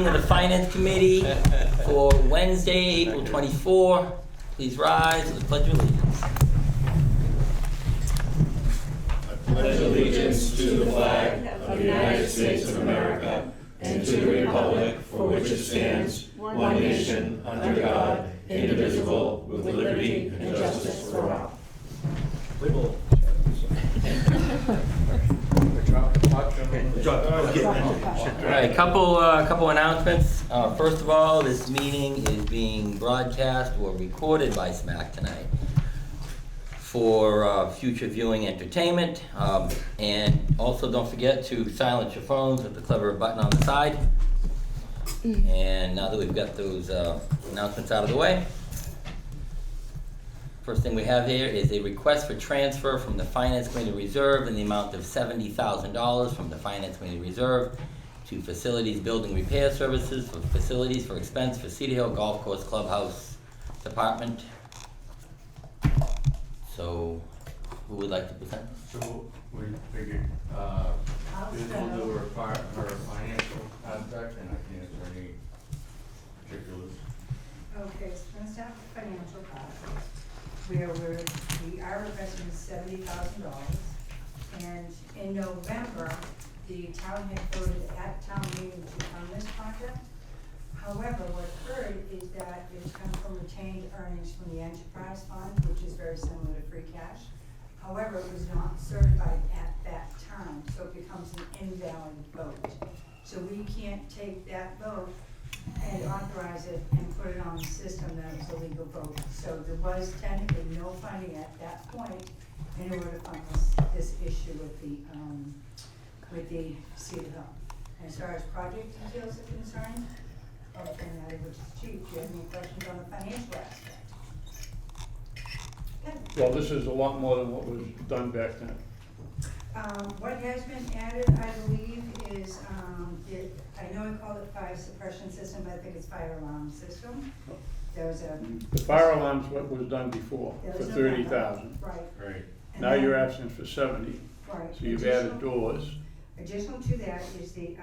meeting of the Finance Committee for Wednesday, April 24. Please rise for the Pledge of Allegiance. I pledge allegiance to the flag of the United States of America and to the republic for which it stands, one nation, under God, indivisible, with liberty and justice for all. All right, couple announcements. First of all, this meeting is being broadcast or recorded by SMAC tonight for future viewing entertainment. And also don't forget to silence your phones with the clever button on the side. And now that we've got those announcements out of the way, first thing we have here is a request for transfer from the Finance Committee Reserve in the amount of $70,000 from the Finance Committee Reserve to Facilities Building Repair Services for facilities for expense for Cedar Hill Golf Course Clubhouse Department. So, who would like to present? So we figured this will do her financial contract, and I can answer any particulars. Okay, so we're gonna start with the financial part, where we are requesting $70,000. And in November, the town had voted at town meeting to fund this project. However, what occurred is that it comes from retained earnings from the enterprise fund, which is very similar to free cash. However, it was not certified at that time, so it becomes an invalid vote. So we can't take that vote and authorize it and put it on the system that it was a legal vote. So there was technically no funding at that point in order to fund this issue with the Cedar Hill. And as far as project details are concerned, okay, now which is chief, do you have any questions on the financial aspect? Okay. Well, this is a lot more than what was done back then. What has been added, I believe, is, I know I called it fire suppression system, but I think it's fire alarm system. There was a. The fire alarm's what was done before, for no 30,000. Right. Right. And Now then- you're asking for 70, Right. so you've added doors. Additional to that is the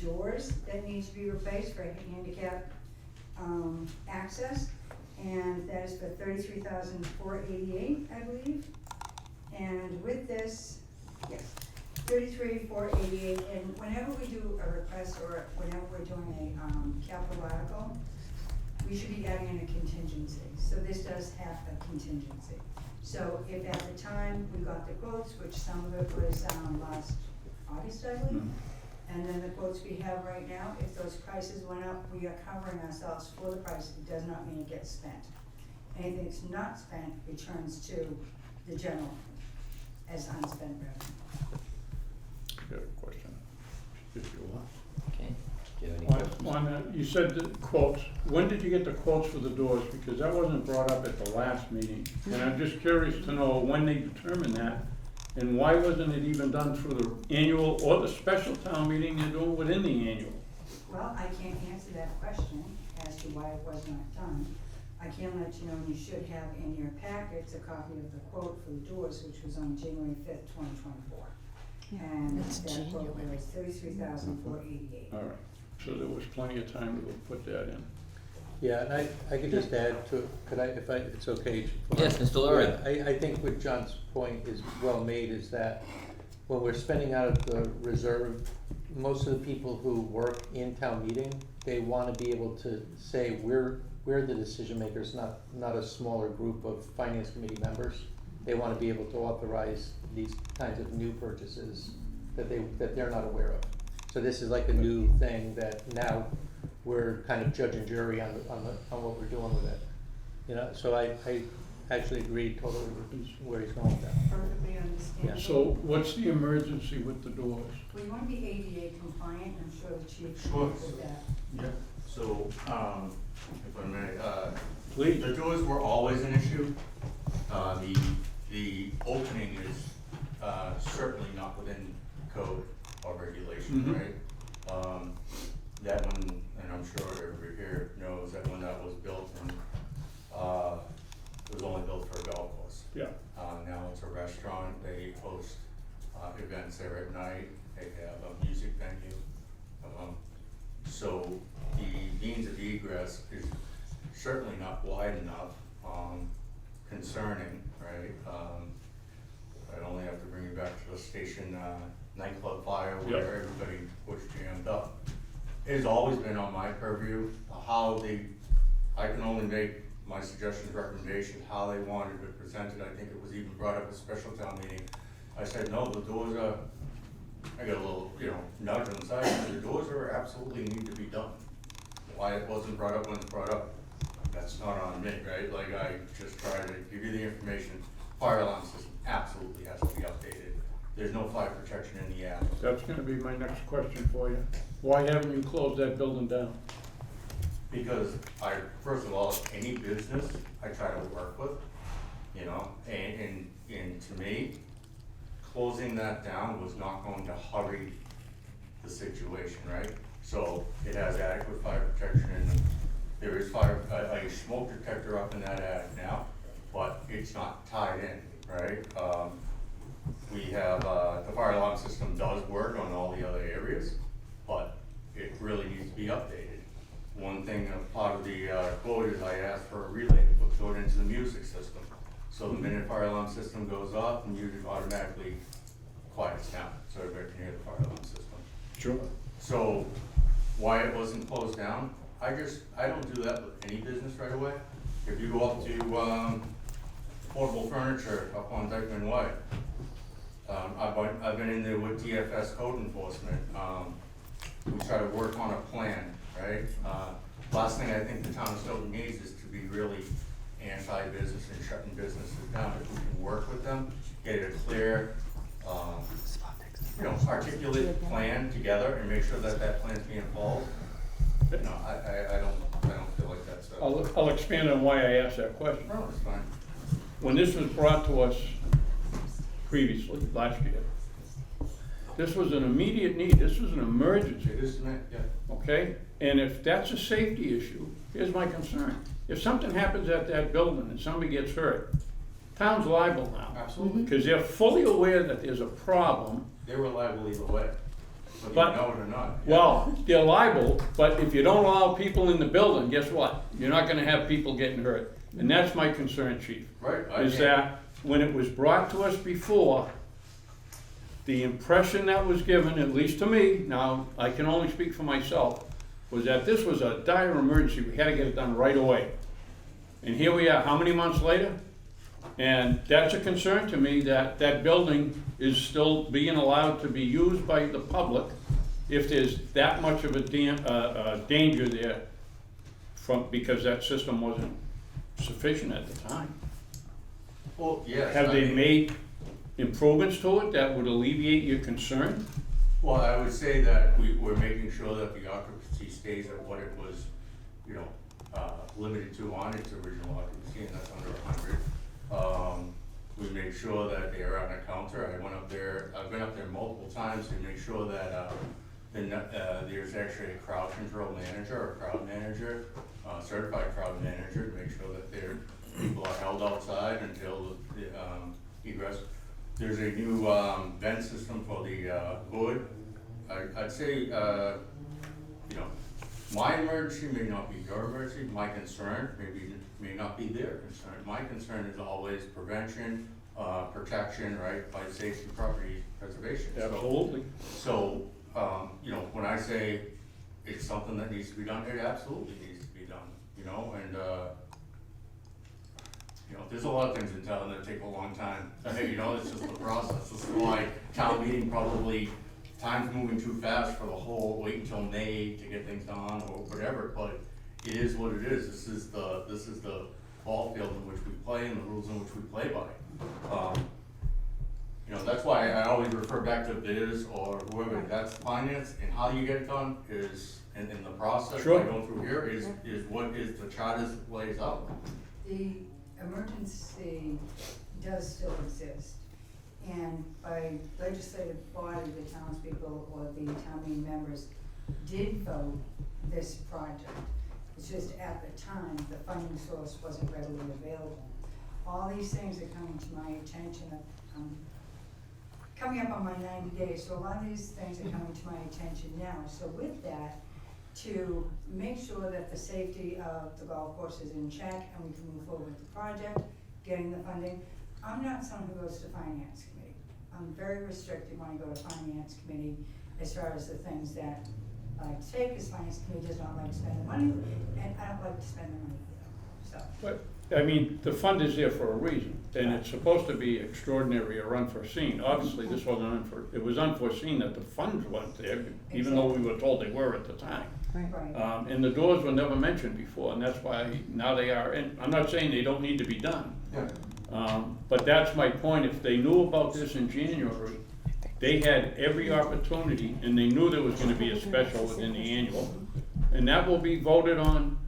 doors that needs to be replaced for handicap, access. And that is for $33,488, I believe. And with this, yes, $33,488, and whenever we do a request or whenever we're doing a capital article, we should be adding in a contingency. So this does have a contingency. So if at the time we got the quotes, which some of it was last August, I believe, and then the quotes we have right now, if those prices went up, we are covering ourselves for the price. It does not mean it gets spent. Anything that's not spent returns to the general as unspent revenue. I got a question, if you want. Okay, do you have any questions? On that, you said the quotes. When did you get the quotes for the doors? Because that wasn't brought up at the last meeting. And I'm just curious to know when they determined that, and why wasn't it even done for the annual or the special town meeting they're doing within the annual? Well, I can't answer that question as to why it was not done. I can let you know, and you should have in your packets a copy of the quote for the doors, which was on January 5th, 2024. And that quote was $33,488. All right, so there was plenty of time to put that in. Yeah, and I could just add to, if it's okay. Yes, Mr. Lurie. Yeah, I think what John's point is well made, is that when we're spending out of the reserve, most of the people who work in town meeting, they wanna be able to say, we're the decision makers, not a smaller group of finance committee members. They wanna be able to authorize these kinds of new purchases that they're not aware of. So this is like a new thing that now we're kind of judge and jury on what we're doing with it. You know, so I actually agree totally with where he's going with that. Perfectly understandable. So what's the emergency with the doors? We want to be ADA compliant, I'm sure the chief can Sure. work with that. Yeah. So, if I may, Please. the doors were always an issue. The opening is certainly not within code or regulation, Mhm. right? That one, and I'm sure everybody here knows that when that was built, and it was only built for a golf course. Yeah. Now it's a restaurant. They host events there at night. They have a music venue. So certainly not wide enough, concerning, right? I'd only have to bring you back to the station, nightclub fire where Yeah. everybody was jammed up. It's always been on my purview, I can only make my suggestions, recommendations, how they wanted it presented. I think it was even brought up at special town meeting. I said, no, the doors are, I got a little, nudge on the side, the doors are absolutely need to be done. Why it wasn't brought up when it's brought up, that's not on me, right? Like, I just try to give you the information. Fire alarm system absolutely has to be updated. There's no fire protection in the app. That's gonna be my next question for you. Why haven't you closed that building down? Because first of all, any business I try to work with, and to me, closing that down was not going to hurry the situation, right? So it has adequate fire protection, there is a smoke detector up in that attic now, but it's not tied in, right? We have, the fire alarm system does work on all the other areas, but it really needs to be updated. One thing, part of the quote is I asked for a relay to put stored into the music system. So the minute fire alarm system goes off, the music automatically quiets down, so everybody can hear the fire alarm system. Sure. So why it wasn't closed down, I don't do that with any business right away. If you go up to Portable Furniture up on Dykeman Way, I've been in there with DFS code enforcement. We try to work on a plan, right? Last thing I think the town of Stoughton needs is to be really anti-business and shutting businesses down. If we can work with them, get a clear, articulate plan together and make sure that that plan's being followed. I don't feel like that's. I'll expand on why I asked that question. No, it's fine. When this was brought to us previously, last year, this was an immediate need, this was an emergency, It is tonight, yeah. okay? And if that's a safety issue, here's my concern. If something happens at that building and somebody gets hurt, town's liable now. Absolutely. Because they're fully aware that there's a problem. They were liable either way, whether But- you know it or not. Well, they're liable, but if you don't allow people in the building, guess what? You're not gonna have people getting hurt. And that's my concern, chief. Right. Is that when it was brought to us before, the impression that was given, at least to me, now, I can only speak for myself, was that this was a dire emergency, we had to get it done right away. And here we are, how many months later? And that's a concern to me, that that building is still being allowed to be used by the public if there's that much of a danger there because that system wasn't sufficient at the time. Well, yes. Have I they mean- made improvements to it that would alleviate your concern? Well, I would say that we're making sure that the occupancy stays at what it was, limited to on its original occupancy, and that's under 100. We make sure that they are on a counter. I've been up there multiple times to make sure that, there's actually a crowd control manager or crowd manager, certified crowd manager, to make sure that their people are held outside until the egress. There's a new vent system for the hood. I'd say, my emergency may not be your emergency. My concern may not be their concern. My concern is always prevention, protection, right, life safety, property preservation. Absolutely. So, when I say it's something that needs to be done, it absolutely needs to be done, and, there's a lot of things in town that take a long time. It's just the process. This is why town meeting probably, time's moving too fast for the whole, wait until May to get things done or whatever, but it is what it is. This is the ball field in which we play and the rules in which we play by. That's why I always refer back to bids or whoever, that's finance, and how you get it done is, in the process Sure. by going through here is what is the charters lays out. The emergency does still exist, and by legislative body, the townspeople or the town meeting members did vote this project. It's just at the time, the funding source wasn't readily available. All these things are coming to my attention, coming up on my 90 days, so a lot of these things are coming to my attention now. So with that, to make sure that the safety of the golf course is in check and we can move forward with the project, getting the funding. I'm not someone who goes to finance committee. I'm very restricted when I go to finance committee as far as the things that I like to take, because finance committee does not like to spend the money, and I don't like to spend the money either, so. But, I mean, the fund is there for a reason, and it's supposed to be extraordinary or unforeseen. Obviously, this wasn't it was unforeseen that the funds weren't there, even though we were told they were at the time. Right. And the doors were never mentioned before, and that's why now they are, and I'm not saying they don't need to be done. But that's my point, if they knew about this in January, they had every opportunity, and they knew there was gonna be a special within the annual, and that will be voted on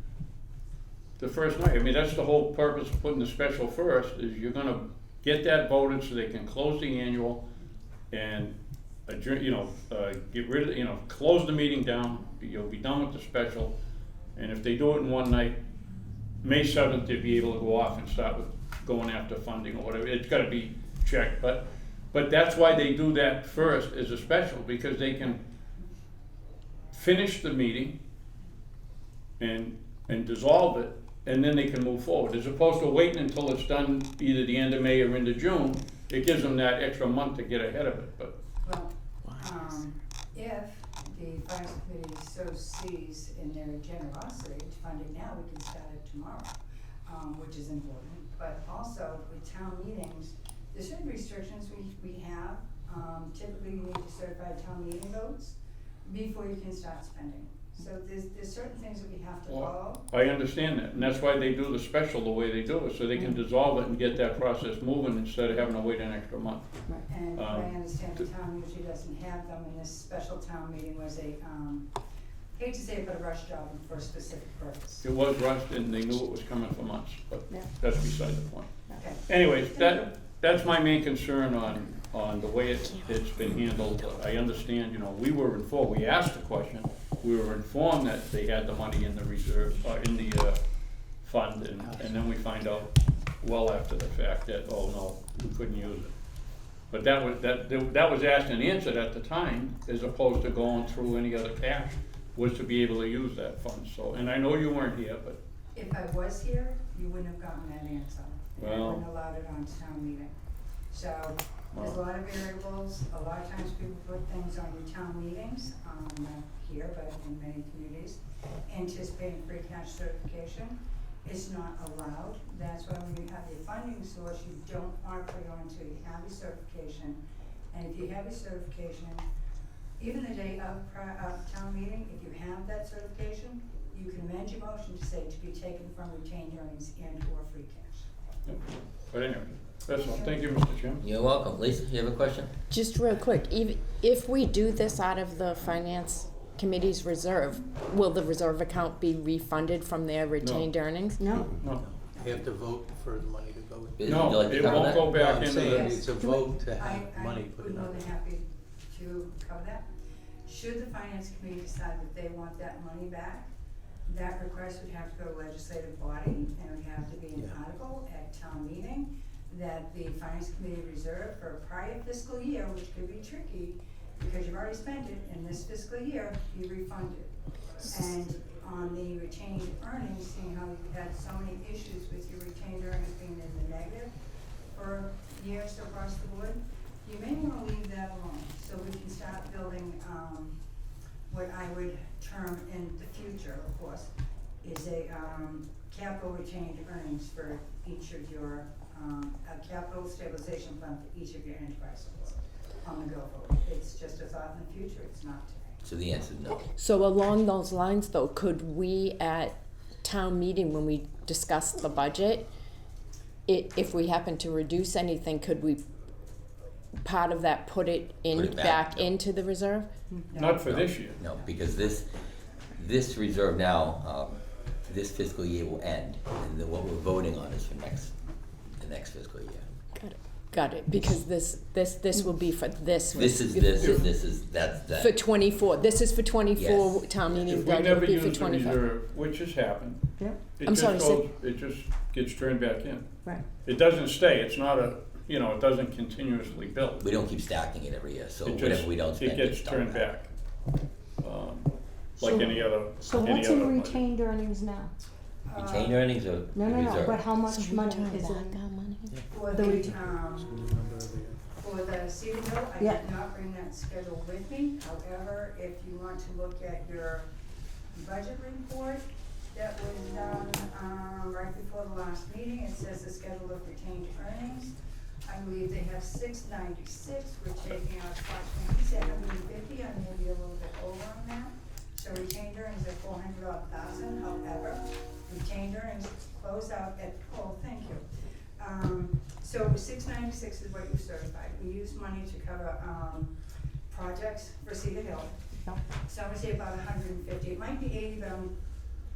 the first night. I mean, that's the whole purpose of putting the special first, is you're gonna get that voted so they can close the annual and adjourn, get rid of, close the meeting down, you'll be done with the special, and if they do it in one night, May 7th, they'll be able to go off and start with going after funding or whatever. It's gotta be checked, but that's why they do that first as a special, because they can finish the meeting and dissolve it, and then they can move forward, as opposed to waiting until it's done either the end of May or into June. It gives them that extra month to get ahead of it, but. Well, if the finance committee so sees in their generosity to fund it now, we can start it tomorrow, which is important. But also with town meetings, there's certain restrictions we have. Typically you need to certify town meeting votes before you can start spending. So there's certain things that we have to follow. I understand that, and that's why they do the special the way they do it, so they can dissolve it and get that process moving instead of having to wait an extra month. And I understand the town usually doesn't have them, and this special town meeting was a, hate to say it, but a rush job for a specific purpose. It was rushed and they knew it was coming for months, but that's beside the point. Okay. Anyways, that's my main concern on the way it's been handled. I understand, we were informed, we asked the question, we were informed that they had the money in the reserve, in the fund, and then we find out well after the fact that, oh no, we couldn't use it. But that was asked and answered at the time, as opposed to going through any other cash, was to be able to use that fund. So, and I know you weren't here, but. If I was here, you wouldn't have gotten that answer. I Well. wouldn't have allowed it on town meeting. So, there's a lot of variables. A lot of times people put things on your town meetings, not here, but in many communities, anticipating free cash certification. It's not allowed. That's why when you have your funding source, you don't want to put it on until you have your certification. And if you have your certification, even the day of town meeting, if you have that certification, you can amend your motion to say to be taken from retained earnings and or free cash. Yep. But anyway, that's all. Thank you, Mr. Chairman. You're welcome. Lisa, you have a question? Just real quick, even if we do this out of the finance committee's reserve, will the reserve account be refunded from their retained earnings? No. No, You have to vote for the money to go in. Would you no, like to it cover won't that? go No, back I'm into saying the. it's a vote to have money I put would in. be more than happy to cover that. Should the finance committee decide that they want that money back, that request would have to go to legislative body, and it would have to be an article at town meeting that the finance committee reserve for a prior fiscal year, which could be tricky, because you've already spent it in this fiscal year, be refunded. And on the retained earnings, seeing how you've had so many issues with your retained earnings being in the negative for years across the board, you may wanna leave that alone, so we can start building, what I would term in the future, of course, is a, capital retained earnings for each of your, a capital stabilization fund for each of your enterprises on the go forward. It's just a thought in the future, it's not today. So the answer is no. So along those lines though, could we at town meeting, when we discuss the budget, if we happen to reduce anything, could we part of that put it back into the reserve? Not for this year. No, because this reserve now, this fiscal year will end, and then what we're voting on is for the next fiscal year. Got it, because this will be for this. This is this, and this is, that's that. For 24, this is for 24 Yes. town meeting, If we budget never will be for use the 25. reserve, which has happened, Yeah. it I'm just sorry, goes, it just gets turned back in. Right. It doesn't stay, it's not it doesn't continuously build. We don't keep stacking it every year, so It just- whatever we don't spend, It gets it's turned back. back. like any other So any what's other in budget. retained earnings now? Retained earnings or No, reserve? but how much So we money turn is back in? our money? For The the, ret- for the Cedar Hill, I Yeah. did not bring that schedule with me. However, if you want to look at your budget report that was done, right before the last meeting, it says the schedule of retained earnings. I believe they have 696, we're taking out approximately 750, I may be a little bit over on that. So retained earnings at 400,000, however, retained earnings close out at, oh, thank you. So 696 is what you certified. We use money to cover, projects for Cedar Hill. No. So I'm gonna say about 150, it might be 80, but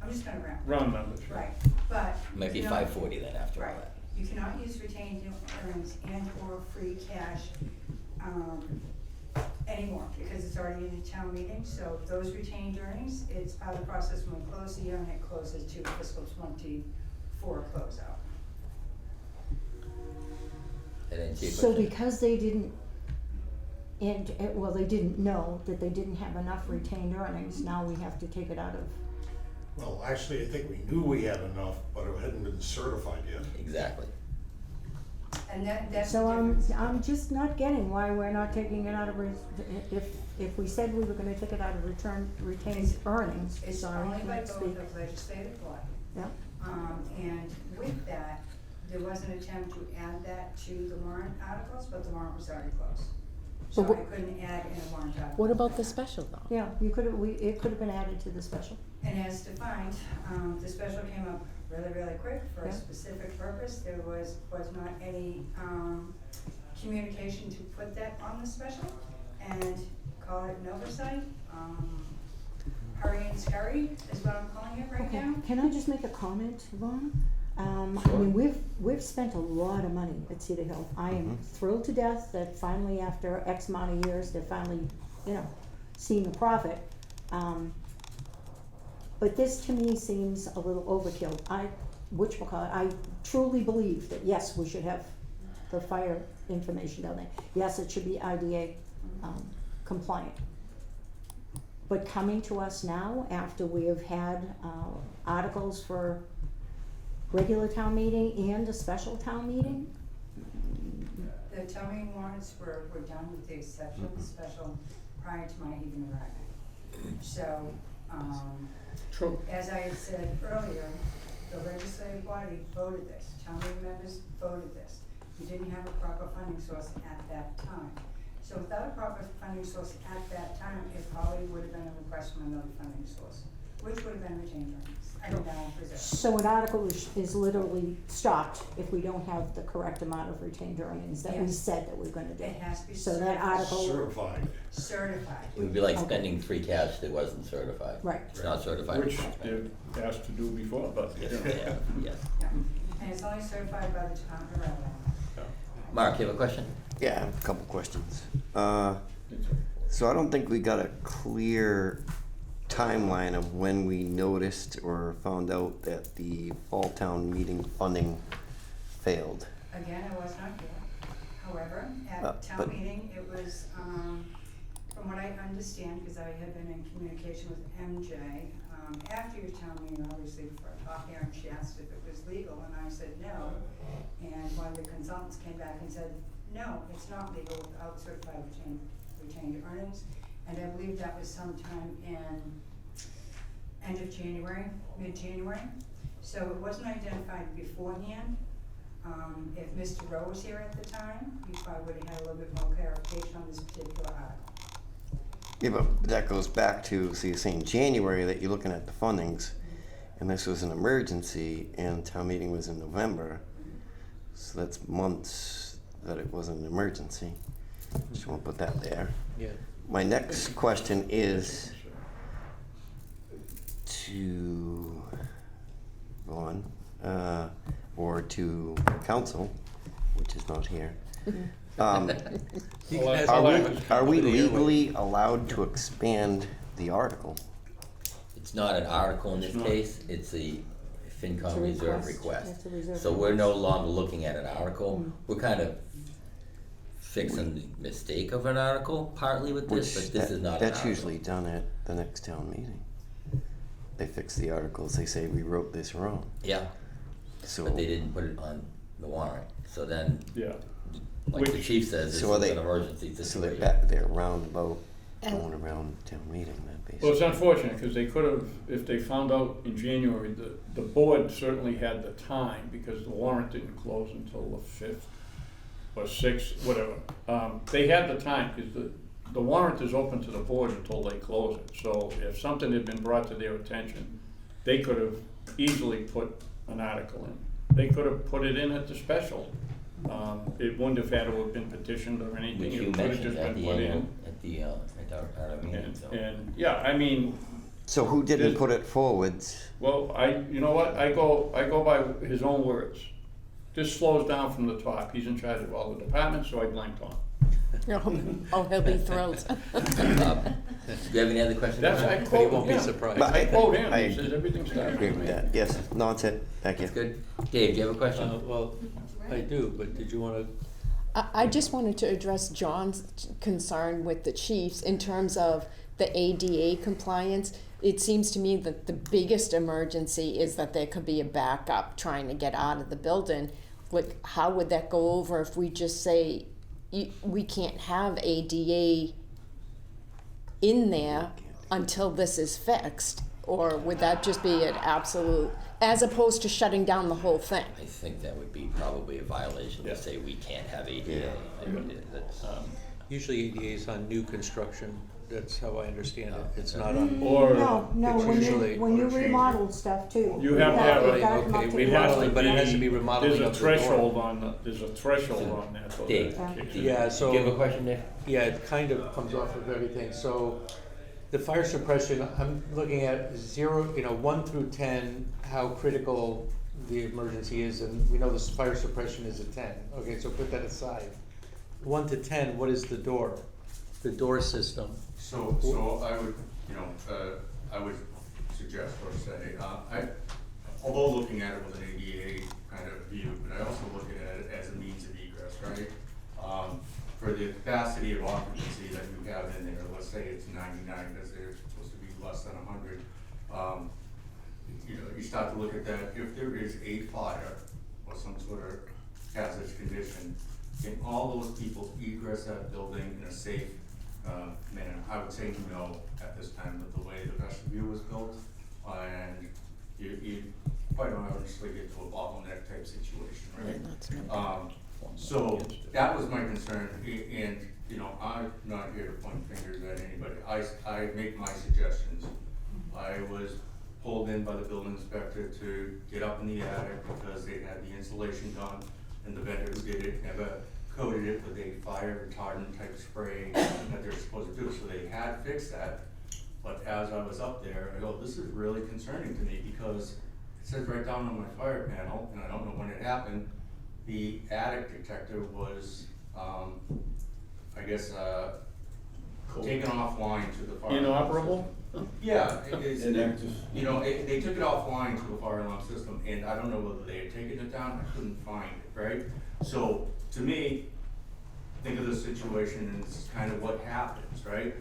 I'm just gonna round. Round numbers. Right, but. Might be you know- 540 then after all Right, that. you cannot use retained earnings and or free cash, anymore, because it's already in the town meeting, so those retained earnings, it's part of the process when we close the year and it closes to fiscal 24 closeout. That answer your So question? because they didn't, well, they didn't know that they didn't have enough retained earnings, now we have to take it out of, Well, actually, I think we knew we had enough, but it hadn't been certified yet. Exactly. And that's the so difference. I'm just not getting why we're not taking it out of, if we said we were gonna take it out of retained earnings, It's sorry, only by can't vote speak. of legislative body. Yeah, And with that, there was an attempt to add that to the warrant articles, but the warrant was already closed. So But I couldn't add in a warrant article. What about the special though? yeah, you could've, it could've been added to the special. And as defined, the special came up really, really quick for a Yeah. specific purpose. There was not any, communication to put that on the special and call it an oversight. Hurry and scurry is what I'm calling it right Okay, now. can I just make a comment, Ron? I Sure. mean, we've spent a lot of money at Cedar Hill. I am thrilled to death that finally, after X amount of years, they're finally, seeing a profit. But this to me seems a little overkill. I truly believe that, yes, we should have the fire information down there. Yes, it should be IDA, compliant. But coming to us now, after we have had, articles for regular town meeting and a special town meeting, The town meeting warrants were done with the exception of the special prior to my even arriving. So, True. as I had said earlier, the legislative body voted this, town meeting members voted this. We didn't have a proper funding source at that time. So without a proper funding source at that time, it probably would have been a request from another funding source, which would have been retained earnings, reserve. so an article is literally stopped if we don't have the correct amount of retained earnings that we Yes. said that we're gonna do. It has to be So that article, Certified. certified. It would be like Okay. spending free cash that wasn't certified. right, It's not certified. Which they've asked to do before, but, Yes, you know. they have, yes. Yeah. And it's only certified by the Department of Revenue. Mark, you have a question? Yeah, I have a couple questions. It's- So I don't think we got a clear timeline of when we noticed or found out that the fall town meeting funding failed. Again, I was not here. However, at But- town meeting, it was, from what I understand, because I had been in communication with MJ, after your town meeting, obviously, for a talk here, and she asked if it was legal, and I said no. And one of the consultants came back and said, no, it's not legal without certified retained earnings. And I believe that was sometime in end of January, mid-January. So it wasn't identified beforehand. If Mr. Rowe was here at the time, he probably would have had a little bit more clarification on this particular article. Yeah, but that goes back to, so you're saying January that you're looking at the fundings, and this was an emergency, and town meeting was in November. So that's months that it was an emergency. Just wanna put that there. Yeah. My next question is to Vaughn, or to council, which is not here. You can ask Are we legally allowed to expand the article? It's not an article in this It's not. case, it's a FinCom It's a reserve request. request. It's a reserve So we're request. no longer looking at an article, we're kind of fixing the mistake of an article partly with Which this, but this that- is not an That's article. usually done at the next town meeting. they fix the articles, they say we wrote this wrong. Yeah, So, but they didn't put it on the warrant, so then, Yeah. like the Which- chief says, this So are is they- an emergency so they're situation. they're roundabout going around town meeting then, Well, it's basically. unfortunate, because they could have, if they found out in January, the board certainly had the time, because the warrant didn't close until the 5th or 6th, whatever. They had the time, because the warrant is open to the board until they close it. So if something had been brought to their attention, they could have easily put an article in. They could have put it in at the special. It wouldn't have had to have been petitioned or anything. Which It you could have mentioned just at been the put annual, in. at our meeting, so. And, yeah, I mean, So who didn't There's- put it forward? well, you know what, I go by his own words. This slows down from the top, he's in charge of all the departments, so I blame Tom. Oh, he'll be thrilled. Do you have any other questions? That's, I But he quote won't be him. surprised. But I quote him, I he says everything's agree done. with that, yes, no, that's it, thank you. That's good. Dave, do you have a question? Well, I do, but did you wanna, I just wanted to address John's concern with the chiefs in terms of the ADA compliance. It seems to me that the biggest emergency is that there could be a backup trying to get out of the building. Like, how would that go over if we just say, we can't have ADA in there until this is fixed? Or would that just be an absolute, as opposed to shutting down the whole thing? I think that would be probably a violation Yeah. to say we can't have ADA. Yeah. That's, usually ADA is on new construction, that's how I understand it, it's not on. Or- No, It's when usually- you remodel stuff too. You have to have You've got a- to come up okay, to It the has level. to But it has to be remodeling There's a of the door. threshold there's a threshold on that, so Dave, that kicks in. Yeah, do so. you have a question, Dave? Yeah, it kind of comes off of everything, so the fire suppression, I'm looking at 1 through 10, how critical the emergency is, and we know this fire suppression is a 10, okay, so put that aside. 1 to 10, what is the door system? So I would, I would suggest or say, although looking at it with an ADA kind of view, but I also look at it as a means of egress, right? For the capacity of occupancy that you have in there, let's say it's 99, because they're supposed to be less than 100. You start to look at that, if there is a fire or some sort of hazardous condition, can all those people egress that building in a safe manner? I would say no at this time with the way the vestibule was built, and you quite honestly get to a bottleneck type situation, right? So that was my concern, and, I'm not here to point fingers at anybody. I make my suggestions. I was pulled in by the building inspector to get up in the attic because they had the insulation done, and the vendor who did it never coated it with a fire retardant type spray that they're supposed to do, so they had fixed that. But as I was up there, I go, this is really concerning to me, because it says right down on my fire panel, and I don't know when it happened, the attic detector was, I guess, taken offline to the fire. Inoperable? Yeah, they took it offline to the fire alarm system, and I don't know whether they had taken it down, I couldn't find it, right? So, to me, think of this situation, and this is kind of what happens, right?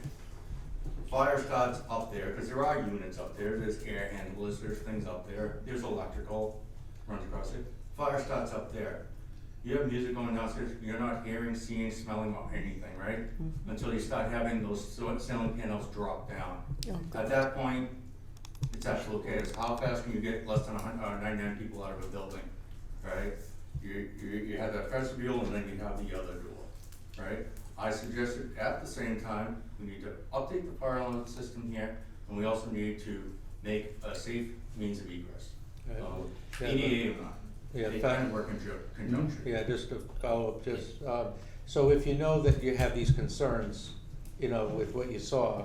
Fire starts up there, because there are units up there, there's air handlers, there's things up there, there's electrical, runs across it. Fire starts up there. You have music going downstairs, you're not hearing, seeing, smelling, or anything, right? Until you start having those ceiling panels drop down. At that point, it's actually okay, it's how fast can you get less than 99 people out of a building, right? You have that vestibule, and then you have the other door, right? I suggested at the same time, we need to update the fire alarm system here, and we also need to make a safe means of egress. Yeah, ADA or not, Yeah, they fa- kind of work in conjunction. Yeah, just to follow up, so if you know that you have these concerns, with what you saw,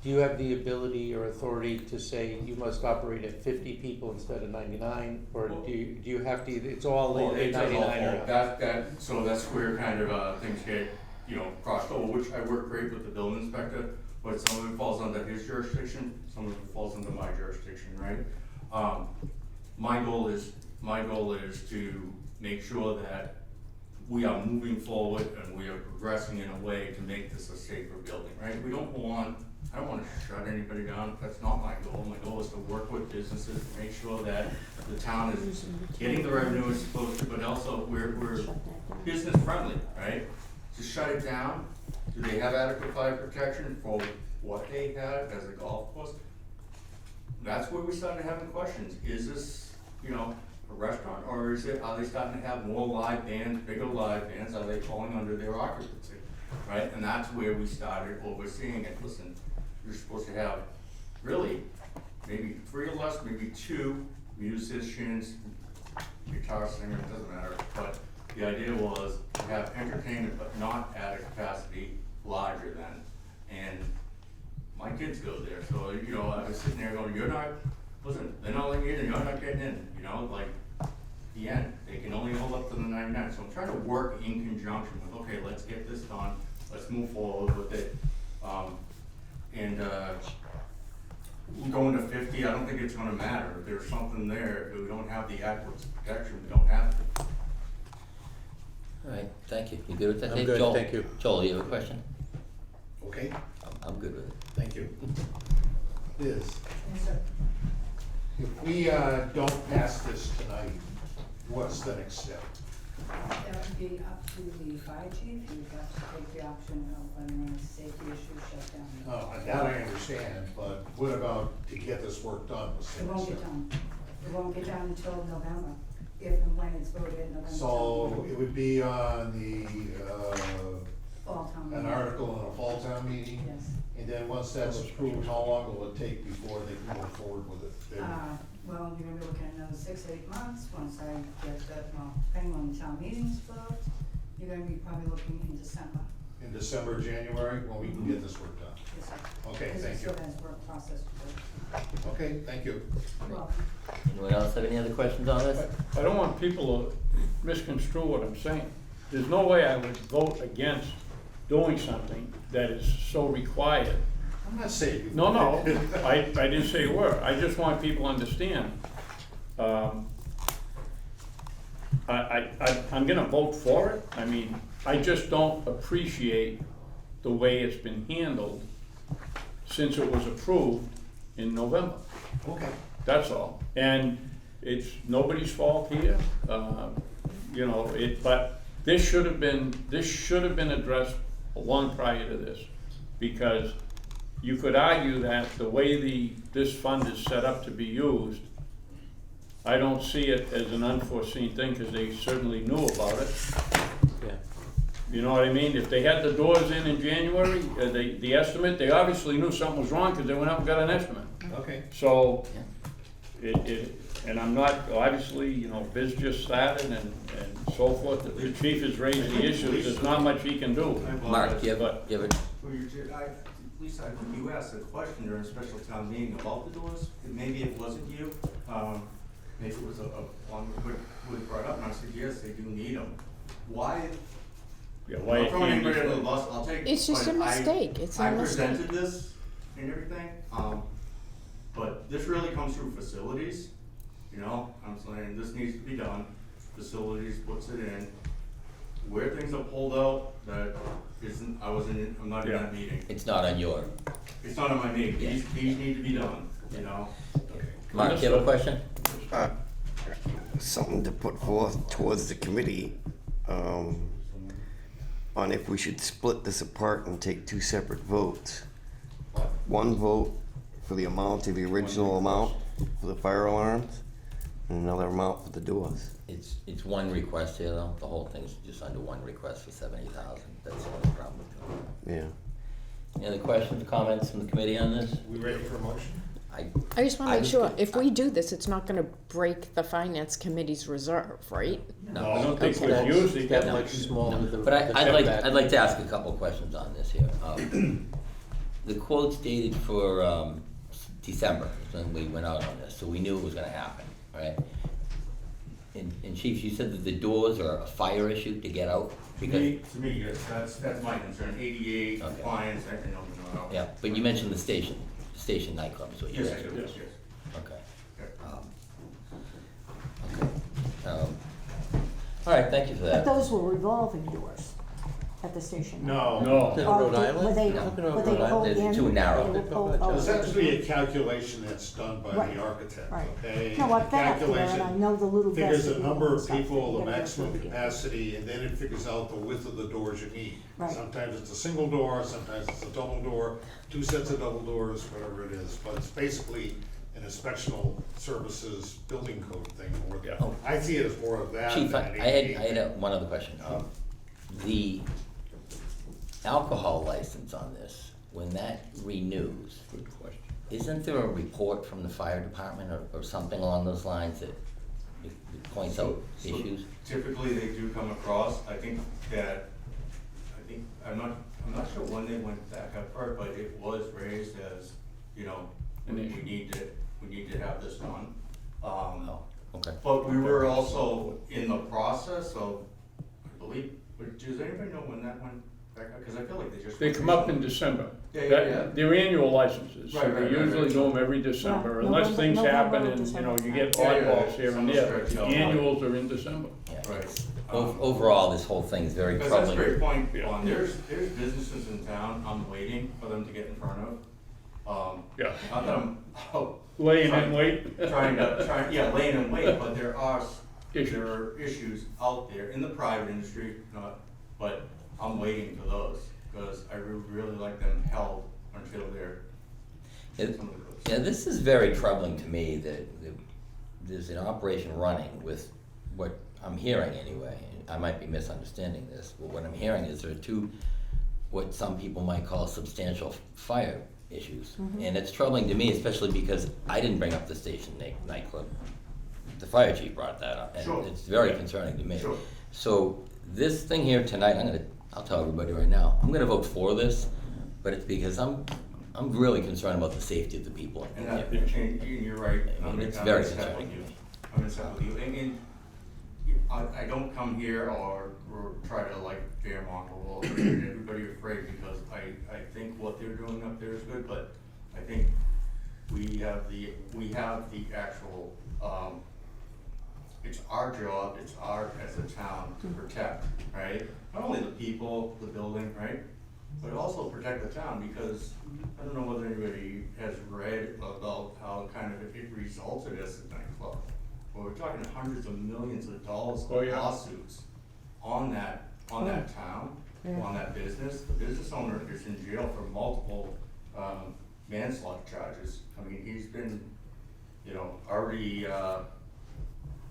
do you have the ability or authority to say you must operate at 50 people instead of 99, or do you have to, it's all Well, in it does all 99 or? so that's where kind of, things get, crossed over, which I work great with the building inspector, but some of it falls under his jurisdiction, some of it falls under my jurisdiction, right? My goal is to make sure that we are moving forward and we are progressing in a way to make this a safer building, right? I don't wanna shut anybody down, that's not my goal. My goal is to work with businesses to make sure that the town is getting the revenue it's supposed to, but also we're business friendly, right? To shut it down, do they have adequate fire protection for what they have as a golf course? That's where we started having questions. Is this, a restaurant, or are they starting to have more live bands, bigger live bands? Are they falling under their occupancy, right? And that's where we started overseeing it. Listen, you're supposed to have really maybe 3 or less, maybe 2 musicians, guitar singer, it doesn't matter. But the idea was to have entertainment, but not at a capacity larger than. And my kids go there, so I was sitting there going, listen, they're not letting you in, and you're not getting in, like, the end, they can only hold up to the 99, so I'm trying to work in conjunction with, okay, let's get this done, let's move forward with it, going to 50, I don't think it's gonna matter, if there's something there, if we don't have the adequate protection, we don't have it. All right, thank you. You good with that, I'm Dave? good, Joel? thank you. Joel, you have a question? Okay, I'm good with it. thank you. Liz, Yes, sir. if we don't pass this tonight, what's the next step? That would be up to the fire chief, he would have to take the option of when there's safety issues, shut down. Oh, and that I understand, but what about to get this work done? What's the It next won't get step? done. It won't get done until November, if and when it's voted in November. So it would be on the, Fall town an meeting. article in a fall town meeting? Yes. And then once that's approved, how long will it take before they can move forward with it? Well, you're gonna be looking at another 6 to 8 months, once I get that, depending on the town meetings vote, you're gonna be probably looking in December. In December, January, when we can get this work done? Yes, sir. Okay, Because it thank you. still has work process to Okay, thank you. do. You're welcome. Anyone else have any other questions on this? I don't want people to misconstrue what I'm saying. There's no way I would vote against doing something that is so required. I'm not saying you. No, I didn't say a word, I just want people to understand. I'm gonna vote for it, I mean, I just don't appreciate the way it's been handled since it was approved in November, Okay. that's all. And it's nobody's fault here, but this should have been addressed long prior to this, because you could argue that the way this fund is set up to be used, I don't see it as an unforeseen thing, because they certainly knew about it. Yeah. You know what I mean? If they had the doors in January, the estimate, they obviously knew something was wrong, because they went out and got an estimate. Okay. So, and I'm not, obviously, Biz just started and so forth, the chief has raised the issues, there's not much he can do. Mark, do you have But- Lisa, you asked a question during a special town meeting about the doors, maybe it wasn't you, maybe it was one who brought up, and I said, yes, they do need them. Why? Yeah, why I'm it throwing can't be anybody under the fixed. bus, I'll take. It's just a but mistake. It's a I mistake. presented this and everything, but this really comes through facilities, I'm saying this needs to be done, facilities puts it in. Where things are pulled out, that isn't, I'm not in that meeting. It's not on your, It's not on my meeting, these need to be done, Mark, do you have a question? Something to put forth towards the committee, on if we should split this apart and take 2 separate votes. One vote for the amount of the original amount for the fire alarms, and another amount for the doors. It's one request here, though. The whole thing's just under one request for 70,000. That's the only problem with it. Yeah. Any other questions, comments from the committee on this? We ready for a motion? I just wanna I make was sure, good. if we do this, it's not gonna break the finance committee's reserve, right? I don't think Okay. we've used it That yet. much smaller the But I'd setback. like to ask a couple of questions on this here. The quote's dated for December, is when we went out on this, so we knew it was gonna happen, right? And Chief, you said that the doors are a fire issue to get out? To me, yes, that's my concern, ADA Okay. compliance, Yeah, but you mentioned the station nightclub is what you Yes, I said. do, yes. Okay. Okay. Okay. All right, thank you for But that. those were revolving doors at the station. No. No, In Or Rhode did- Island? Were they, You're talking about were they Rhode pulled Island? in? It's too narrow. They were pulled- oh, There's actually a calculation that's done by Right. the architect, Right. okay? No, I've The been up there and I calculation know the little figures the vestibule number and of stuff. people, You the gotta maximum go through. capacity, and then it figures out the width of the doors you need. Right. Sometimes it's a single door, sometimes it's a double door, 2 sets of double doors, whatever it is, but it's basically an inspectional services building code thing. Or Yeah. I see it as more of that Chief, than I ADA. had one other question. The alcohol license on this, when that renews, good question. isn't there a report from the fire department or something along those lines that points out So issues? typically they do come across, I'm not sure when they went back up for it, but it was raised as, you know, An we issue. need to have this done. Oh, okay. But we were also in the process of, I believe, does anybody know when that went back up? Cause I feel like they just. They come up in December. Yeah. They're annual licenses, so Right, they right, usually right. do them every December, Yeah, unless November- things happen November, and, you know, you get Yeah, yeah, oddballs here and some there. stretch The out. annuals are in December. Yeah. Right. Overall, this whole thing is very Cause that's a troubling. great point, Yeah. Vaughn. There's businesses in town I'm waiting for them to get in front of. Yeah. Not that I'm, Laying in wait. laying in wait, but there are Issues. issues out there in the private industry, but I'm waiting for those, cause I really like them held until they're. It- some of the goods. Yeah, this is very troubling to me that there's an operation running with what I'm hearing anyway. I might be misunderstanding this, but what I'm hearing is there are two, what some people might call substantial fire issues. And it's troubling to me, especially because I didn't bring up the Station nightclub. The fire chief brought that up, and Sure. it's very concerning to me. Sure. So this thing here tonight, I'll tell everybody right now, I'm gonna vote for this, but it's because I'm really concerned about the safety of the people. And you're right. I mean, it's I'm very in step concerning with to you. me. I'm in step with you, and I don't come here or try to like fearmonger or get everybody afraid, because I think what they're doing up there is good, but I think we have the actual, it's our job, it's our, as a town, to protect, right? Not only the people, the building, right? But also protect the town, because I don't know whether anybody has read about how kind of it resulted as a nightclub. Well, we're talking hundreds of millions of dollars Oh, of yeah. lawsuits on that town, Yeah. on that business. The business owner is in jail for multiple, manslaughter charges. I mean, he's been, already,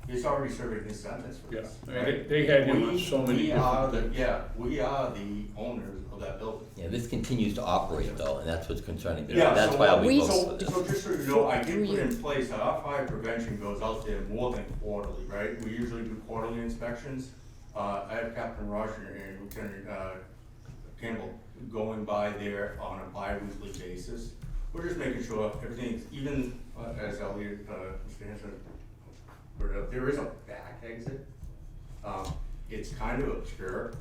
he's already serving his sentence for Yeah, this. I mean, right? they had him on so many We are different things. we are the owners of that building. Yeah, this continues to operate though, and that's what's concerning me. Yeah, That's so why I'll be we- voting for So this. just so you know, I did put in place that our fire prevention goes out there more than quarterly, right? We usually do quarterly inspections. I have Captain Roger and Lieutenant, Campbell going by there on a bi-weekly basis. We're just making sure everything's, even, as Elliot, Mr. Hanson, there is a back exit. It's kind of obscure.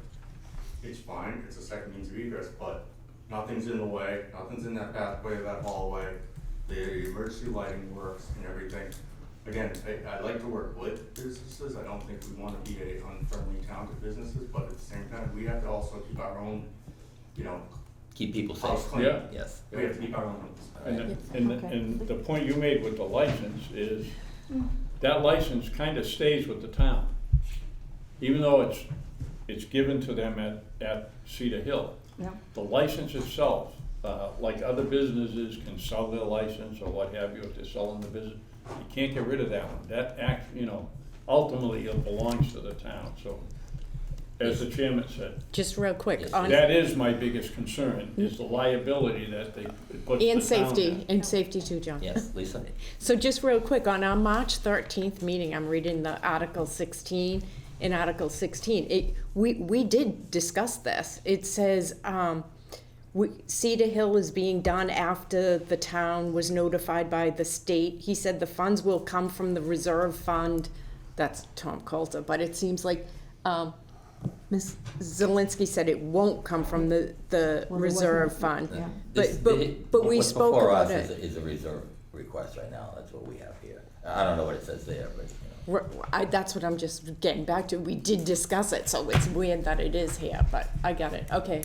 It's fine, it's a second means of egress, but nothing's in the way, nothing's in that pathway, that hallway. The emergency lighting works and everything. Again, I like to work with businesses. I don't think we wanna be a unfriendly town to businesses, but at the same time, we have to also keep our own, Keep people house safe. clean. Yeah. Yes. We have to keep our own. And the point you made with the license is, that license kind of stays with the town. Even though it's given to them at Cedar Hill. Yeah. The license itself, like other businesses can sell their license or what have you, if they're selling the business, you can't get rid of that one. That ultimately it belongs to the town, so, as the chairman said, Just real quick, Yes. on, that is my biggest concern, is the liability that they put the town and safety, in. and safety too, John. Yes, Lisa? So just real quick, on our March 13th meeting, I'm reading the Article 16. In Article 16, we did discuss this. It says, Cedar Hill is being done after the town was notified by the state. He said the funds will come from the reserve fund. That's Tom Coulter, but it seems like, Ms. Zelinski said it won't come from the Well, there reserve wasn't- fund. yeah. This- But we what's spoke before about us it. is a reserve request right now, that's what we have here. I don't know what it says there, but, you know. That's what I'm just getting back to. We did discuss it, so it's weird that it is here, but I got it. Okay.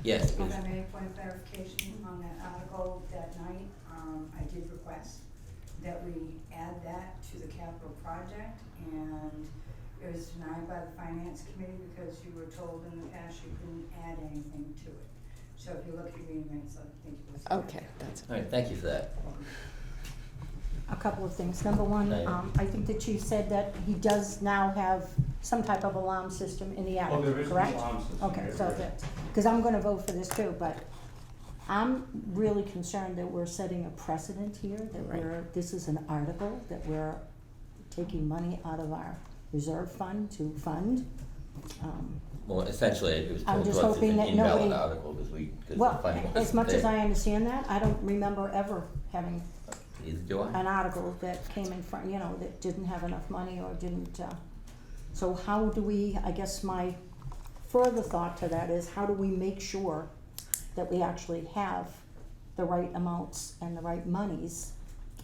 Yes, If please. I may, point of clarification on that article that night, I did request that we add that to the capital project, and it was denied by the finance committee because you were told in the past you couldn't add anything to it. So if you look at your meeting minutes, I think it was. Okay, that's All right, thank you for that. A couple of things. Number one, Right. I think the chief said that he does now have some type of alarm system in the attic, there is an correct? alarm system, Okay, yes, so there is. that's, because I'm gonna vote for this too, but I'm really concerned that we're setting a precedent here, that Right. this is an article, that we're taking money out of our reserve fund to fund. Well, essentially, it was I'm told just to us it's hoping an that invalid nobody- article because the Well, funding as wasn't much as there. I understand that, I don't remember ever having Either do I. an article that came in front, that didn't have enough money or didn't, so how do we, I guess my further thought to that is, how do we make sure that we actually have the right amounts and the right monies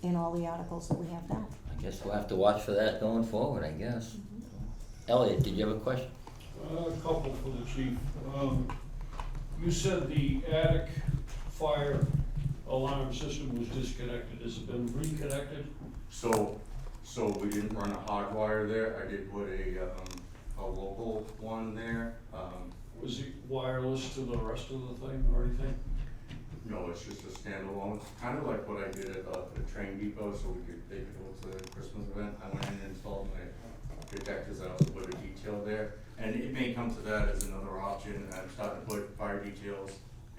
in all the articles that we have now? I guess we'll have to watch for that going forward, I guess. Elliot, did you have a question? A couple for the chief. You said the attic fire alarm system was disconnected. Has it been reconnected? So we didn't run a hot wire there. I did put a local one there. Was it wireless to the rest of the thing or anything? No, it's just a standalone, kind of like what I did at the train depot, so they could go to the Christmas event. I went in and installed my detectors, I also put a detail there. And it may come to that as another option. I'm starting to put fire details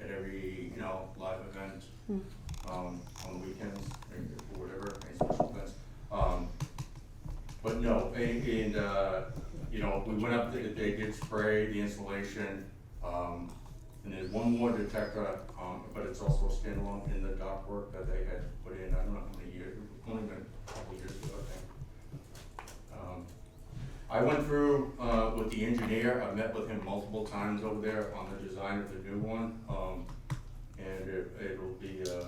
at every, live event, on the weekends, or whatever, any special events. But no, we went up, they did spray the insulation, and there's one more detector, but it's also standalone in the ductwork that they had put in, I don't know how many years, only been a couple years ago, I think. I went through, with the engineer, I met with him multiple times over there on the design of the new one, and it'll be a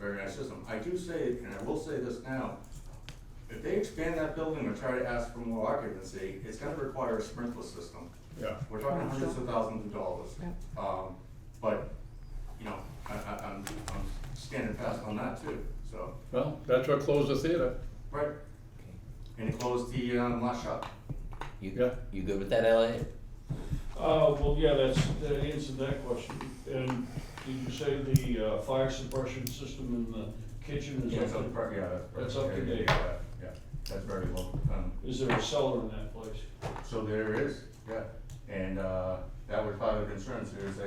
very nice system. I do say, and I will say this now, if they expand that building or try to ask for more occupancy, it's gonna require a sprinkler system. Yeah. We're talking hundreds of thousands of dollars. Yeah. But, I'm standing fast on that too, so, Well, that's what closed the theater. right. And it closed the, last shop. You good with that, Elliot? Well, yeah, that answered that question. And did you say the fire suppression system in the kitchen is Yeah, up to, that's up to date? Yeah, that's very low. Is there a cellar in that place? So there is, yeah, and, that was part of the concerns, there's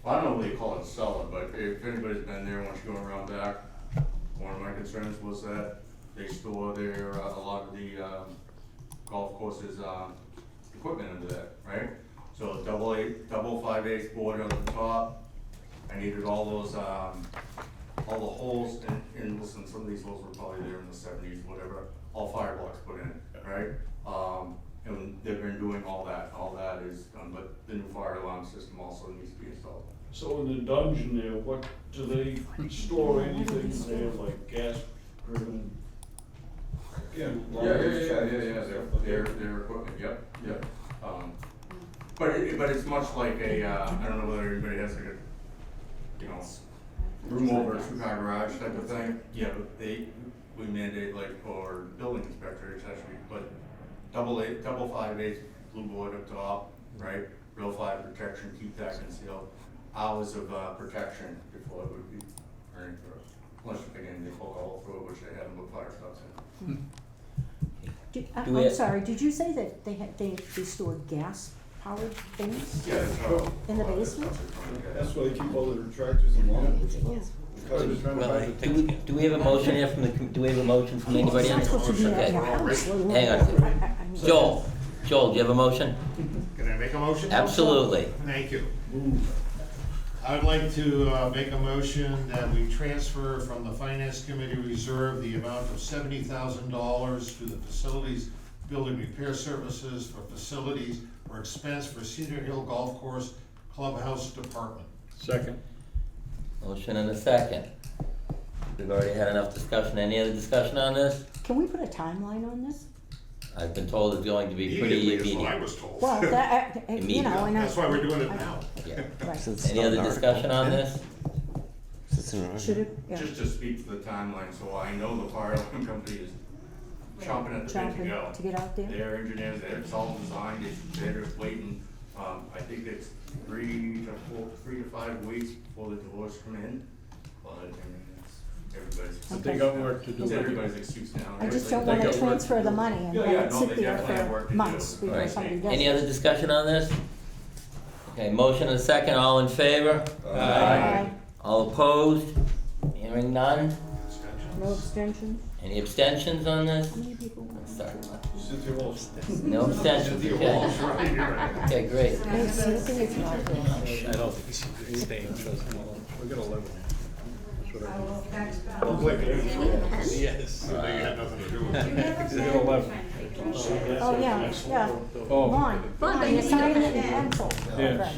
I don't know what they call it, cellar, but if anybody's been there, once you go around back, one of my concerns was that they store their, a lot of the, golf courses, equipment under that, right? So double 5/8 board on the top, I needed all those, all the holes, and listen, some of these holes were probably there in the 70s, whatever, all fire blocks put in, right? And they've been doing all that is done, but the new fire alarm system also needs to be installed. So in the dungeon there, what, do they store anything there, like gas driven? Yeah, their equipment, yep. But it's much like a, I don't know whether anybody has like a, room over a two-car garage type of thing. Yeah, but we mandate or building inspector, it's actually, but double 5/8 blue board up top, right? Real fire protection, keep that concealed. Hours of, protection before it would be earning for us. Unless, again, they poke a hole through it, which they haven't put fire stops in. Do we I'm have- sorry, did you say that they stored gas-powered things Yeah, it's, in the basement? That's why they keep all the retractors in there. Well, do we have a motion here from do we have a motion from anybody? It's not supposed to be Okay. at your house. Hang on. I mean- Joel, do you have a motion? Can I make a motion? Absolutely. Thank you. I would like to make a motion that we transfer from the Finance Committee Reserve the amount of $70,000 to the Facilities Building Repair Services for facilities or expense for Cedar Hill Golf Course Clubhouse Department. Second. Motion and a second. We've already had enough discussion. Any other discussion on this? Can we put a timeline on this? I've been told it's going to be pretty Immediately is what I immediate. was told. Well, that, you know, and I. That's why we're doing it now. Yeah. Right. Since it's Any not other an discussion on article. this? Since it's an article. Should it, yeah, Just to speak to the timeline, so I know the fire alarm company is chomping at the bit to jumping go. to get out there? Their engineers, it's all designed, they're just waiting, I think it's 3 to 5 weeks before the doors come in. But, I mean, it's everybody's. But they got work to do. It's everybody's excuse now. I just Everybody's- don't They wanna got work transfer to the do. money and Yeah, let yeah, it no, sit they there definitely have work for to do. months before Right. somebody does it. Any other discussion on this? Okay, motion and a second, all in favor? Aye. All opposed? Hearing none? No abstentions? Any abstentions on this? How many people? Sorry. Cynthia Walsh. No abstentions, okay. Okay, great. Hey, see, the thing is not good. I don't think he should stay. We got 11. That's what I I will fax back. Yes. They had nothing to do with it. You have a They got 11. Oh, yeah, yeah. Oh. Ron, you're signing it in pencil. Yeah.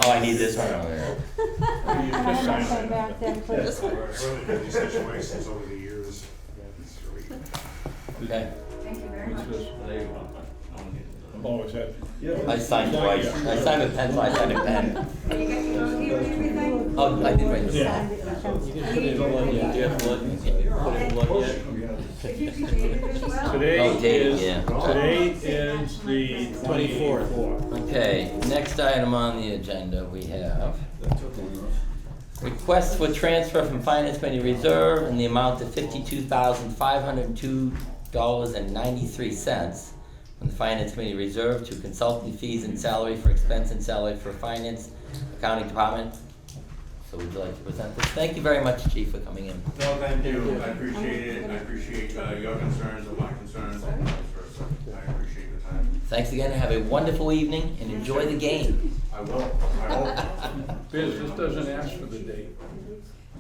Oh, I need this one. I have that back then, please. Really good these situations over the years. It's really- Okay, Thank you very much. Oh, is that? I signed twice. I signed with pencil, I signed a pen. You got your okay with everything? Oh, I did write this. Signed it in pencil. If you could date it as well. Today Oh, dated, is, yeah. today is the 24th. Okay, next item on the agenda, we have request for transfer from Finance Committee Reserve in the amount of $52,502.93 from the Finance Committee Reserve to consulting fees and salary for expense and salary for Finance Accounting Department. So would you like to present this? Thank you very much, Chief, for coming in. No, thank you, I appreciate it, I appreciate your concerns and my concerns, and vice versa. I appreciate the time. Thanks again, and have a wonderful evening, and enjoy the game. I will, I hope. Biz, this doesn't ask for the date.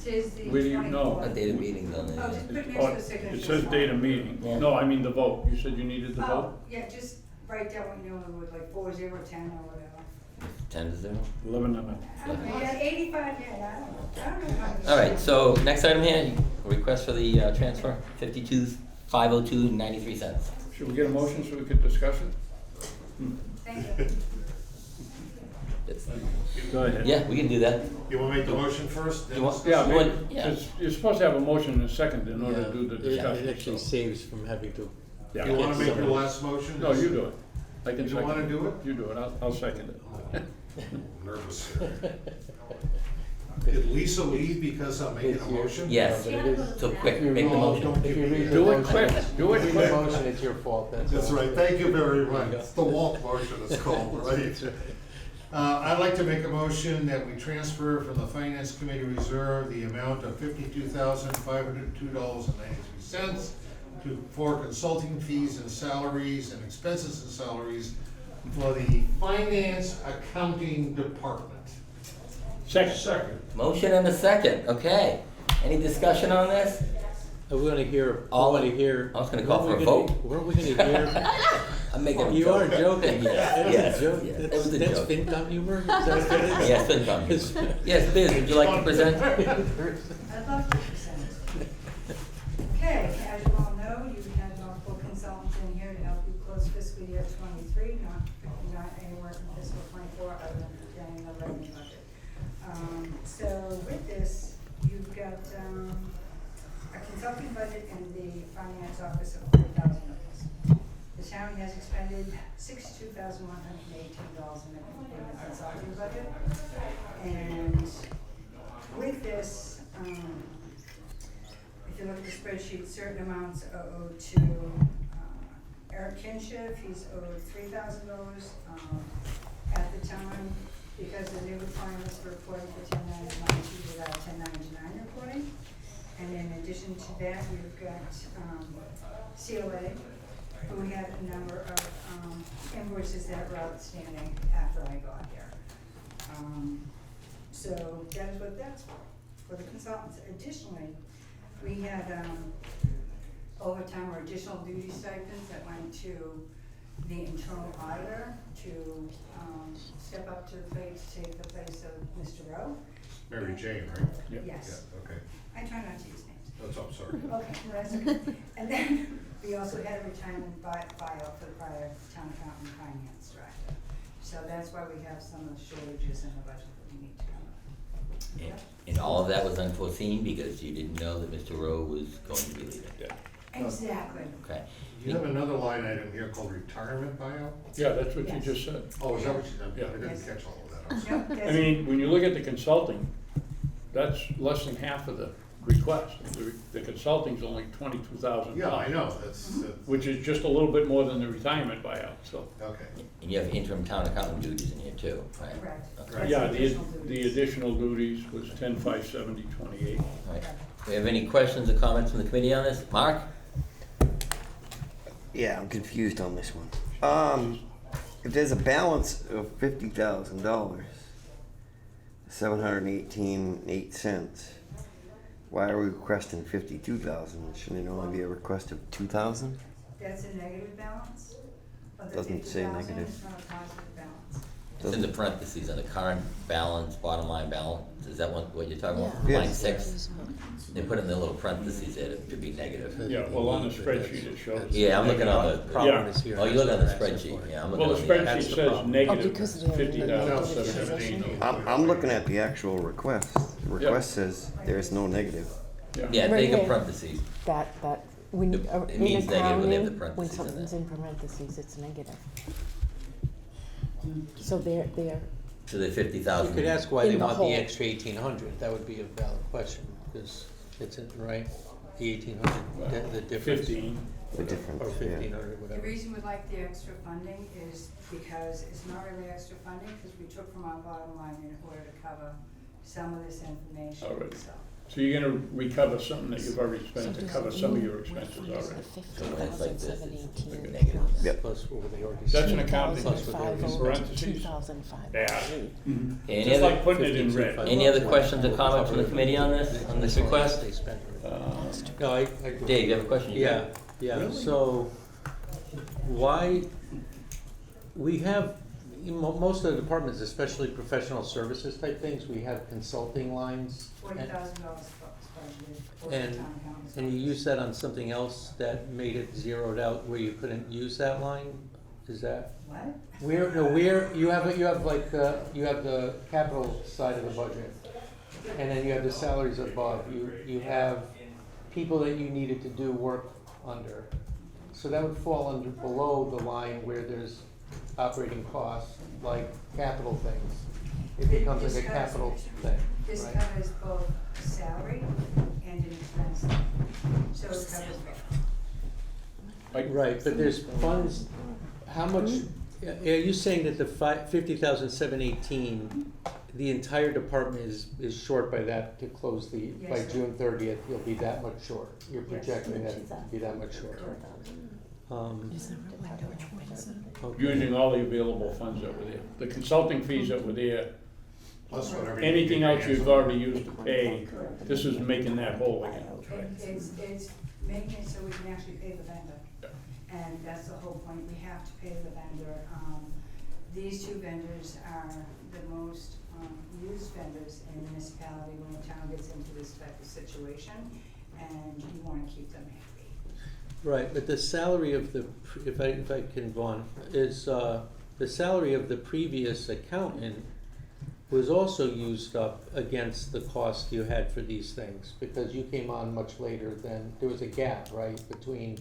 Tis the Where do you know? 24th. What date of meeting's on Oh, there? just put next Oh, to the signature. it says date of meeting. Yeah. No, I mean the vote. You said you needed the Oh, vote? yeah, just write down what you know, with like 4010 or whatever. 10-0. 11 and a. Yeah, 85, yeah, I don't know how to. All right, so next item here, request for the transfer, 52,502.93 cents. Should we get a motion so we could discuss it? Thank you. Go ahead. Yeah, we can do that. You wanna make the motion first? then You want- discuss Yeah, it? You maybe, want- yeah. you're supposed to have a motion and a second in order to do the It discussion. actually so- saves from having to. Yeah. You wanna make the last motion? No, you do it. I can You second wanna do it? You do it. I'll second it. I'm nervous. Did Lisa leave because I'm making a motion? Yes, But it is- so quick, if you make the read- motion. If you read the Do it motion- quick. Do it Read quick. the motion, it's your fault, that's all. That's right, thank you very much. There you go. It's the Walt motion it's called, right? I'd like to make a motion that we transfer from the Finance Committee Reserve the amount of $52,502.93 for consulting fees and salaries and expenses and salaries for the Finance Accounting Department. Second. Motion and a second, okay. Any discussion on this? We wanna hear, we All- wanna hear. I was gonna call weren't for a we gonna- vote. Weren't we gonna hear? I'm making a You joke. are joking. That was Yes, a joke. yes, it That's was a that's joke. FinCom humor? Is that what it is? Yes, FinCom. Yes, Biz, would you like to present? I'd love to present it. Okay, as you all know, you had multiple consultants in here to help you close fiscal year 23, not anywhere from fiscal 24 other than preparing the revenue budget. So with this, you've got a consulting budget in the finance office of $40,000. The town has expended $62,118 in the consulting budget. And with this, if you look at the spreadsheet, certain amounts are owed to Eric Kinship, he's owed $3,000 at the time, because the new requirements for reporting for 1099, he did our 1099 reporting. And in addition to that, we've got COA, who had a number of invoices that were outstanding after I got here. So that is what that's for the consultants. Additionally, we had overtime or additional duty stipends that went to the internal auditor to step up to the plate to take the place of Mr. Rowe. Mary Jane, right? Yeah. Yes, Yeah, okay. I try not to use names. That's, I'm sorry. Okay, well, that's okay. And then we also had a retirement buyout for the prior town accountant and finance director. So that's why we have some of the shortages in the budget that we need to cover. And all of that was unforeseen because you didn't know that Mr. Rowe was going to be leaving. Exactly. Okay. You have another line item here called retirement buyout? Yeah, that's what you Yes. just said. Oh, is that what you said? Yeah. I didn't Yes. catch all of that. I'm sorry. Nope, I that's- mean, when you look at the consulting, that's less than half of the request. The consulting's only $22,000. Yeah, I know, that's, Which is just a little bit more than the retirement buyout, so. okay. And you have interim town accountant duties in here too, right? Correct. Okay. Right. Yeah, Additional the duties. additional duties was 10,570.28. All right. Do we have any questions or comments from the committee on this? Mark? Yeah, I'm confused on this one. If there's a balance of $50,000, $718.08, why are we requesting 52,000? Shouldn't it only be a request of 2,000? That's a negative balance? Of the Doesn't say 50,000, negative. it's not a positive balance. It's in the parentheses on the current balance, bottom line balance. Is that what you're talking about? Yeah. Line Yes. 6? They put in the little parentheses there to be negative. Yeah, well, on the spreadsheet it shows. Yeah, I'm looking on the, Problem is here. oh, you look on the That's what they're spreadsheet, asking yeah, I'm Well, looking the on the. That's spreadsheet the says problem. negative because they're in the negative position. 50,718. I'm looking at the actual request. The request says there's no negative. Yeah, Right take a here. parentheses. That, when, It in means negative when they have the accounting, when parentheses in something's there. in parentheses, it's negative. So they're, So the You 50,000. could ask why In they the want the whole. extra 1,800, that would be a valid question, because it's in, right? The 1,800, the difference. 15. The difference, Or yeah. 1,500, The whatever. reason we like the extra funding is because it's not really extra funding, because we took from our bottom line in order to cover some of this information, Already. so. So you're gonna recover something that you've already spent to does cover it some of mean your expenses already. So when it's like this, it's like a 50,718 negative. Yep. Plus what they already That's said. an accounting. Plus what they already said. Parentheses. 2,508. Any Just other, like putting it in red. 52,500. any other questions or comments from the committee on this request? They spent it. Uh, No, I do. Dave, you have a question? You Yeah, got it? yeah, so why, we have, most of the departments, especially professional services type things, we have consulting lines. $40,000 budgeted for the And, town accountant's and you office. use that on something else that made it zeroed out where you couldn't use that line? Is that? What? You have like, you have the capital side of the budget, and then you have the salaries above. You have people that you needed to do work under. So that would fall under, below the line where there's operating costs, like capital things. It becomes like a capital thing, This right? covers both salary and an expense, so it covers both. Right, but there's funds, how much, are you saying that the 50,718, the entire department is short by that to close the, by Yes. June 30th, you'll be that much short? You're Yes. projecting that to be that much short? Okay. Using all the available funds that were there. The consulting fees that were there, Plus whatever. anything else you've already used to pay, this is making that whole again. It's making it so we can actually pay the vendor. And that's the whole point, we have to pay the vendor. These two vendors are the most used vendors in the municipality when the town gets into this type of situation, and you wanna keep them happy. Right, but the salary of the, if I can go on, is, the salary of the previous accountant was also used up against the cost you had for these things, because you came on much later than, there was a gap, right, between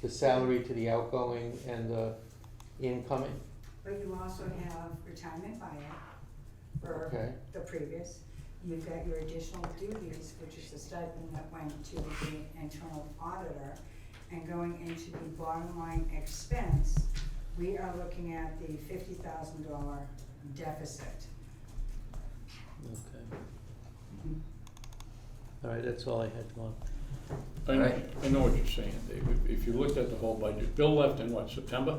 the salary to the outgoing and the incoming? But you also have retirement buyout for Okay. the previous. You've got your additional duties, which is the stipend that went to the internal auditor. And going into the bottom line expense, we are looking at the $50,000 deficit. Okay. All right, that's all I had to on. I know what you're saying, Dave. If you looked at the whole budget, Bill left in what, September?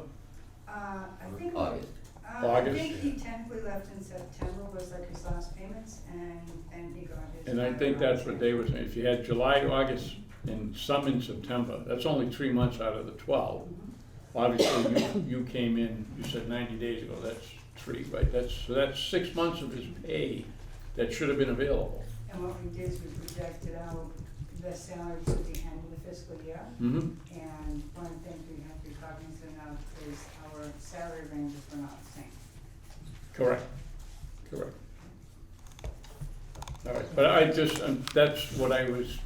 I think. August. I August. think he technically left in September, was like his last payments, and he got his. And I think that's what Dave was saying. If you had July, August, and some in September, that's only 3 months out of the 12. Obviously, you came in, you said 90 days ago, that's 3, right? So that's 6 months of his pay that should have been available. And what we did is we projected out the salaries at the end of the fiscal year. Mm-hmm. And one of the things we have to be cognizant of is our salary ranges were not the same. Correct, correct. All right, but I just, that's what I was,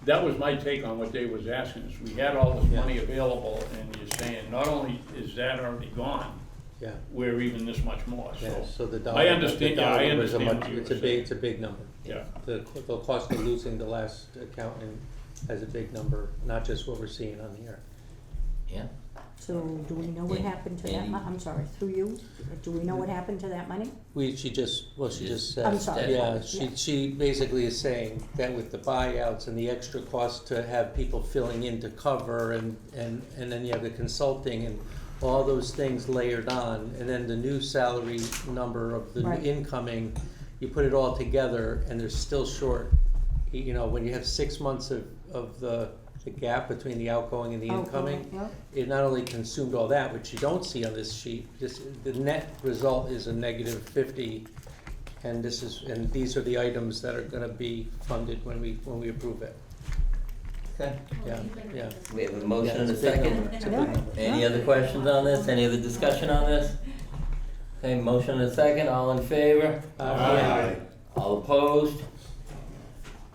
that was my take on what Dave was asking, is we had all this money available, and you're saying, not only is that already gone, Yeah, we're even this much more, yeah, so. so the dollar. I understand, the yeah, I dollar was a understand much- what you It's were a big, saying. it's a big number. Yeah. The cost of losing the last accountant has a big number, not just what we're seeing on here. Yeah, So do we know what happened to that, Andy? I'm sorry, through you, do we know what happened to that money? She just said. I'm sorry. Yeah, Yeah. she basically is saying that with the buyouts and the extra cost to have people filling in to cover and then you have the consulting and all those things layered on, and then the new salary number of the Right. incoming, you put it all together and they're still short. You know, when you have 6 months of the gap between the outgoing and the incoming, Yep. it not only consumed all that, which you don't see on this sheet, the net result is a negative 50. And these are the items that are gonna be funded when we approve it. okay. Yeah. We have a motion Yeah, and a it's a big second. number. It's a big Yeah. number. Any other questions on this? Any other discussion on this? Okay, motion and a second, all in favor? Aye. All opposed?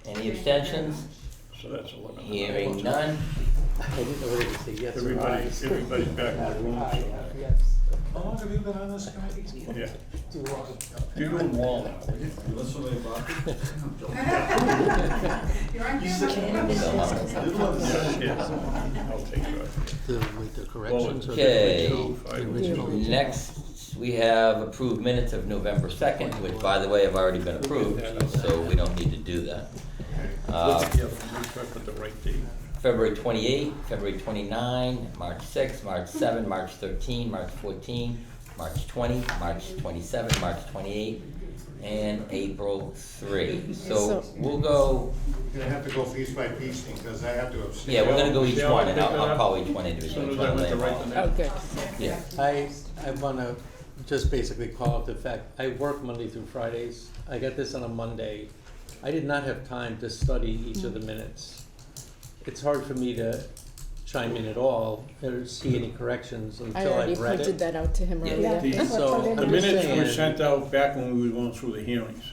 Any abstentions? So that's 11. Hearing none. I didn't know whether to say yes or Everybody's back in the room, so, Yes. How long have you been on this committee? yeah. Too long. You're doing well now. You want somebody about it? You're on camera. Yeah, I'll take it. With the corrections or Okay. the original? Next, we have approved minutes of November 2nd, which by the way have already been approved, so we don't need to do that. Yeah, we start with the right date. February 28, February 29, March 6, March 7, March 13, March 14, March 20, March 27, March 28, and April 3. So So- we'll go, You're gonna have to go piece by piece because I have to abstain. yeah, we're gonna go each Michelle, one, and pick it I'll up. call each one As individually. soon as I went to write the Oh, name. good. Yeah, I wanna just basically call out the fact, I work Monday through Fridays, I got this on a Monday. I did not have time to study each of the minutes. It's hard for me to chime in at all, or see any corrections I until already I've read pointed it. that out to him Yeah. earlier. Yeah. So, The I'm just minutes were saying- sent out back when we were going through the hearings.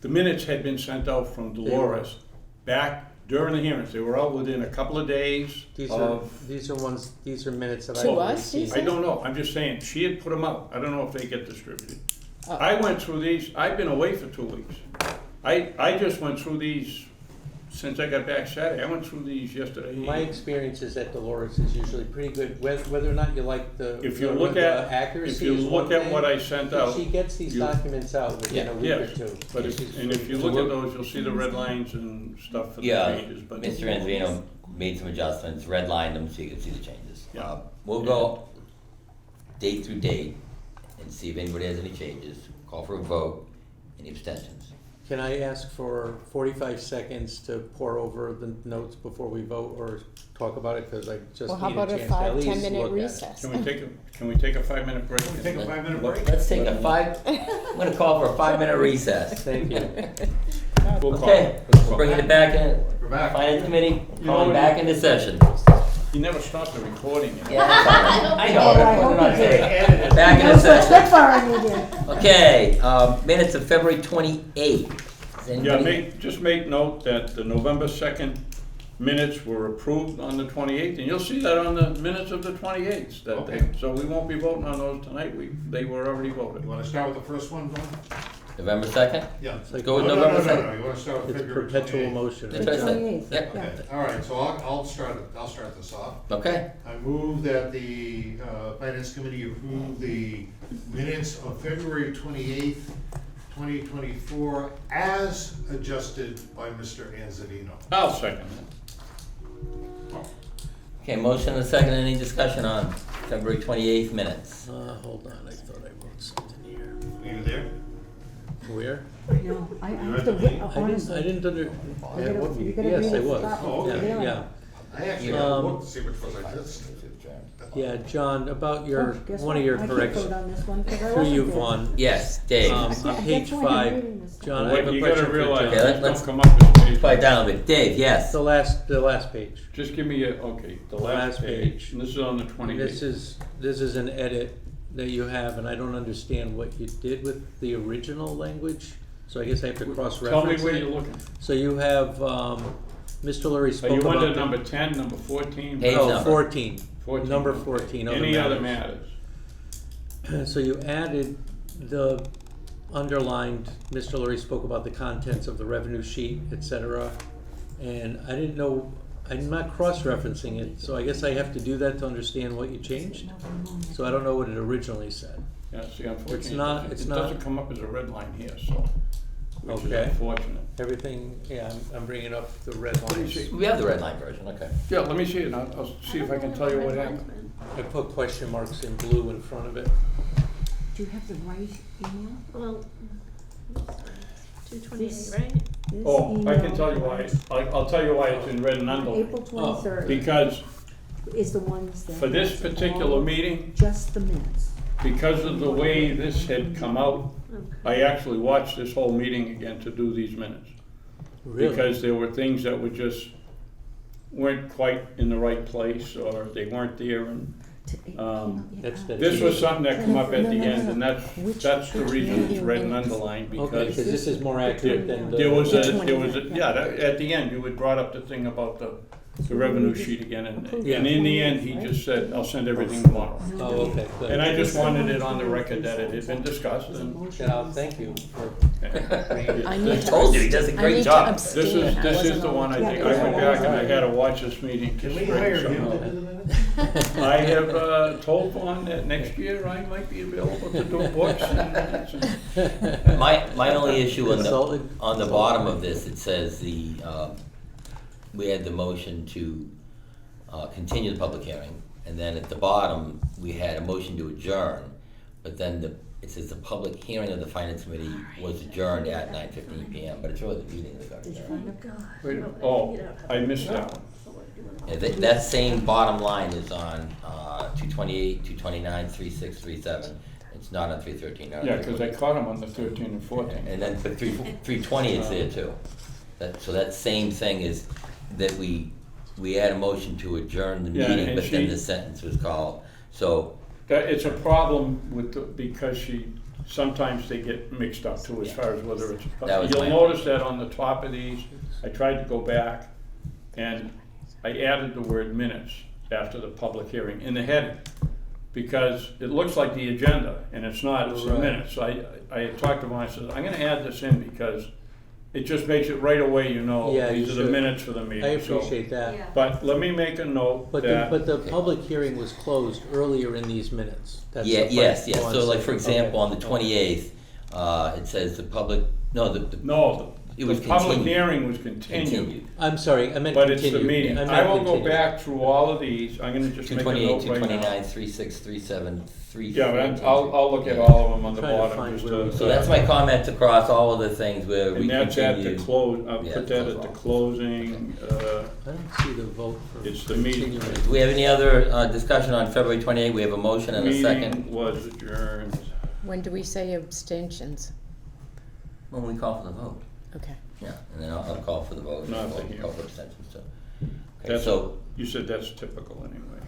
The minutes had been sent out from Dolores back during the hearings. They were out within a couple of days These are of, these are minutes that To I've already us, you seen. I don't know, I'm just saying, she had put them out. I don't know if they get distributed. Oh. I went through these, I've been away for 2 weeks. I just went through these since I got back Saturday. I went through these yesterday. My experience is that Dolores is usually pretty good, whether or not you like the If you the- look the at, accuracy if you is one look at thing. what I sent out, She gets these you- documents out within a week or yes, two. but if you look at those, you'll see the red lines and stuff for the yeah, changes, but. Mr. Anzavino made some adjustments, redlined them so you can see the changes. Yeah. We'll go date through date and see if anybody has any changes, call for a vote, any abstentions. Can I ask for 45 seconds to pour over the notes before we vote or talk about it, because I just Well, how need a about a chance to at least 5-10 minute look at it. recess? Can we take a 5-minute break? Can we take a 5-minute break? Let's take a I'm gonna call for a 5-minute recess. Thank you. We'll call Okay, it. we're bringing it back in, We're back. Finance Committee, You know calling what? back into session. You never stopped the recording. You know? Yeah, that's all right. I know, Oh, I that's hope what I'm you did. saying. Back No into such session. good for you did. Okay, minutes of February 28th. Does Yeah, anybody- just make note that the November 2nd minutes were approved on the 28th, and you'll see that on the minutes of the 28th. Okay. So we won't be voting on those tonight, they were already voted. You wanna start with the first one, Don? November 2nd? Yeah. like- Go with No, November no, 2nd. You wanna start with It's February perpetual 28th? motion. That's right? what I said. 28th, Yep. yeah. Okay, all right, so I'll start this off. Okay, I move that the Finance Committee approve the minutes of February 28th, 2024, as adjusted by Mr. Anzavino. I'll second that. okay, motion and a second, any discussion on February 28th minutes? Hold on, I thought I wrote something here. Are you there? Where? No, I have to, honestly. I didn't under, You gotta yes, read I it. was, Oh, okay. yeah. I actually Yeah. have looked to see which was I missed. Yeah, John, about Oh, your, guess one what? of your I can't corrections, vote on this one 'cause I through wasn't you, there. Vaughn. Yes, Dave. On That's page why I'm 5, reading this. John, I have a You question gotta for realize, John. Okay, these let's- don't come up as page. Quiet down a bit. Dave, yes. The last page. Just give me okay, the last last page, page. and this is on the 28th. This is an edit that you have, and I don't understand what you did with the original language, so I guess I have to Tell me cross-reference where it. you're looking. So you have, Mr. Lurie Are spoke you about. under the- number 10, number 14? Page Oh, number. 14. 14, Number okay. 14, other Any other matters. matters? So you added the underlined, Mr. Lurie spoke about the contents of the revenue sheet, et cetera. And I didn't know, I'm not cross-referencing it, so I guess I have to do that to understand what you changed. So I don't know what it originally said. Yeah, see, unfortunately, It's not- it it's doesn't not- come up as a red line here, so, which is Okay. unfortunate. Everything, yeah, I'm bringing up the red Let me lines. see. We have the red line version, okay. Yeah, let me see it, and I'll see if I can tell you what happened. I put question marks in blue in front of it. Do you have the right email? Well, 228, This- right? This Oh, I can email tell you why, I'll tell you why it's in red and underlined. April 23rd Because is the ones that. for this has particular all- meeting, Just the minutes. because of the way this had come out, Okay. I actually watched this whole meeting again to do these minutes. Really? Because there were things that were just, weren't quite in the right place, or they weren't there, and That's- this was something that come up at the end, and Which- that's the which reason it's meeting red and minutes? underlined, Okay, because because this is more accurate than the. there was Which a, one there is was a, it? yeah, at the end, you had brought up the thing about the revenue sheet again, and Yeah. in the end, he just said, I'll send everything tomorrow. Oh, okay, good. And I just wanted it on the record that it had been discussed, and Then I'll thank you for bringing it. I need I to. told you, he does a I great need to job. abstain. this is, I this is wasn't the on one I think, Yeah, I went back and I yeah. had to watch this meeting to Can we straight hire him to somehow. do the minutes? I have told Vaughn that next year I might be available to do books and minutes. And My only issue Consultant. on the bottom of this, it says we had the motion to continue the public hearing, and then at the bottom, we had a motion to adjourn, but then it says the public hearing of the finance committee was adjourned at 9:15 p.m., but it's really the meeting that got Did you adjourned. find it? Wait, oh, I missed that one. Yeah, that same bottom line is on 228, 229, 36, 37. It's not on 313. not on Yeah, because I 314. caught him on the 13 and 14. And then, but 320 is there too. So that same thing is that we had a motion to adjourn the Yeah, meeting, and but then she- the sentence was called. So, That, it's a problem with, because sometimes they get mixed up too, as far as whether it's. That was You'll my- notice that on the top of these, I tried to go back, and I added the word minutes after the public hearing in the heading, because it looks like the agenda, and it's not, it's the Right. minutes. So I had talked to him, I said, I'm gonna add this in because it just makes it right away, you know, Yeah, you these are the should. minutes for the meeting. I So- appreciate that. Yeah. But let me make a note But that. the public hearing was closed earlier in these minutes. That's yeah, the part- yes. oh, I'm So like, saying. for example, Okay. on the 28th, it says the public, no, No, It the was public continued. hearing was continued, continued. I'm sorry, I meant but it's the continued. meeting. meant I will go continued. back through all of these, I'm gonna just make a 228, note right 229, now. 36, 37, 3. Yeah, but I'll look at all of them on the Trying to bottom, find just where we- to. So that's my comment across all of the things where we And that's at the continued. close, I'll Yeah, put that at the close closing, I don't see the vote for. It's the meeting. continuing. Do we have any other discussion on February 28th? We have a motion and a second. meeting was adjourned. When do we say abstentions? When we call for the vote. Okay. Yeah, and then I'll call for the vote. Not I'll the hearing. call for abstentions, so. Okay, That's, so, you said that's typical anyway.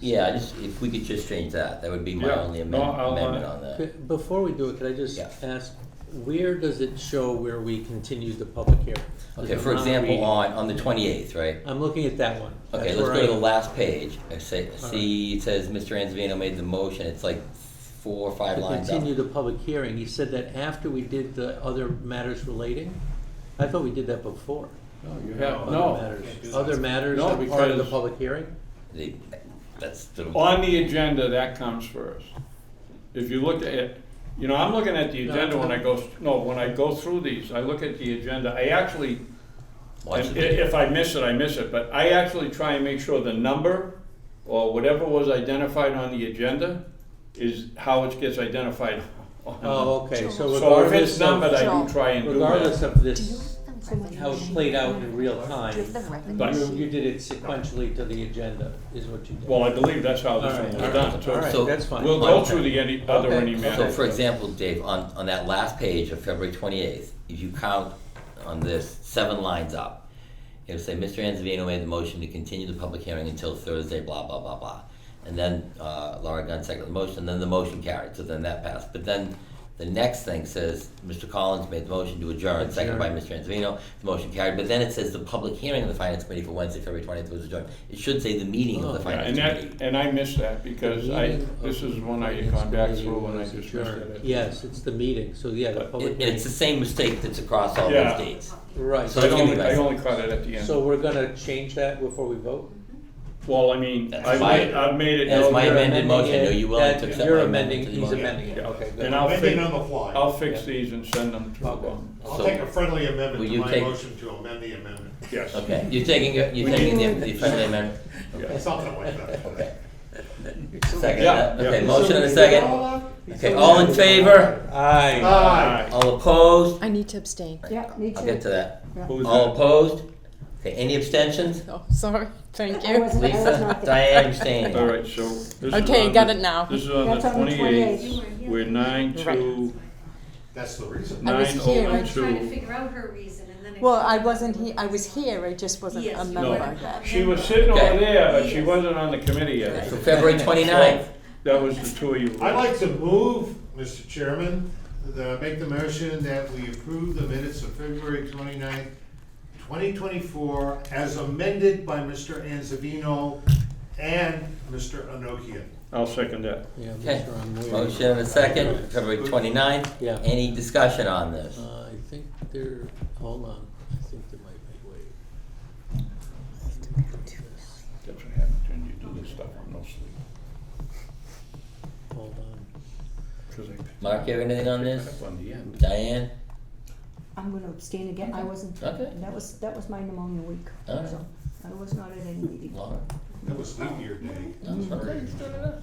yeah, if we could just change that, that would be my Yeah. only No, I'll, amendment on that. Could- Before we do it, could I just Yeah. ask, where does it show where we continued the public hearing? Does Okay, it for not example, read- on the 28th, right? I'm looking at that one. Okay, That's let's where go to I- the last page. See, it says Mr. Anzavino made the motion, it's like 4 or 5 To lines up. continue the public hearing, he said that after we did the other matters relating? I thought we did that before. No, you have, Other no. matters- Other matters No, are part of the because- public hearing? That's the. On the agenda, that comes first. If you look at it, you know, I'm looking at the agenda when I go, when I go through these, I look at the agenda, I actually, Watch and the video. if I miss it, I miss it, but I actually try and make sure the number or whatever was identified on the agenda is how it gets identified on. Oh, okay, so So if regardless it's numbered, of, I do try and do regardless that. of this So much. how it played out in real time. Give the revenue But- sheet. You did it sequentially to the agenda, is what you did. Well, I believe that's how this one was done. All right, So- that's fine. We'll go through the other Okay. any So matter. for example, Dave, on that last page of February 28th, if you count on this 7 lines up, it'll say, Mr. Anzavino made the motion to continue the public hearing until Thursday, blah, blah, blah, blah. And then Laura Gunn seconded the motion, and then the motion carried, so then that passed. But then the next thing says, Mr. Collins made the motion to adjourn, seconded by Mr. Anzavino, the motion carried. But then it says the public hearing of the Finance Committee for Wednesday, February 20th was adjourned. It should say the meeting of the Oh. Yeah, Finance Committee. and I missed that because this is one I had gone back through and I just missed it. Yes, it's the meeting, so yeah, the public And meeting. it's the same mistake that's across all Yeah. those dates. Right, So I it's gonna be only, I nice. only caught it at the end. so we're gonna change that before we vote? Well, I mean, That's I've my- made, I've made it. That's known my here. amended motion. Are you willing That to accept you're my amending, amendment to the he's motion? amending it, okay, good. And I'll Amending fix, on the fly. I'll fix these and send them to, Okay. I'll So- take a friendly Will amendment to you my take- motion to amend the amendment. yes. Okay, you're taking the friendly amendment? Yeah. Something like that. Okay. Second, Yeah. okay, Yeah. motion and a second. Okay, all in favor? Aye. Aye. All opposed? I need to abstain. Yeah, me too. I'll get to that. Who's All that? opposed? Okay, any abstentions? Oh, sorry, thank I you. wasn't- I was Lisa, not there. Diane abstaining. All right, so this is Okay, on got the- it now. This is on That's the on the 28th. 28th. We're 9 to That's the reason. I was here. I'm trying to 9:02. figure out her reason and then. Well, I wasn't here, I was here, I just wasn't Yes, a you member were. of that. She was sitting over Okay. there, but she Yes. wasn't on the committee yet. So February 29th. That was the two of you. I'd like to move, Mr. Chairman, make the motion that we approve the minutes of February 29th, 2024, as amended by Mr. Anzavino and Mr. Anokian. I'll second that. Yeah, Okay, Mr. Amoy. motion and a second, February 29th. Yeah. Any discussion on this? I think there, hold on, I think there might be, wait. That's what happens when you do this stuff on no sleep. Hold on. 'Cause I- Mark, you have anything on this? Up on the end. Diane? I'm gonna abstain again, I wasn't, Okay. that was my pneumonia week, All right. so I was not at any meeting. Laura? That was leap year day. No, okay, just turn it up.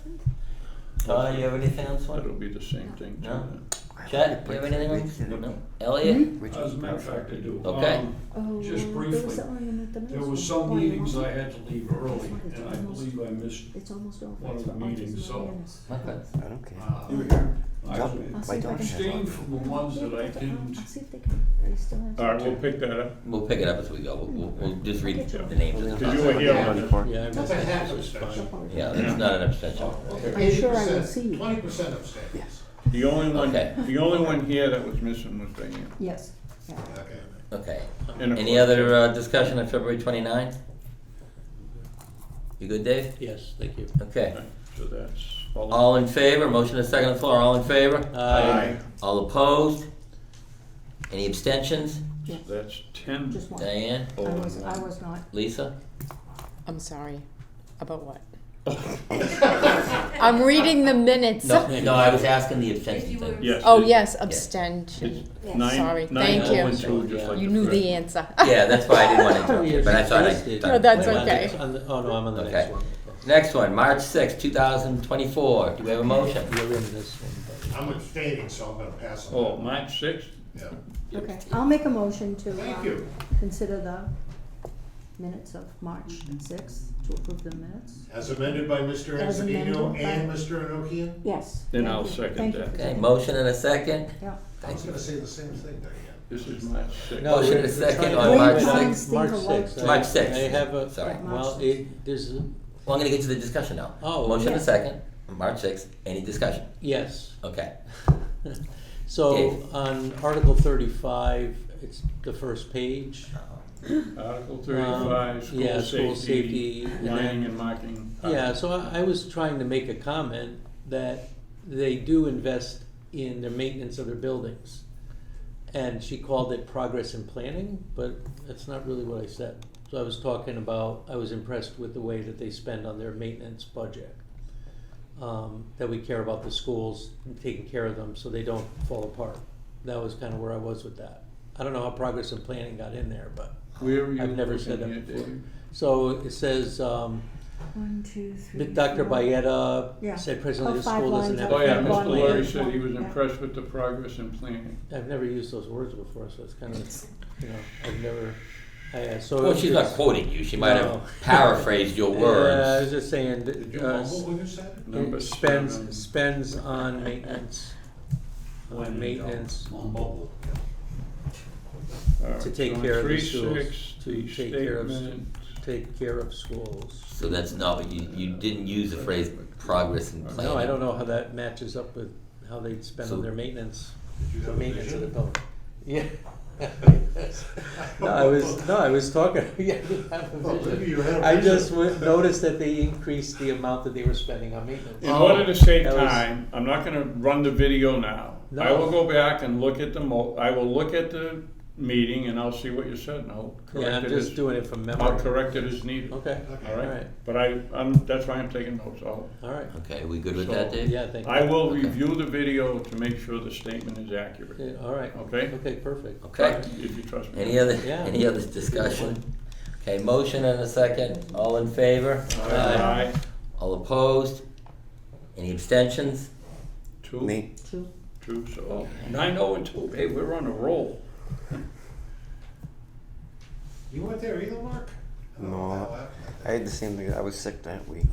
Todd, you have anything on this one? That'll be the same thing too. No. then. Chet, you have anything on this? No? Elliot? As a matter of fact, I do. Okay. Oh, Just there was briefly, something at the middle There was school. some Why, meetings Mom? I had to leave early, and I believe I missed, It's almost over. one of It's the for meetings, autism so- awareness. Okay. I don't care. you were here. I I'll see if I can- abstained from the ones that I didn't. I'll see if they can, they still have. All right, we'll pick that up. We'll pick it up as we go. We'll just read the names. of the Because you were here on it. Yeah, I That's a half this is fine. abstention. Yeah, that's not an abstention. I'm sure I will see you. 20% abstain. The only one, Okay. the only one here that was missing was Diane. Yes, yeah. Okay. Okay. And of Any course, other discussion on February 29th? You good, Dave? Yes, thank you. Okay. So that's all. All in favor? Motion is second on the floor. All in favor? Aye. All opposed? Any abstentions? That's 10. Just one. Diane? I was not. Lisa? I'm sorry, about what? I'm reading the minutes. No, I was asking the If abstention you thing. were- Yes. Oh, it- yes, abstention. It's nine. Sorry, nine, thank oh, you. and two, just like You the knew first. the answer. Yeah, that's why I didn't want to interrupt you, but I thought I. No, that's Wait, okay. Oh, no, I'm on the Okay. next one. Next one, March 6th, 2024. Do we have a motion? You're in this one, I'm abstaining, so I'm gonna pass on Oh, that. March 6th? Yeah. Okay, I'll make a motion to, Thank you. consider the minutes of March 6th, to approve the minutes. As amended by Mr. As amended Anzavino by- and Mr. Anokian? Yes. Then thank I'll you. second Thank you that. for Okay, taking- motion and a second. Yeah. I was gonna say the same thing, Diane. This is March 6th. No, Motion we're and a second trying to on wait March till 6th. March Think 6th. alike. March 6th. I have a. Sorry. Well, there's, Well, I'm gonna get to the discussion now. Oh, Motion and a yes. second, March 6th. Any discussion? yes. Okay. So Dave. on Article 35, it's the first page. Article 35, yeah, school school safety, safety, and lining then- and marking. Yeah, so I was trying to make a comment that they do invest in their maintenance of their buildings. And she called it progress in planning, but that's not really what I said. So I was talking about, I was impressed with the way that they spend on their maintenance budget. That we care about the schools and taking care of them so they don't fall apart. That was kind of where I was with that. I don't know how progress in planning got in there, but Where are you I've never said looking that at, before. Dave? so it says, 1, 2, 3. Dr. 4. Bayetta Yeah. said presently Oh, the 5 school doesn't lines have. up. Oh, yeah, One Mr. line. Laurie said he was Yeah. impressed with the progress in planning. I've never used those words before, so it's kind of, I've never, so. Well, she's not it's- quoting you, she might No. have paraphrased your Yeah, I words. was just saying, Did you mumble when you said it? Number 7. spends on maintenance, Mumble. All right, to take so care of the 3-6, schools, the to take care of, statement. take care of schools. So that's not what you didn't use the phrase progress in planning. No, I don't know how that matches up with how they spend on So- their maintenance, Did you the have a maintenance of the vision? building. Yeah. No, I was talking, yeah, I didn't have a Oh, maybe vision. you had a I vision. just noticed that they increased the amount that they were spending on maintenance. In order to save That was- time, I'm not gonna run the video now. I No. will go back and look at I will look at the meeting and I'll see what you said and I'll Yeah, correct I'm it just as, doing it from I'll memory. correct it as needed. Okay, All right? alright, But that's why I'm taking notes. all right. Okay, we good with So- that, Dave? Yeah, thank you. I will Okay. review the video to make sure the statement is accurate, Yeah, all right. okay? Okay, perfect. Okay, If you trust me. any other, Yeah. any other discussion? Okay, motion and a second, all in favor? Aye. All opposed? Any abstentions? 2, Me, 2. 2, so 9-0 and 2, hey, we're on a roll. You weren't there either, Mark? I don't know how no, that I had the same thing, I was sick that week.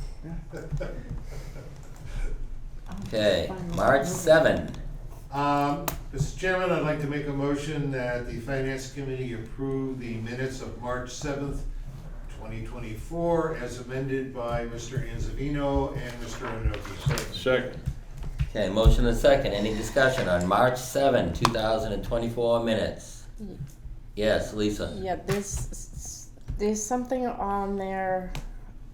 Okay, March 7. Mr. Chairman, I'd like to make a motion that the Finance Committee approve the minutes of March 7th, 2024, as amended by Mr. Anzavino and Mr. Inoki. Second. Okay, motion and a second, any discussion on March 7, 2024 minutes? Yes, Lisa? Yeah, there's something on there,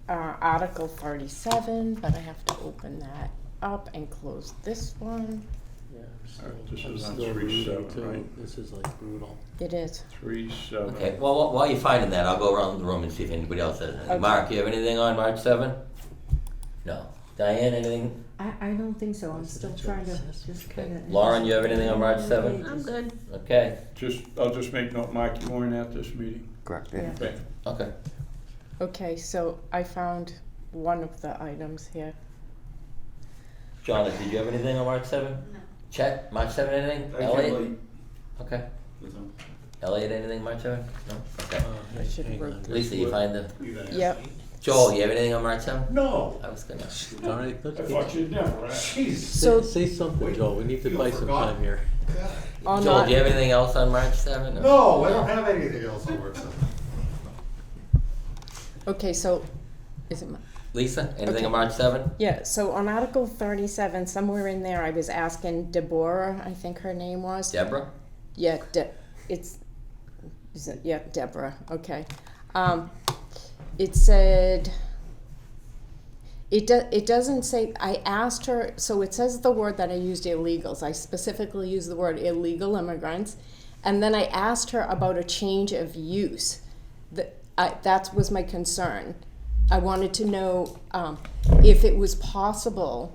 Article 37, but I have to open that up and close this one. Yeah, Alright, this I'm is on still 3-7, reading too. right? This is like brutal. It is. 3-7. Okay, well, while you're finding that, I'll go around the room and see if anybody else has anything. Okay. Mark, you have anything on March 7? No. Diane, anything? I don't think so, I'm still trying to just Okay. kind of. Lauren, you have anything on March 7? I'm good. Okay, I'll just make note, Mark, you weren't at this meeting. Correct, yeah. Yeah. Okay. okay. Okay, so I found one of the items here. John, did you have anything on March 7? No. Chet, March 7 anything? Elliot? Okay. Elliot, anything March 7? No? Okay. I should Hang wrote on. this. Lisa, you find the, You gonna ask Yep. me? Joel, you have anything on March 7? No. I was gonna. All right, let's I get- thought you'd never ask. Jeez. So- say something, Joel, we need to You buy some forgot. time here. God. On Joel, that- do you have anything else on March 7? No, I don't have anything else on work session. Okay, so, is it my? Lisa, anything Okay. on March 7? Yeah, so on Article 37, somewhere in there, I was asking Deborah, I think her name was. Deborah? Yeah, is it, yeah, Deborah, okay. It said, it doesn't say, I asked her, so it says the word that I used, illegals. I specifically used the word illegal immigrants. And then I asked her about a change of use. That was my concern. I wanted to know if it was possible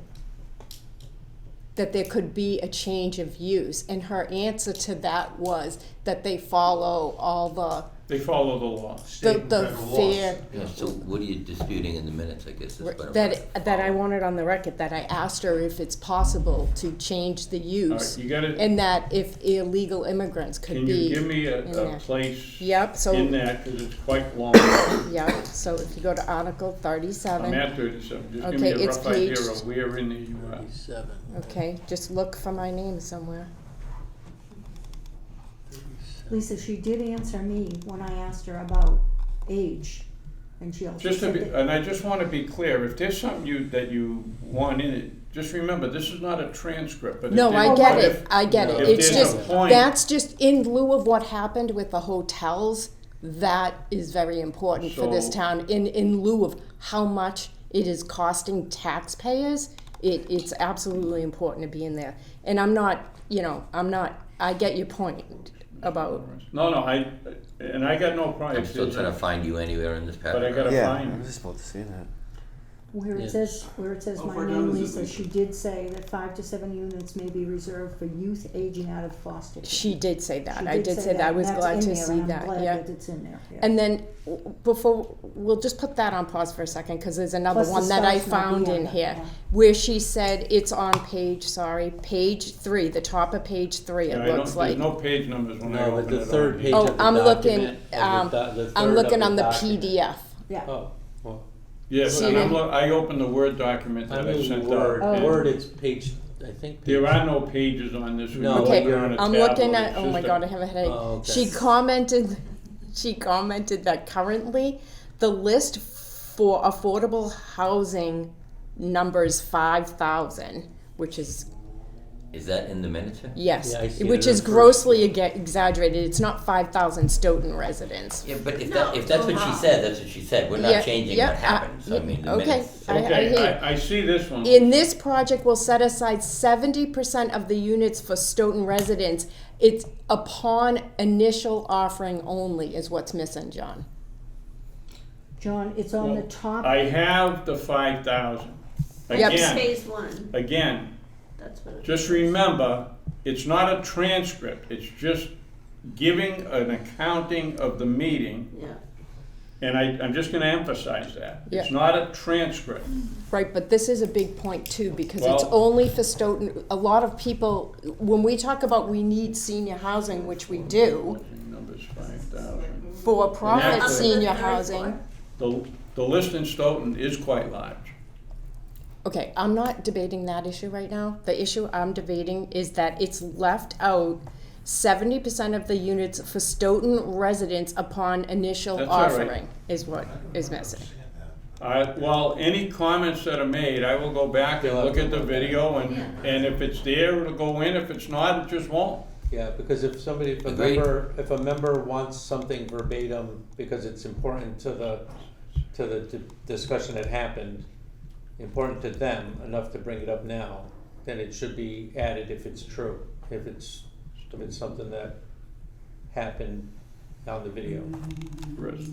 that there could be a change of use. And her answer to that was that they follow all They follow the law. State and the federal laws. fair, Yeah, so what are you disputing in the minutes, I guess is what I'm. that I wanted on the record, that I asked her if it's possible to change the All use. right, you got it. And that if illegal immigrants could Can be. you give me in a there. place Yep, so, in that, because it's quite long. yep, so if you go to Article I'm 37, at 37, just give Okay, me a it's rough idea page- of where in the you are. 37. okay, just look for my name somewhere. Lisa, she did answer me when I asked her about age, and she also Just to said be, that, and I just want to be clear, if there's something that you want in it, just remember, this is not a transcript, but. No, I get it, I get it. If It's there's a just, point- that's just in lieu of what happened with the hotels, that is very important for this So- town, in lieu of how much it is costing taxpayers. It's absolutely important to be in there. And I'm not, I get your point about, No, I got no problem. I'm still trying to find you anywhere in this But I paragraph. gotta Yeah, find I it. was just about to say that. Where Yeah. it says, How my far name, down is it? Lisa, she did say that 5 to 7 units may be reserved for youth aging out of foster care. She did say that. She I did say that. I was and glad that's to in there, see and that, I'm glad yeah. that it's in there, yeah. And then, before, we'll just put that on pause for a second, because there's another Plus the one that I starts might found be on in that, here, yeah. where she said it's on page 3, the top of page 3, Yeah, it looks like. There's no page numbers when I No, but open the it third up. page Oh, of the I'm looking, document, of the I'm third looking of on the document. PDF. Yeah. Oh, well, Yes, See and it? I opened the Word document I that I mean, sent Word, out. and Word, it's page, I think. There page- are no pages on this. when No, you Okay, open it on a I'm looking tablet, at, it's oh my just a- god, I have a headache. Oh, okay. She commented that currently the list for affordable housing numbers 5,000, which is, Is that in the minutes here? yes, Yeah, I see which it is in the first grossly exaggerated. It's not 5,000 Stoughton residents. Yeah, but if that's what she said, that's what she said. We're Yeah, not changing yeah, what happened, so I mean, the okay. minutes. I hear Okay, you. I see this one. In this project, we'll set aside 70% of the units for Stoughton residents. It's upon initial offering only is what's missing, John. John, it's on the top. I have the 5,000. Yep. Again, Phase one, again, that's what it just remember, it's not a transcript, it's just giving an accounting of the meeting, yeah. and I'm just gonna emphasize that. It's Yeah. not a transcript. Right, but this is a big point too, because it's Well- only for Stoughton. A lot of people, when we talk about we need senior housing, which we do, Numbers 5,000. for-profit Actually- senior Up to the third housing. floor. The list in Stoughton is quite large. Okay, I'm not debating that issue right now. The issue I'm debating is that it's left out 70% of the units for Stoughton residents upon initial That's all right. offering is what is missing. Well, any comments that are made, I will go back and look at the video, and if it's there, it'll go in. If it's not, it just won't. Yeah, because if Agreed. if a member wants something verbatim, because it's important to the discussion that happened, important to them enough to bring it up now, then it should be added if it's true, if it's something that happened on the video.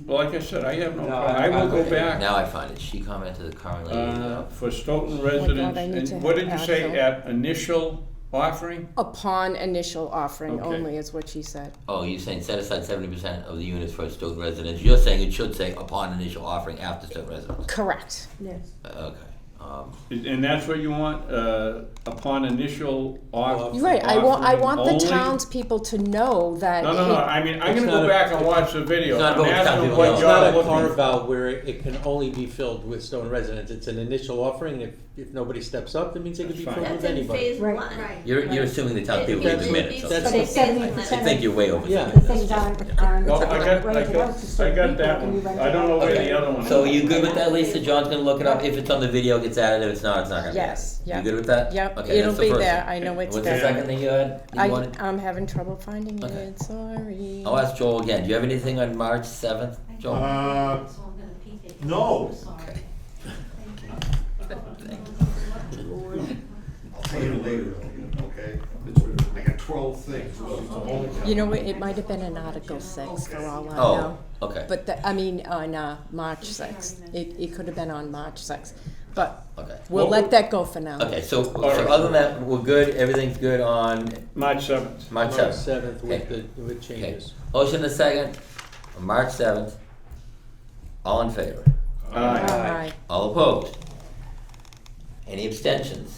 Well, like I said, I have no No, problem. I will go okay. back. Now I find it. She commented currently, For Stoughton God, I residents, need to and what did you add say, them. at initial offering? Upon initial offering Okay. only is what she said. oh, you're saying set aside 70% of the units for Stoughton residents. You're saying it should say upon initial offering after Stoughton residents. Correct. Yes. Okay. And that's what you want, upon initial offer? You're right. I want the only? townspeople to know that. No, hey, I mean, I'm It's gonna not go a- back and watch the video. It's not I'm about asking townspeople, what no. It's y'all not a looking for. carve-out where it can only be filled with Stoughton residents. It's an initial offering. If nobody steps up, that means it can be That's filled fine. with That's in anybody. phase Right. one. You're assuming the townspeople read the minutes. That's- But it's 70%. I think you're way over. Yeah. The things aren't Well, I got rented out to certain that people, and you one. rent I it don't know out. where Okay. the other one is. So are you good with that, Lisa? John's gonna look it up. If it's on the video, it gets added. If it's not, it's not gonna be added. Yes, yeah. You good with that? Yep, Okay, it'll that's the be first there. thing. I know it's What's the there. second thing you had? That you wanted? I'm having trouble finding Okay. it. Sorry. I'll ask Joel again. Do you have anything on March 7th, Joel? No. Okay. I'll tell you later, okay? I got 12 things. You know what? It might have been in Article 6 for all I Oh, know. okay. But on March 6th. It could have been on March 6th. But Okay. we'll Well, let that go for now. Okay, so right. other than that, we're good. Everything's good on March 7th. March March 7th. 7th with Okay. changes. Motion a second on March 7th. All in favor? Aye. All opposed? Any abstentions?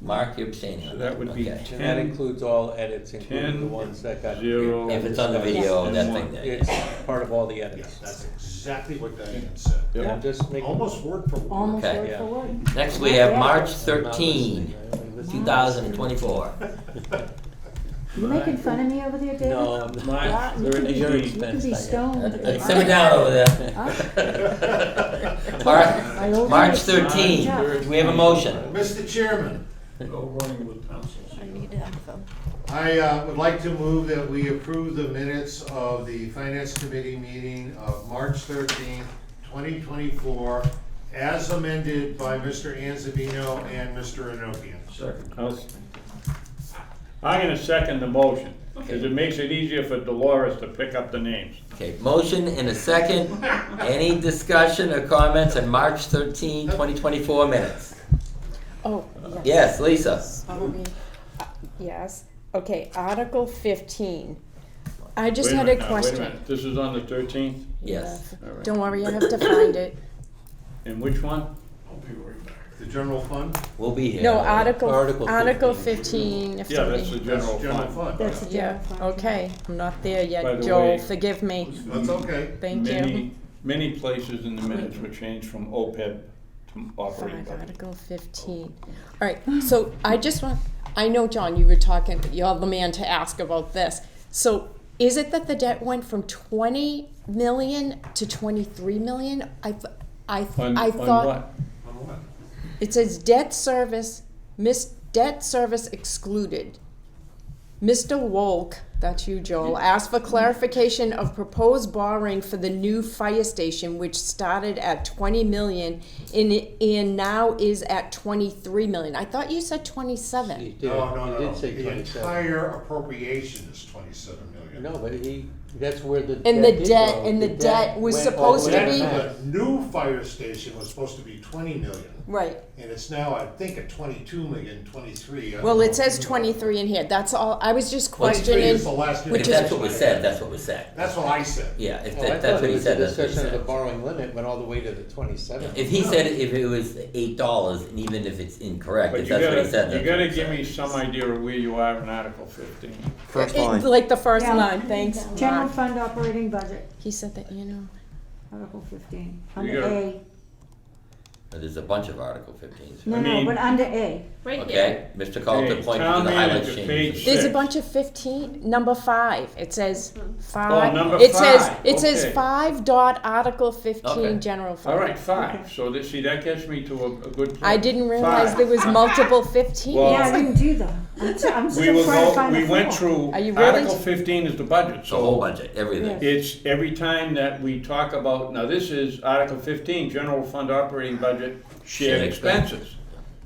Mark, you're abstaining So on that would be Okay. And that 10, includes all edits, including the 10, ones that got. 0. If it's on the video, that thing there. It's part of all the Yeah, edits. that's exactly what Diane said. Yep. I'm just making. Almost word for word. Almost Okay. word Yeah. for word. Next we have March I'm not 13, listening. I only listen. 2024. You making fun of me over there, David? No, I'm not. March You can be- 13. You can be stoned. Simmer down over there. My old March days. 13, Yeah. do we have a motion? Mr. Chairman, Go running with pencils. I would like to move that we approve the minutes of the Finance Committee meeting of March 13th, 2024, as amended by Mr. Anzavino and Mr. Enokian. Second. I'm gonna second the motion, because it makes it easier for Dolores to pick up the names. Okay, motion and a second. Any discussion or comments on March 13, 2024 minutes? Oh, Yes, Lisa. Sorry. Yes, okay, Article 15. I just Wait a had minute a now, question. Wait a minute, this is on the 13th? Yes. All right. Don't worry, I have to find it. And which one? I'll be right back. The general fund? We'll be here. No, Article 15. 15, if Yeah, that's the somebody. general That's general fund. fund. That's the Yeah, general fund. okay, I'm not there By yet, the Joel, way- forgive me, That's okay. thank you. Many places in the minutes were changed from OPEB to operating 5, budget. Article 15. All right, so I just want, I know, John, you were talking, you're the man to ask about this. So is it that the debt went from 20 million to 23 million? I On thought. what? On what? It says debt service excluded. Mr. Wolk, that's you, Joel, asked for clarification of proposed borrowing for the new fire station, which started at 20 million and now is at 23 million. I thought you said You 27. did, No, you did say The 27. entire appropriation is 27 million. No, but that's where the. And the did debt- go. and the debt was went supposed all to the way be- max. The new fire station was supposed to be 20 million, Right. and it's now, I think, at 22 million, 23. I don't Well, know. it says 23 in here. That's all. I was just 23 questioning. is the last. If Which that's what was said, that's what was said. That's what I said. Yeah, if Oh, I that's thought what it he was the said, that's what he discussion of the said. borrowing limit went all the way to the 27. If he said if it was $8, and even if it's incorrect, But if you that's what he said, gotta, you that's what gotta he give said. me some idea of where you are in Article 15. First It- line. like the first Yeah. line. Thanks. General Mark. fund operating budget, He said that, you know. Article 15, You under got- A. There's a bunch of Article 15s. No, I no, mean- but under A. Okay, Mr. Carlton Hey, pointed to town the highlight manager, changes. page There's a Six. bunch of 15, number 5, it says 5. number It says, 5, it says okay. 5 dot Article 15, Okay. general fund. All right, 5. So this, see, that gets me to a good place. I didn't realize 5. there was multiple 15s. Well- Yeah, I didn't do that. I'm We still will trying to go, find the we went four. through, Are you really- Article 15 is the budget, The whole so budget, everything. Yeah. it's every time that we talk about, now this is Article 15, general fund operating budget, shared Shared expenses.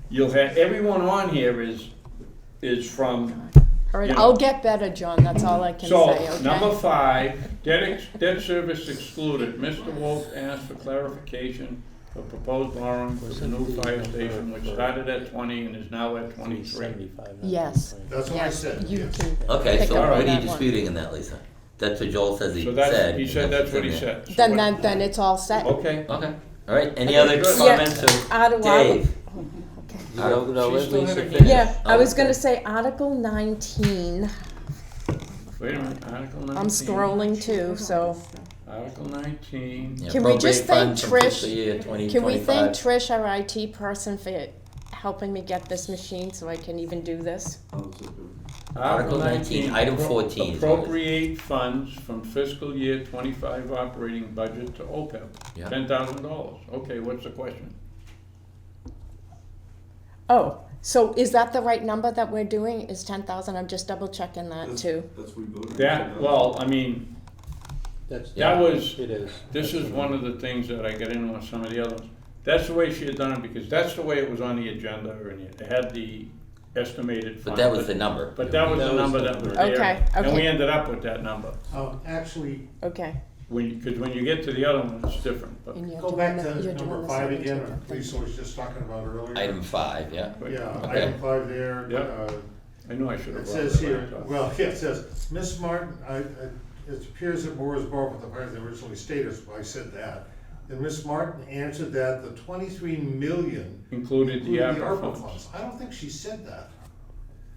You'll have, everyone on here is from, All right, you know. I'll get better, John, that's all I can so, say, okay? number 5, debt service excluded. Mr. Wolf asked for clarification of proposed borrowing for the new fire station, which started at 20 and is now at 23. 375. not Yes. 23. That's what I Yes, said, you yes. can. Okay, pick so up what on are you that one. disputing in that, Lisa? That's what Joel says he So said. that's, he and said that's what he in there. said. So Then what- then it's all set. Okay. Okay, all right, any other good. comments Out or of Dave? No, no, She let still Lisa had a- finish. Yeah, I was Okay. gonna say Article 19, Wait a minute, Article 19. I'm scrolling too, so. Article 19. Yeah, Can we just appropriate thank funds from Trish? fiscal year Can we 2025. thank Trish, our IT person, for helping me get this machine so I can even do this? Article 19, item 14 is what it is. Appropriate funds from fiscal year 25 operating budget to OPEB, Yeah. $10,000. Okay, what's the question? Oh, so is that the right number that we're doing, is 10,000? I'm just double checking that too. That, well, I mean, That's, that was, it is. this is one of the things that I get in on some of the others. That's the way she had done it, because that's the way it was on the agenda, and it had the estimated But fund. that was the number. But that was the number that was there. Okay, And we okay. ended up with that number. Actually, Okay. Because when you get to the other one, it's different, but. And you're go doing back the- to you're doing number the 5 again, 17th. what Lisa was just talking about earlier. Item 5, yeah. Yeah, Okay. item 5 there. Yep. I know I should have It brought says the here, laptop. well, yeah, it says, Miss Martin, it appears that more is borrowed with the fire than originally stated, so I said that. And Miss Martin answered that the 23 million Included the included ARPA the ARPA funds. funds. I don't think she said that.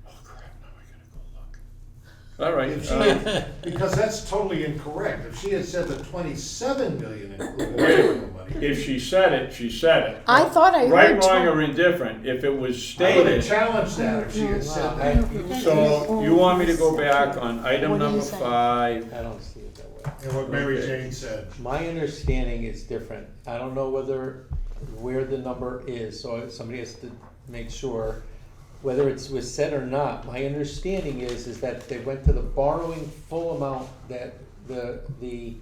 Oh crap, now I gotta go look. All right, If she, because that's totally incorrect. If she had said the 27 million included the ARPA money, if she said it, she said it. I thought I heard. Right, wrong, or indifferent, if it was I would have stated, challenged that if she had said that. so you want me to go back on item What do you number say? 5? I don't see it that way. And what Mary Okay. Jane said. My understanding is different. I don't know where the number is, so somebody has to make sure whether it was said or not. My understanding is that they went to the borrowing full amount that the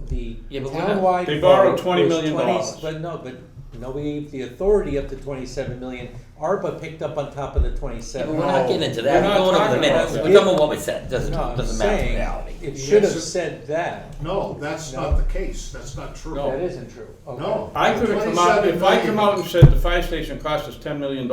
The Yeah, but we're not- townwide. They borrowed vote $20 was million. 20 but nobody gave the authority up to 27 million. ARPA picked up on top of the Yeah, 27. but we're not getting into We're that, not we're going over the talking minutes, about we're that. talking about what was said, doesn't No, I'm matter in saying, reality. it should have Yes, said that. No, that's No. not the case, that's not true. No. That isn't true. Okay. No. I could have come out, if I come out and said the fire station cost us $10 million,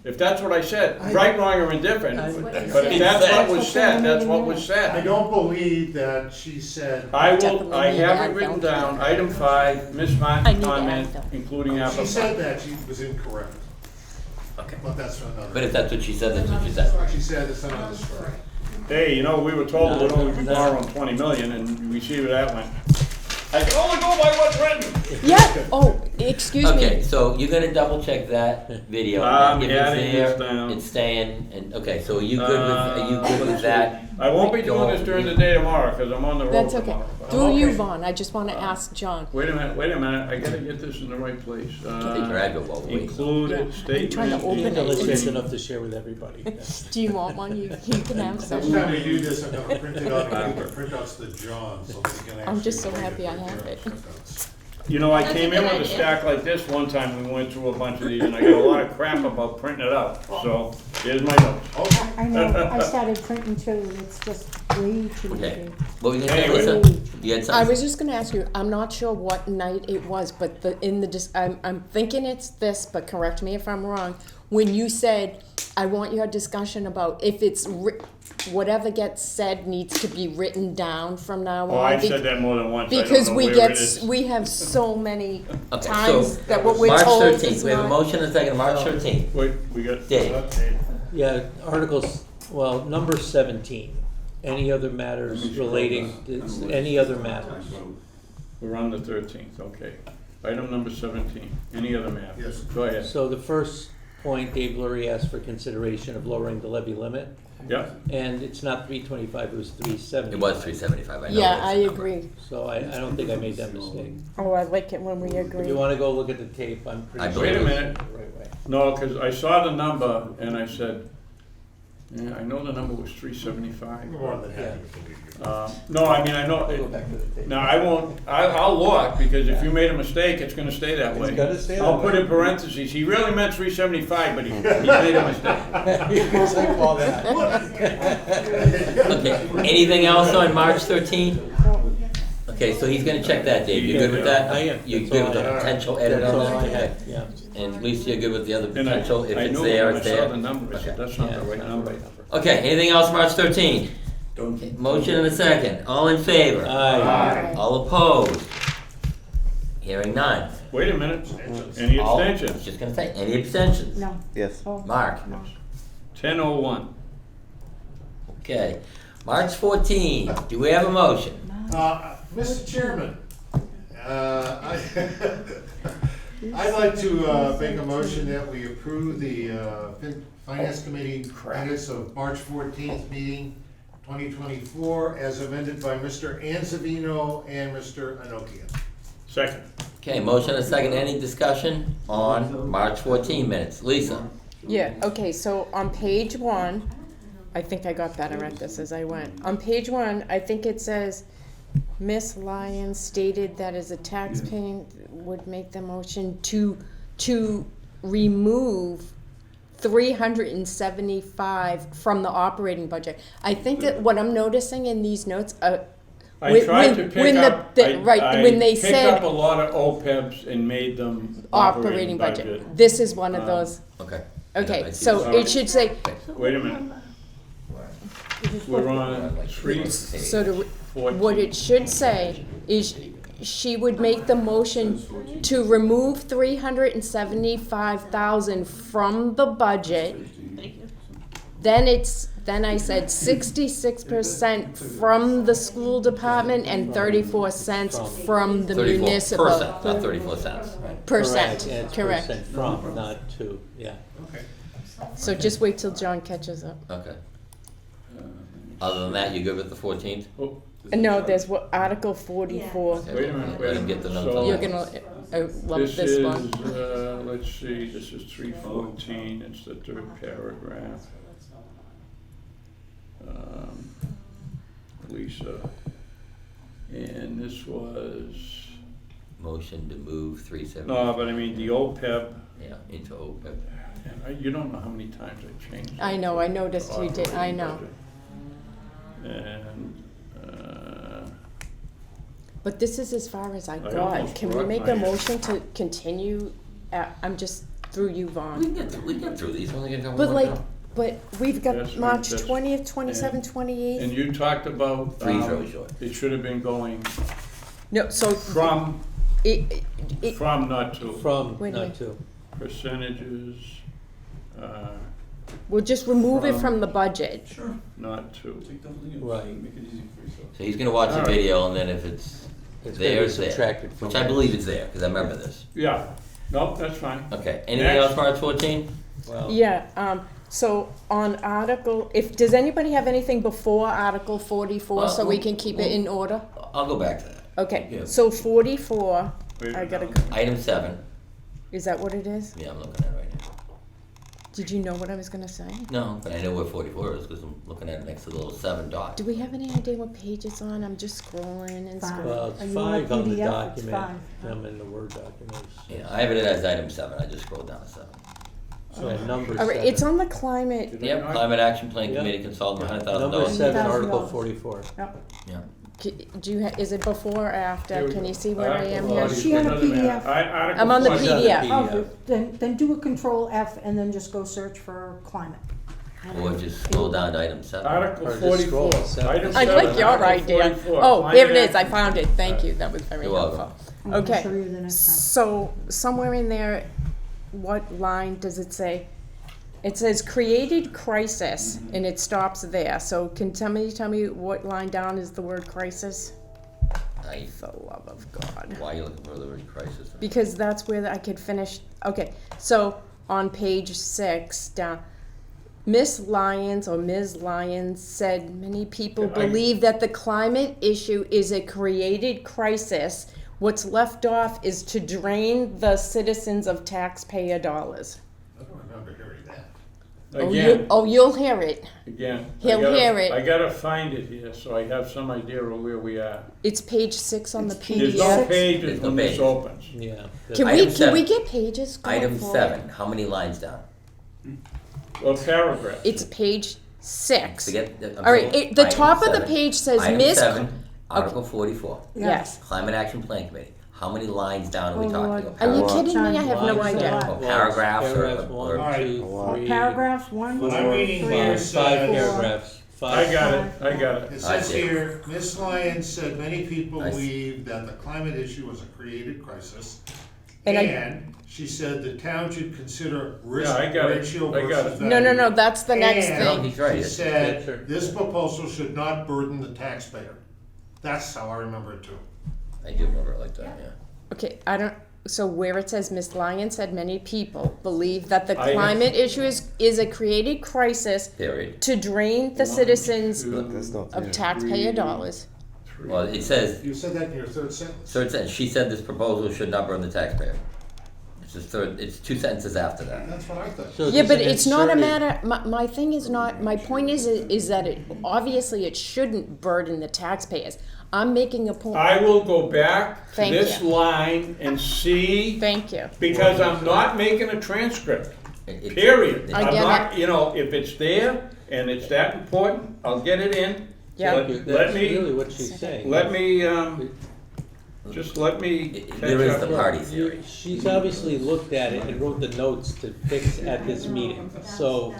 if that's what I said, right, wrong, or indifferent, but if that's what was said, that's what was I said. don't believe that she said, I Definitely I need have to it add written Phil. down, item 5, Ms. I Martin's need to add comment, Phil. including she ARPA. said that she was incorrect, Okay, but that's another. but if that's what she said, that's what she said. She said it's another story. Hey, you know, we were told we'd only be borrowing 20 million, and we see where that went. I can only go by what's written. Yeah, oh, excuse Okay, me. so you're gonna double check that video, I'm if it's adding this there, down. it's staying, and, okay, so are you good with that? I won't be doing this during the day tomorrow, because I'm on the road That's okay. tomorrow. Through you, Vaughn, I just wanna ask John. Wait a minute, I gotta get this in the right place. Take your advert while we wait. Included Yeah, I'm trying to statement. open it. Delicious enough to share with everybody. Do you want one? You can have Next some. time we do this, I'm gonna print it out and give the printouts to John, so that he can actually. I'm just so read happy I with have your it. printouts. You know, I That's a came in good with a idea. stack like this one time, we went through a bunch of these, and I got a lot of crap about printing it out, so here's my notes. Okay. I know, I started printing too, it's just way too Okay, big. what were you gonna say, Anyway. Lisa? You had I something? was just gonna ask you, I'm not sure what night it was, but I'm thinking it's this, but correct me if I'm wrong. When you said, I want your discussion about if it's, whatever gets said needs to be written down from now on. Oh, I've said that more than once, I don't Because know we where get, it is. we have so many Okay, times so, that what we're March told is 13th, we have a not. motion and a second, March 13th, Wait, we got. Dave, Yeah, articles, well, number 17, any other matters relating, to any other matters. We're on the 13th, okay. Item number 17, any other matter? Yes. Go ahead. So the first point, Dave Lurie asked for consideration of lowering the levy limit, Yeah, and it's not 325, it was 370. it was 375, I know. Yeah, that's I the number. agree. So I don't think I made that mistake. Oh, I like it when we If agree. you wanna go look at the tape, I'm I pretty believe sure. wait a it. minute. The right way. No, because I saw the number, and I said, yeah, I know the number was 375. More than happy to believe you. No, I mean, I know, Go back to the tape. now, I won't, I'll look, because if you made a mistake, it's gonna stay that way. It's gonna stay that I'll put way. in parentheses, he really meant 375, but he made a mistake. You can say all that. Okay, anything else on March 13th? Okay, so he's gonna check that, Dave, you good with that? I am. You That's good all with the I have. potential edit That's on all I that? had, yeah. And Lisa, you're good with the other And potential, if I it's knew there, when it's I saw there? the number, I said, Okay. that's not Yeah, the it's right not number. the right number. Okay, anything else March 13th? Okay, motion and a second, all in favor? Aye. All opposed? Hearing none. Wait a minute, any All- abstentions? Just gonna say, any abstentions? No, Yes. oh. Mark? No. 10:01. Okay, March 14, do we have a motion? Mr. Chairman, I'd like to make a motion that we approve the Finance Committee minutes of March 14th meeting, 2024, as amended by Mr. Anzavino and Mr. Anokian. Second. Okay, motion and a second, any discussion on March 14 minutes? Lisa? Yeah, okay, so on page 1, I think I got better at this as I went. On page 1, I think it says, Miss Lyons stated that as a taxpayer would make the motion to remove 375 from the operating budget. I think that what I'm noticing in these notes, I tried to pick up, when they picked said up a lot of OPEBs and made them operating budget, this is one of those. Okay. Okay, I see so this. it should say, Wait a minute. We're on so to, 3:14. what it should say is she would make the motion to remove 375,000 from the budget. Then I said 66% from the school department and 34 cents from the 34%, municipal. not 34 cents. Percent, Yeah, it's correct. percent from, not to, yeah. So just wait till John catches up. Okay. Other than that, you good with the 14th? Oh, No, there's what, Article 44. Okay, Wait a minute, Let him get the notes So- on You're that. gonna love This this is, one. let's see, this is 3:14, it's the third paragraph. Lisa. And this was, Motion to move 370. no, but I mean, the OPEB, Yeah, into OPEB. and you don't know how many times I changed it. I know, I noticed you did, I know. And, But this is as far as I got. almost Can we brought make my- a motion to continue? I'm just through you, We Vaughn. can get through these, we're only gonna cover But one like, now. but we've That's got right, March that's- 20th, 27th, and 28th. you talked about, Three's really short. it should have been going No, so from, it, not to, From, Wait a not minute. to. percentages, we'll just remove it From- from the budget. not to. Right. So he's gonna watch the Alright. video, and then if it's It's there, gonna be it's there. subtracted from Which I it. believe it's there, because I remember this. Yeah, nope, that's fine. Okay, anything Next. else, March 14? Well, Yeah, so on Article, does anybody have anything before Article 44 Well, so we well, can keep it in order? I'll go back to that. Okay, Yeah. so 44, Wait a I gotta, minute. Item 7, is that what it is? yeah, I'm looking at it right now. Did you know what I was gonna say? No, but I know where 44 is, because I'm looking at it next to the little 7 dot. Do we have any idea what page it's on? I'm just scrolling and Five. scrolling. well, Are it's you on 5 on the PDF? It's document, five. I'm in the Word documents. Yeah, I have it as item 7, I just scrolled down to 7. So number All right, it's 7. on the climate, Did I Yep, not? Climate Action Plan Yeah. Committee consultant, $100,000. Number 7, $100,000. Article 44. Yep. Yeah. do you, is it before or after? Here we Can go. you see where I am Article here? She on a 44, doesn't matter. PDF. Article I'm on the 40. PDF. Oh, then do a Control F and then just go search for climate. Or just scroll down to item 7. Article Or just scroll 44, it, seven. item I 7, like your Article idea. 44, Oh, climate there it is, I action. found it, thank you, that was very You're welcome. helpful. I'm gonna Okay, show you the next time. so somewhere in there, what line does it say? It says created crisis, and it stops there, so can tell me what line down is the word crisis? I, For the love of God. why are you looking for the word crisis? Because that's where I could finish, okay, so on page 6, down, Miss Lyons or Ms. Lyons said many people Okay, I- believe that the climate issue is a created crisis. What's left off is to drain the citizens of taxpayer dollars. I don't remember hearing that. Again, You'll hear it. again. He'll hear it. I gotta find it here, so I have some idea of where we are. It's page 6 on the It's There's PDF. no Six. pages There's no when this pages. opens. Yeah. Can Item we seven. get pages? going Item forward? 7, how many lines down? Well, paragraph. It's page 6. Forget, I'm All right, saying the item top of the 7. page says Item Miss. 7, Article 44, Yes. Climate Action Plan Committee. How many lines down are we Oh, talking Lord. about? Are you Well, kidding me? I have no Lines idea. are- Or paragraphs or- Paragraphs or- 1, Alright. 2, 3. Paragraphs, 1, What I'm 2, reading 3, here Five says- paragraphs. I got it, I got it. It I says see. here, Ms. Lyons said many people I see. believe that the climate issue was a created crisis. And I- And she said the town should consider risk Yeah, I got it. ratio I got versus it. No, value. that's the next And No, thing. he's right. She It's- said, Sure. this proposal should not burden the taxpayer. That's how I remember it too. I do remember it like that, yeah. Okay, so where it says Miss Lyon said many people believe that the I- climate issue is a created crisis Period. to drain the One, citizens two, Look, that's not there. of taxpayer dollars. three. Well, it says, You said that in your third sentence. so it says, she said this proposal should not burden the taxpayer. It's the third, it's 2 sentences after that. That's what I thought. So Yeah, does but it it's not a insert it- matter, my thing is not, my point is that it, obviously it shouldn't burden the taxpayers. I'm making a point, I will go back to Thank this you. line and see, thank you. because I'm not making a transcript, It- period. I I'm get not, you know, if it's there and it's that important, I'll get it in. Yeah. Let That's me, really what she's saying. let me, just let me catch There is the up. party You- theory. She's obviously looked at it and wrote the notes to fix at this meeting. So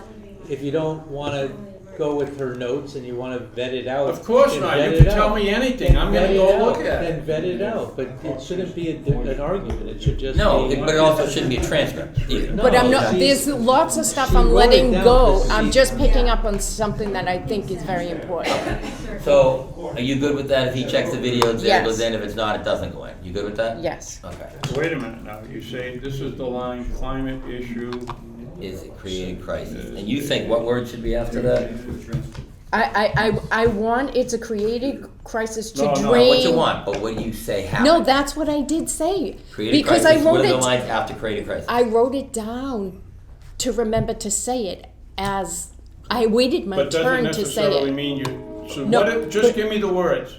if you don't wanna go with her notes and you wanna vet it out. Of course then not, vet you it can tell out. me anything, I'm gonna Vet it go out, look at Then it. vet it out, but it shouldn't be an argument, it should just be. No, but it also shouldn't be a transcript either. No, But I'm not, she's- there's lots of stuff she I'm wrote it letting down go, to I'm see- just picking up on something that I think is very important. So, are you good with that? If he checks the video, it Yes. goes in. If it's not, it doesn't go in. You good with that? Yes. Okay. Wait a minute now, you say this is the line, climate issue, Is it created crisis? And you think what word should be after that? I want, it's a created crisis to No, no, drain. Not what you want, but what you say happened. No, that's what I did say. Created Because crisis. I What wrote are the it, lines after created crisis? I wrote it down to remember to say it as, I waited my but doesn't turn to say necessarily it. mean you, so No, what, just but- give me the words.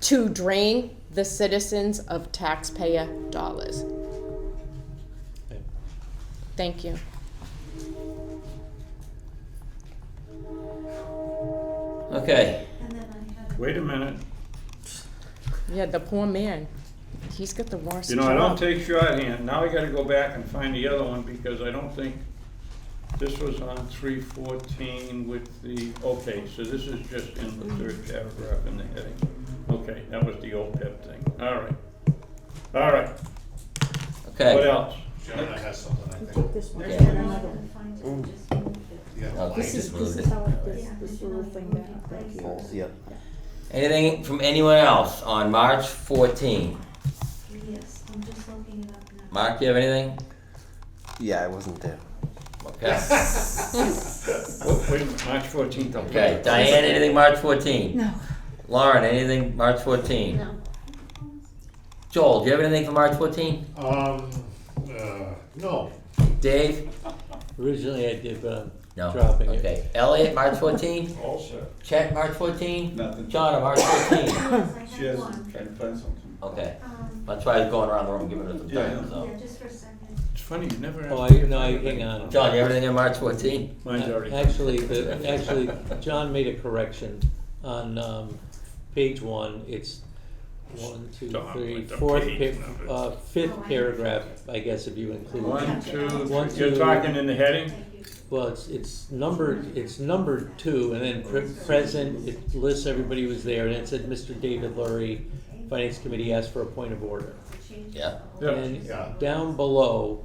to drain the citizens of taxpayer dollars. Okay. Thank you. Okay, Wait a minute. Yeah, the poor man, he's got the worst You know, I don't job. take shorthand. Now I gotta go back and find the other one because I don't think this was on 314 with the, okay, so this is just in the third paragraph in the heading. Okay, that was the OPEB thing. All right. All right. okay. What else? John, I have something, I You think. take this one, Okay. and another one. Yeah. Okay, This is, just moved this it. is how, this little thing back here. Yep. Anything from anyone else on March 14? Yes, I'm just looking it up now. Mark, you have anything? Yeah, I wasn't there. Okay. Oh, wait, March 14th. Okay, Diane, anything March 14? No. Lauren, anything March 14? No. Joel, do you have anything for March 14? No. Dave? Originally I did, but No. I'm dropping it. Okay. Elliot, March 14? All set. Chet, March 14? Nothing. John, March 14? Yes, I She have has, one. trying to find something. Okay. That's why I was going around the room giving her some Yeah, time, yeah. so. Yeah, just for a second. It's funny, you never Oh, asked. no, hang on. John, you have anything on March 14? Mine's already. Actually, John made a correction on, page one, it's one, two, Don't three, put the fourth, page numbers. fifth paragraph, I guess, if you include. One, two, One, three. You're two. talking in the heading? Thank you. Well, it's numbered two, and then present, it lists everybody who was there, and it said Mr. David Lurie, Finance Committee asked for a point of order. Yeah. Yeah. And Yeah. down below,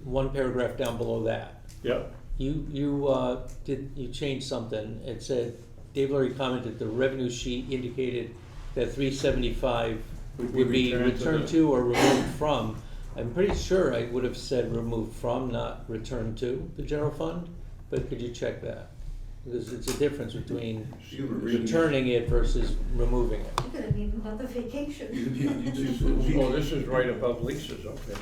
one paragraph down below that, Yep. you changed something. It said, Dave Lurie commented the revenue sheet indicated that 375 would be returned to or removed from. I'm pretty sure I would have said removed from, not returned to the general fund, but could you check that? Because it's a difference between You were reading. returning it versus removing it. You could have even got the vacation. Oh, this is right above Lisa's, okay.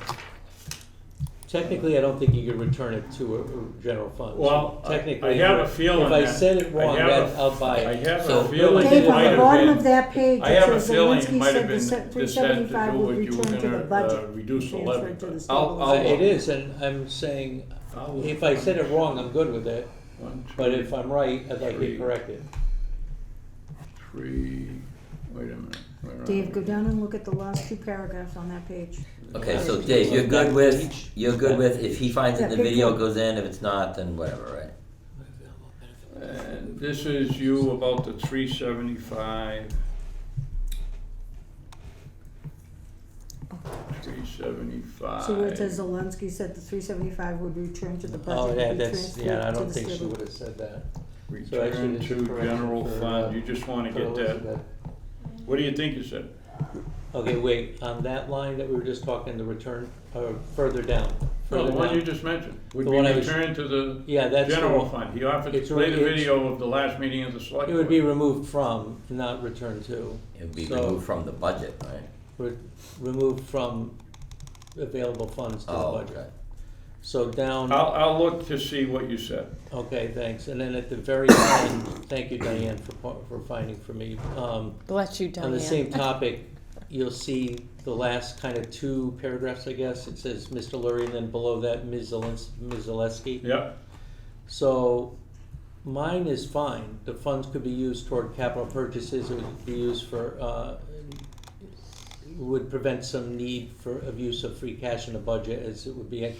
Technically, I don't think you could return it to a general fund. Well, So technically, I have a feeling if I that- said it wrong, I have a- I'll buy I it. have So- a feeling Dave, it might at the bottom have of been, that page, I it have a says feeling it Zelensky might have said been, the this had to 375 do would with you were return to the gonna, budget. reduce the transfer levy. to the I'll stabilization. It is, and I'm saying, if I said it wrong, I'm good with it, One, but two, if I'm right, I'd like three. it corrected. three, wait a minute. Where are Dave, we? go down and look at the last two paragraphs on that page. Okay, so Dave, you're good with if he finds it in the Yeah, pick video, it one. goes in, if it's not, then whatever, right? And this is you about the 375. 375. See where it says Zelensky said the 375 would return to the budget. Oh, yeah, and be that's, transferred yeah, I to don't the think she stable- would have said that. So Return actually, this to is correction general for, fund, you just wanna for get that, Elizabeth. what do you think you said? Okay, wait, on that line that we were just talking, the return, further down, No, further the one you down. just mentioned, would The be one I was- returned to the Yeah, that's the general one. fund. He offered to It's play the right- it's- video of the last meeting of the select It board. would be removed from, not returned to. It would be So- removed from the budget, right? Removed from available funds to the Oh, budget. okay. So down, I'll look to see what you said. okay, thanks, and then at the very end, thank you, Diane, for finding for me. Bless you, Diane. On the same topic, you'll see the last kind of two paragraphs, I guess, it says Mr. Lurie, and then below that, Ms. Zaleski. Yep, So mine is fine. The funds could be used toward capital purchases. It would be used for, would prevent some need of use of free cash in the budget, as it would be.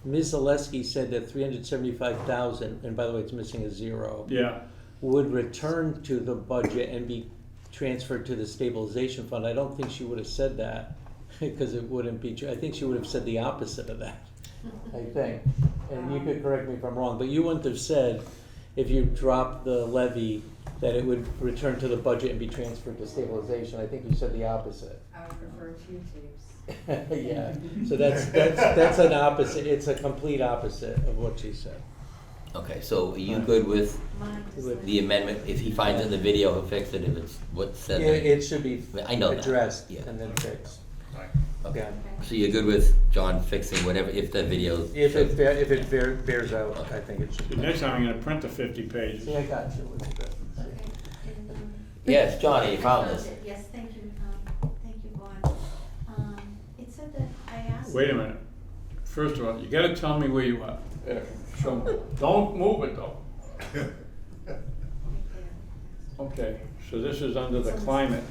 Ms. Zaleski said that 375,000, and by the way, it's missing a zero, yeah. would return to the budget and be transferred to the stabilization fund. I don't think she would have said that, because it wouldn't be true. I think she would have said the opposite of that, I think. And you could correct me if I'm wrong, but you wouldn't have said, if you drop the levy, that it would return to the budget and be transferred to stabilization. I think you said the opposite. I would prefer two tapes. Yeah, so that's an opposite, it's a complete opposite of what she said. Okay, so are you good with Mine is like- the amendment? If he finds it in the video, he'll fix it if it's what's said there? It should be I know that. addressed Yeah. and then fixed. Okay, Yeah. so you're good with John fixing whatever, if the video. If it bears out, I think it should be. Next time I'm gonna print the 50 pages. See, I got you a little bit. Okay, and, Yes, Johnny, you found this. Yes, thank you, Vaughn. It said that I asked. Wait a minute. First of all, you gotta tell me where you are. Show me. Don't move it though. Okay, so this is under the climate.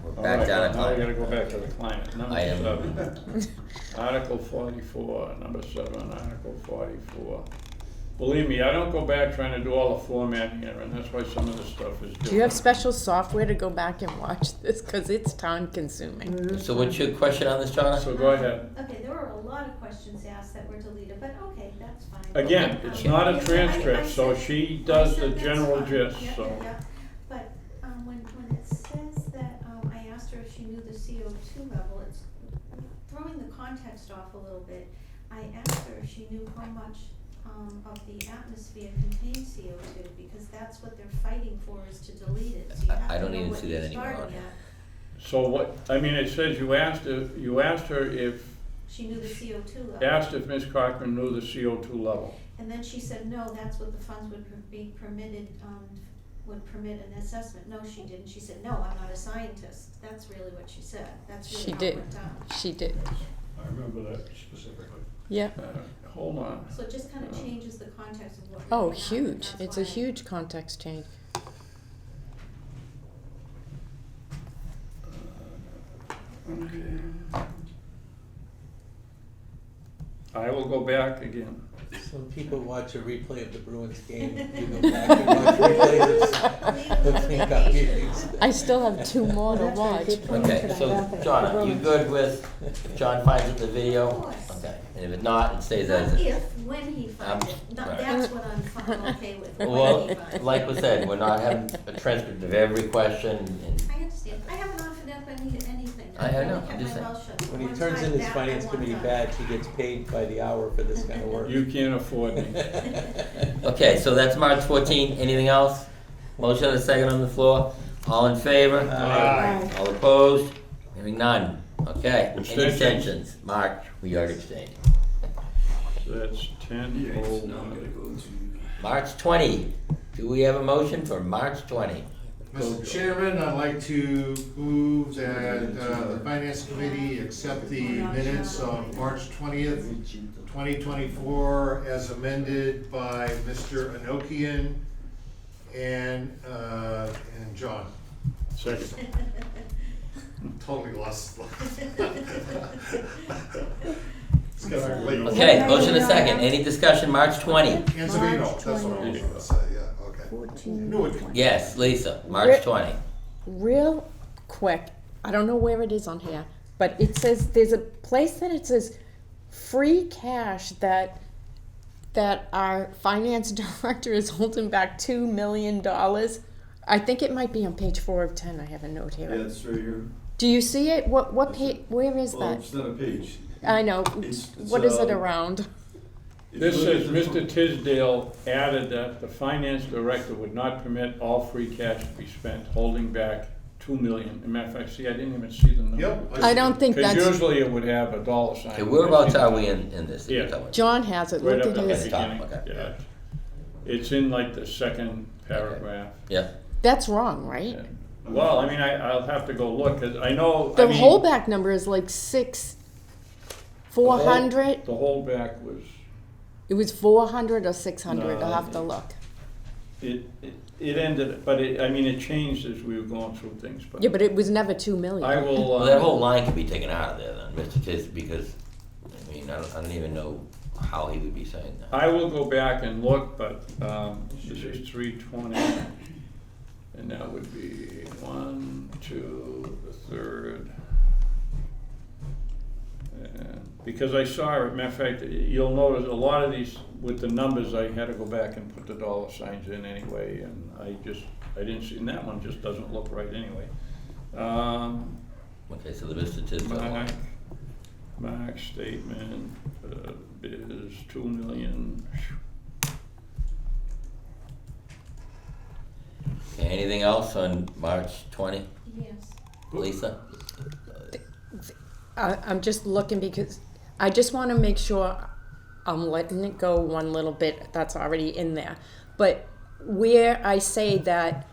We're All back right, down to now we climate. gotta go back to the climate. Number Item. 7. Article 44, number 7, Article 44. Believe me, I don't go back trying to do all the formatting here, and that's why some of this stuff is different. Do you have special software to go back and watch this? Because it's time consuming. So what's your question on this, John? So go ahead. Okay, there were a lot of questions asked that were deleted, but okay, that's fine. Again, it's not a transcript, so she does the general gist, Yeah, so. yeah. But, when it says that, I asked her if she knew the CO2 level, it's throwing the context off a little bit. I asked her if she knew how much, of the atmosphere contains CO2, because that's what they're fighting for, is to delete it, so you I have to don't know even what see you're that anymore. starting at. So what, I mean, it says you asked her if, She knew the CO2 level. asked if Ms. Cochran knew the CO2 level. And then she said, no, that's what the funds would be permitted, would permit an assessment. No, she didn't. She said, no, I'm not a scientist. That's really what she said. That's She really how it did. went down. She did. I remember that specifically. Yeah. Hold on. So it just kind of changes the context of what. Oh, really happened. huge. That's It's a why- huge context change. I will go back again. Some people watch a replay of the Bruins game, you go back and watch replays of the FinCom meetings. I still have 2 more to That's very watch. good point Okay, today, so don't they? John, are you good with, if John finds it in the video? Of course. Okay, and if it's not, it stays as Not it. if, when he finds it. No, right. that's what I'm okay with, when Well, he finds it. like we said, we're not having a transcript of every question, and I understand. I haven't offered up anything. I know, kept I'm just my saying. mouth shut. When he One turns time in his that, finance and one committee time. badge, he gets paid by the hour for this kind of work. You can't afford me. okay, so that's March 14. Anything else? Motion and a second on the floor. All in favor? Aye. All opposed? Hearing none. Okay. Any Abstentions? abstentions? Mark, we already abstained. So that's 10:01. March 20. Do we have a motion for March 20? Mr. Chairman, I'd like to move that the Finance Committee accept the minutes of March 20th, 2024, as amended by Mr. Anokian and John. Second. Totally lost. It's getting late. Okay, motion and a second. Any discussion? March 20. Anzavino, March that's what I was 20th. gonna say, yeah, okay. 14. Knew it. Yes, Lisa, March 20. Real quick, I don't know where it is on here, but it says, there's a place that it says free cash that our finance director is holding back $2 million. I think it might be on page 4 of 10. I have a note here. Yeah, it's right here. Do you see it? What page? Where is Well, that? it's not a page. I know. It's, What is it around? if This you look says at the Mr. Tisdale added that the finance director would not permit all free cash to be spent, holding back $2 million. As a matter of fact, see, I didn't even see the number. Yep. I don't think Because that's, usually it would have a dollar sign. Okay, whereabouts are we in this? Yeah. John has it. Right Look up at at the his. top, beginning, okay. yeah. It's in like the second paragraph. Yeah. That's wrong, right? Yeah. Well, I mean, I'll have to go look, cause I know, The I mean, holdback number is like 400. the holdback was, It was 400 or 600. No, I'll have to look. it ended, but I mean, it changed as we were going through things, but. Yeah, but it was never 2 million. I will, Well, that whole line could be taken out of there then, Mr. Tis, because, I mean, I don't even know how he would be saying that. I will go back and look, but, this is 320, and that would be 1, 2, the third. And because I saw it, matter of fact, you'll notice a lot of these, with the numbers, I had to go back and put the dollar signs in anyway, and I didn't see, and that one just doesn't look right anyway. Okay, so the Mr. Tisdale line. Mark statement, is 2 million. Okay, anything else on March 20? Yes. Lisa? I'm just looking because I just want to make sure I'm letting it go one little bit that's already in there. But where I say that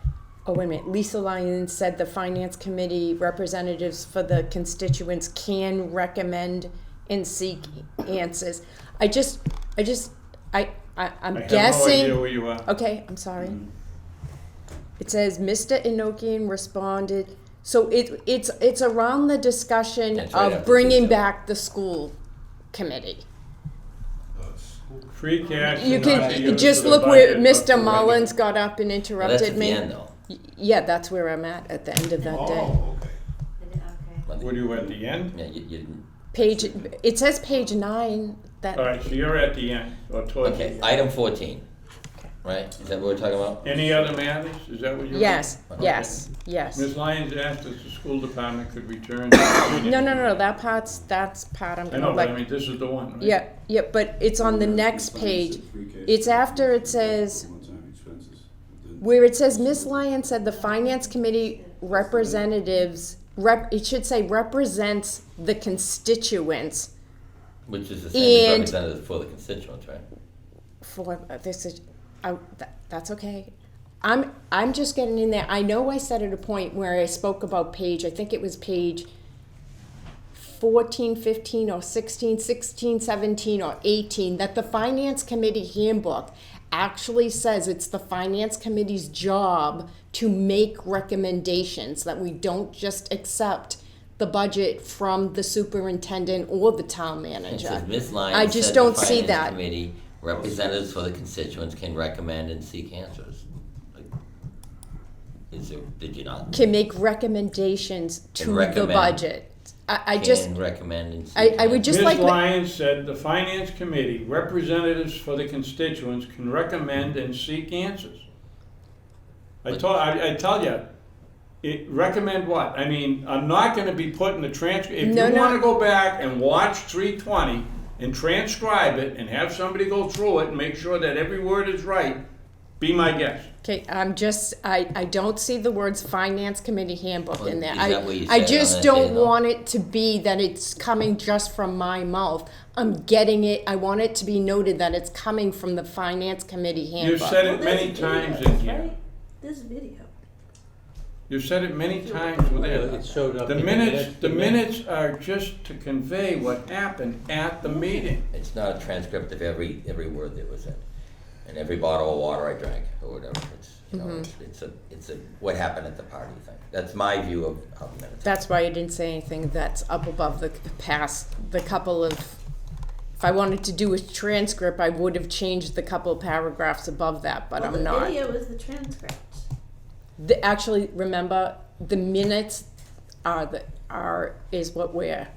oh, wait a minute, Lisa Lyons said the finance committee representatives for the constituents can recommend and seek answers. I'm I have no guessing. idea where you are. Okay, I'm sorry. It says Mr. Enochian responded, so it's around the discussion That's right of after bringing the- back the school committee. Free cash. You is not can used just for the look where budget, but Mr. for Mullins got up and Well, that's interrupted at me. the end, though. Yeah, that's where I'm at the end of that day. Oh, okay. Oh. What are you at the end? Yeah, you, Page, it says page 9, that. All right, so you're at the end, or towards the okay, end. item 14, right? Is that what we're talking about? Any other matters? Is that what you're? Yes, Okay. yes, yes. Ms. Lyons asked if the school department could return. No, that's part I'm I gonna know, but I let. mean, this is the one, right? Yeah, but it's on the next page. It's after it says, where it says Ms. Lyons said the finance committee representatives, it should say represents the constituents Which is the same as And- representative for the constituents, right? for, this is, that's okay. I'm just getting in there. I know I said at a point where I spoke about page, I think it was page 14, 15, or 16, 17, or 18, that the Finance Committee handbook actually says it's the Finance Committee's job to make recommendations, that we don't just accept the budget from the superintendent or the town It manager. says Ms. Lyons I just said don't the see Finance that. Committee representatives for the constituents can recommend and seek answers. Like, did you not? Can make recommendations to the recommend. budget. I just, Can recommend and seek I would just Ms. like. Lyons said the finance committee, representatives for the constituents can recommend and seek answers. I tell you, recommend what? I mean, I'm not gonna be putting the transcript, if No, you no. wanna go back and watch 320 and transcribe it and have somebody go through it and make sure that every word is right, be my guest. Okay, I don't see the words Finance Committee handbook in there. Is that what you I said just on that don't day, though? want it to be that it's coming just from my mouth. I'm getting it, I want it to be noted that it's coming from the Finance Committee handbook. You've said it many times in here. This video. You've said it many times with It it. showed up. The in minutes are just to convey what happened at the meeting. It's not a transcript of every word that was said, and every bottle of water I drank, or whatever. It's, you know, it's a what happened at the party thing. That's my view of how the minutes. That's why I didn't say anything that's up above the past, the couple of, if I wanted to do a transcript, I would have changed the couple paragraphs above that, but I'm not. The video is the transcript. Actually, remember, the minutes is what we're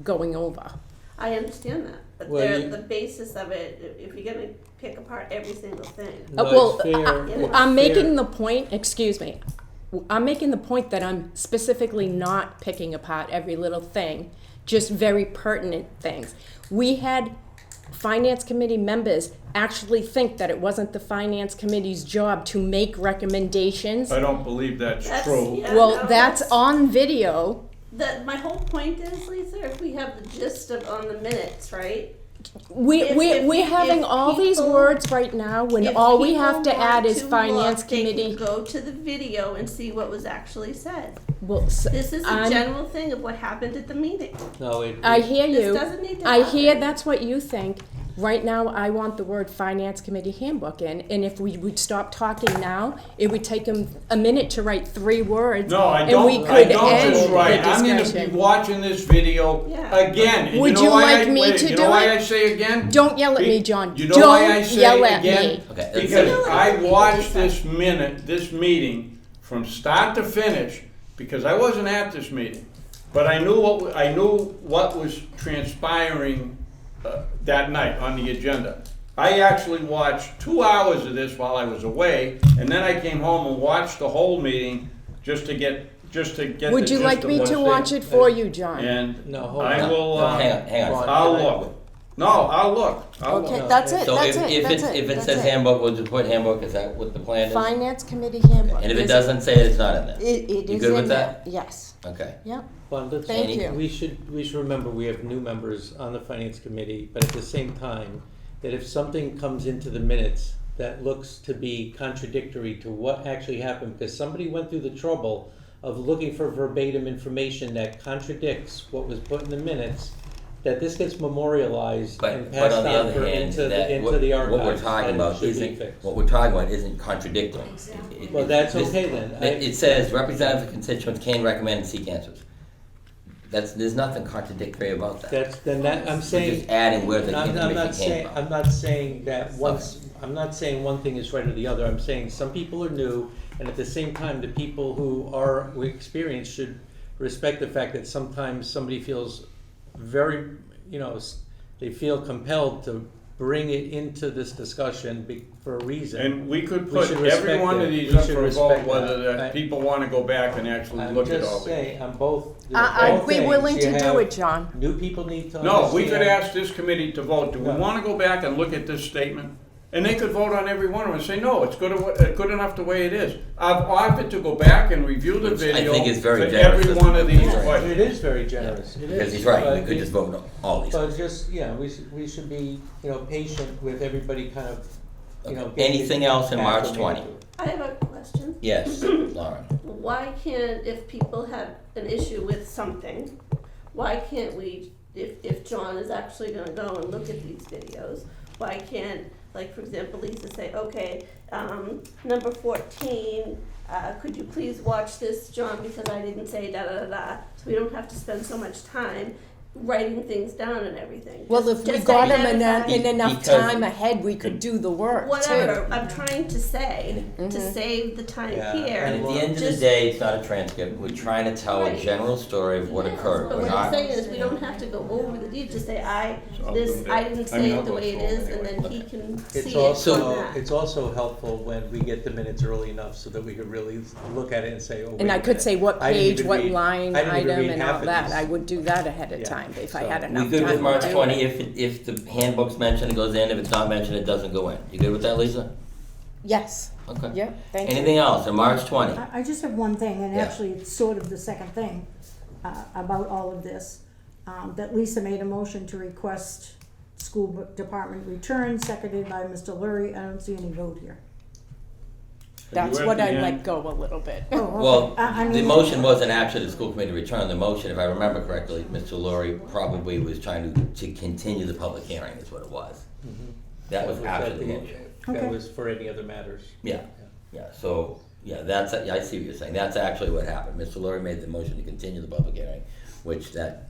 going over. I understand that, but Well, they're you- the basis of it, if you're gonna pick apart every single thing. No, Well, it's fair. it's I'm fair. making the point, excuse me, I'm making the point that I'm specifically not picking apart every little thing, just very pertinent things. We had Finance Committee members actually think that it wasn't the Finance Committee's job to make recommendations. I don't believe that's That's- true. yeah, Well, no, that's on video. My whole point is, Lisa, if we have the gist of on the minutes, right? We're If having all these people- words right now when If all we people have to add want is to Finance look, they can Committee. go to the video and see what was actually said. Well, This is a I'm- general thing of what happened at the meeting. No, I hear This you. doesn't need to I hear happen. that's what you think. Right now, I want the word Finance Committee handbook in, and if we would stop talking now, it would take them a minute to write 3 words. No, I And we don't, could I don't end just the write, I'm gonna be discussion. watching this video Yeah. again. And Would know you why like I- me wait, to you do know why it? I say again? Don't yell at me, John. You know why I Don't say yell at again? me. Okay, Because Yell at I me, watched Lisa. this meeting from start to finish, because I wasn't at this meeting. But I knew what was transpiring that night on the agenda. I actually watched 2 hours of this while I was away, and then I came home and watched the whole meeting just to get the gist Would you of like me what's to there. watch it for you, John? And No, hold I on. will, No, hang on. Ron, I'll can I- look. No, I'll look. I'll Okay, look. that's it, So that's it, if that's it. it that's says it. handbook, we'll just put handbook, is that what the plan is? Finance Committee handbook. And if it Is doesn't say it, it's not in there? It You is good with in that? there, yes. Okay. Yep, Well, let's- thank Any- you. We should remember we have new members on the finance committee, but at the same time, that if something comes into the minutes that looks to be contradictory to what actually happened, because somebody went through the trouble of looking for verbatim information that contradicts what was put in the minutes, that this gets memorialized and But passed on the on other for hand, into that the archives. what we're talking and about should be isn't, fixed. what we're talking about isn't contradictory. Exactly. Well, that's This- okay then. It says representative constituents can recommend and seek answers. There's nothing contradictory about that. I'm We're saying. just adding where the I'm not information came saying, from. I'm not saying that I'm not saying one thing is right or the other. I'm saying some people are new, and at the same time, the people who experienced should respect the fact that sometimes somebody feels very, they feel compelled to bring it into this discussion for a reason. And we could We put should every respect one that. of these We up should for a vote, respect whether that. that people wanna go back and actually I'm look at all just these. saying, I'm both. I'd both be things. willing You to do have- it, John. New people need to understand. No, we could ask this committee to vote, do we No. wanna go back and look at this statement? And they could vote on every one of them and say, no, it's good enough the way it is. I've offered to go back and review the Which I video think is very for generous. every one of these Yeah. questions. It is very generous, it is. Because he's right, we But could it- just vote on all these. But just, we should be, patient with everybody kind of, getting Anything else in March 20? acclimated to it. I have a question. Yes, Lauren. Why can't, if people have an issue with something, why can't we, if John is actually gonna go and look at these videos, why can't, like, for example, Lisa say, okay, number 14, could you please watch this, John, because I didn't say da-da-da-da, so we don't have to spend so much time writing things down and everything. Well, if we Just got them identify- in enough Because- time ahead, we could do the work Whatever, too. I'm trying to say, to Mhm. save the time Yeah, here. And at the end of the Just- day, it's not a transcript, we're trying to tell a Right. general story of what Yes, occurred. but We're what I'm not, saying is, we don't have to go over the details, just say, I So I'll didn't I mean, say I'll it the go way it through is, them and anyway. then he can It's see it also, from that. it's also helpful when we get the minutes early enough so that we could really look at it and say, oh, wait And a I could minute. say what I didn't page, even what read- line I didn't even item read and half all of that. these. I would do that ahead of Yeah, time if I so- had we enough good time with March to do 20, it. if the handbook's mentioned, it goes in, if it's not mentioned, it doesn't go in. You good with that, Lisa? Yes, Okay. yep, thank you. Anything else on March 20? I just have one thing, and Yeah. actually it's sort of the second thing about all of this, that Lisa made a motion to request school department return, seconded by Mr. Lurie. I don't see any vote here. That's You at what the I end? let go a little bit. Oh, okay. Well, I the mean- motion wasn't actually the school committee return. The motion, if I remember correctly, Mr. Laurie probably was trying to continue the public hearing is what it was. That was after the motion. That Okay. was for any other matters. Yeah, yeah, so, yeah, I see what you're saying. That's actually what happened. Mr. Laurie made the motion to continue the public hearing, which that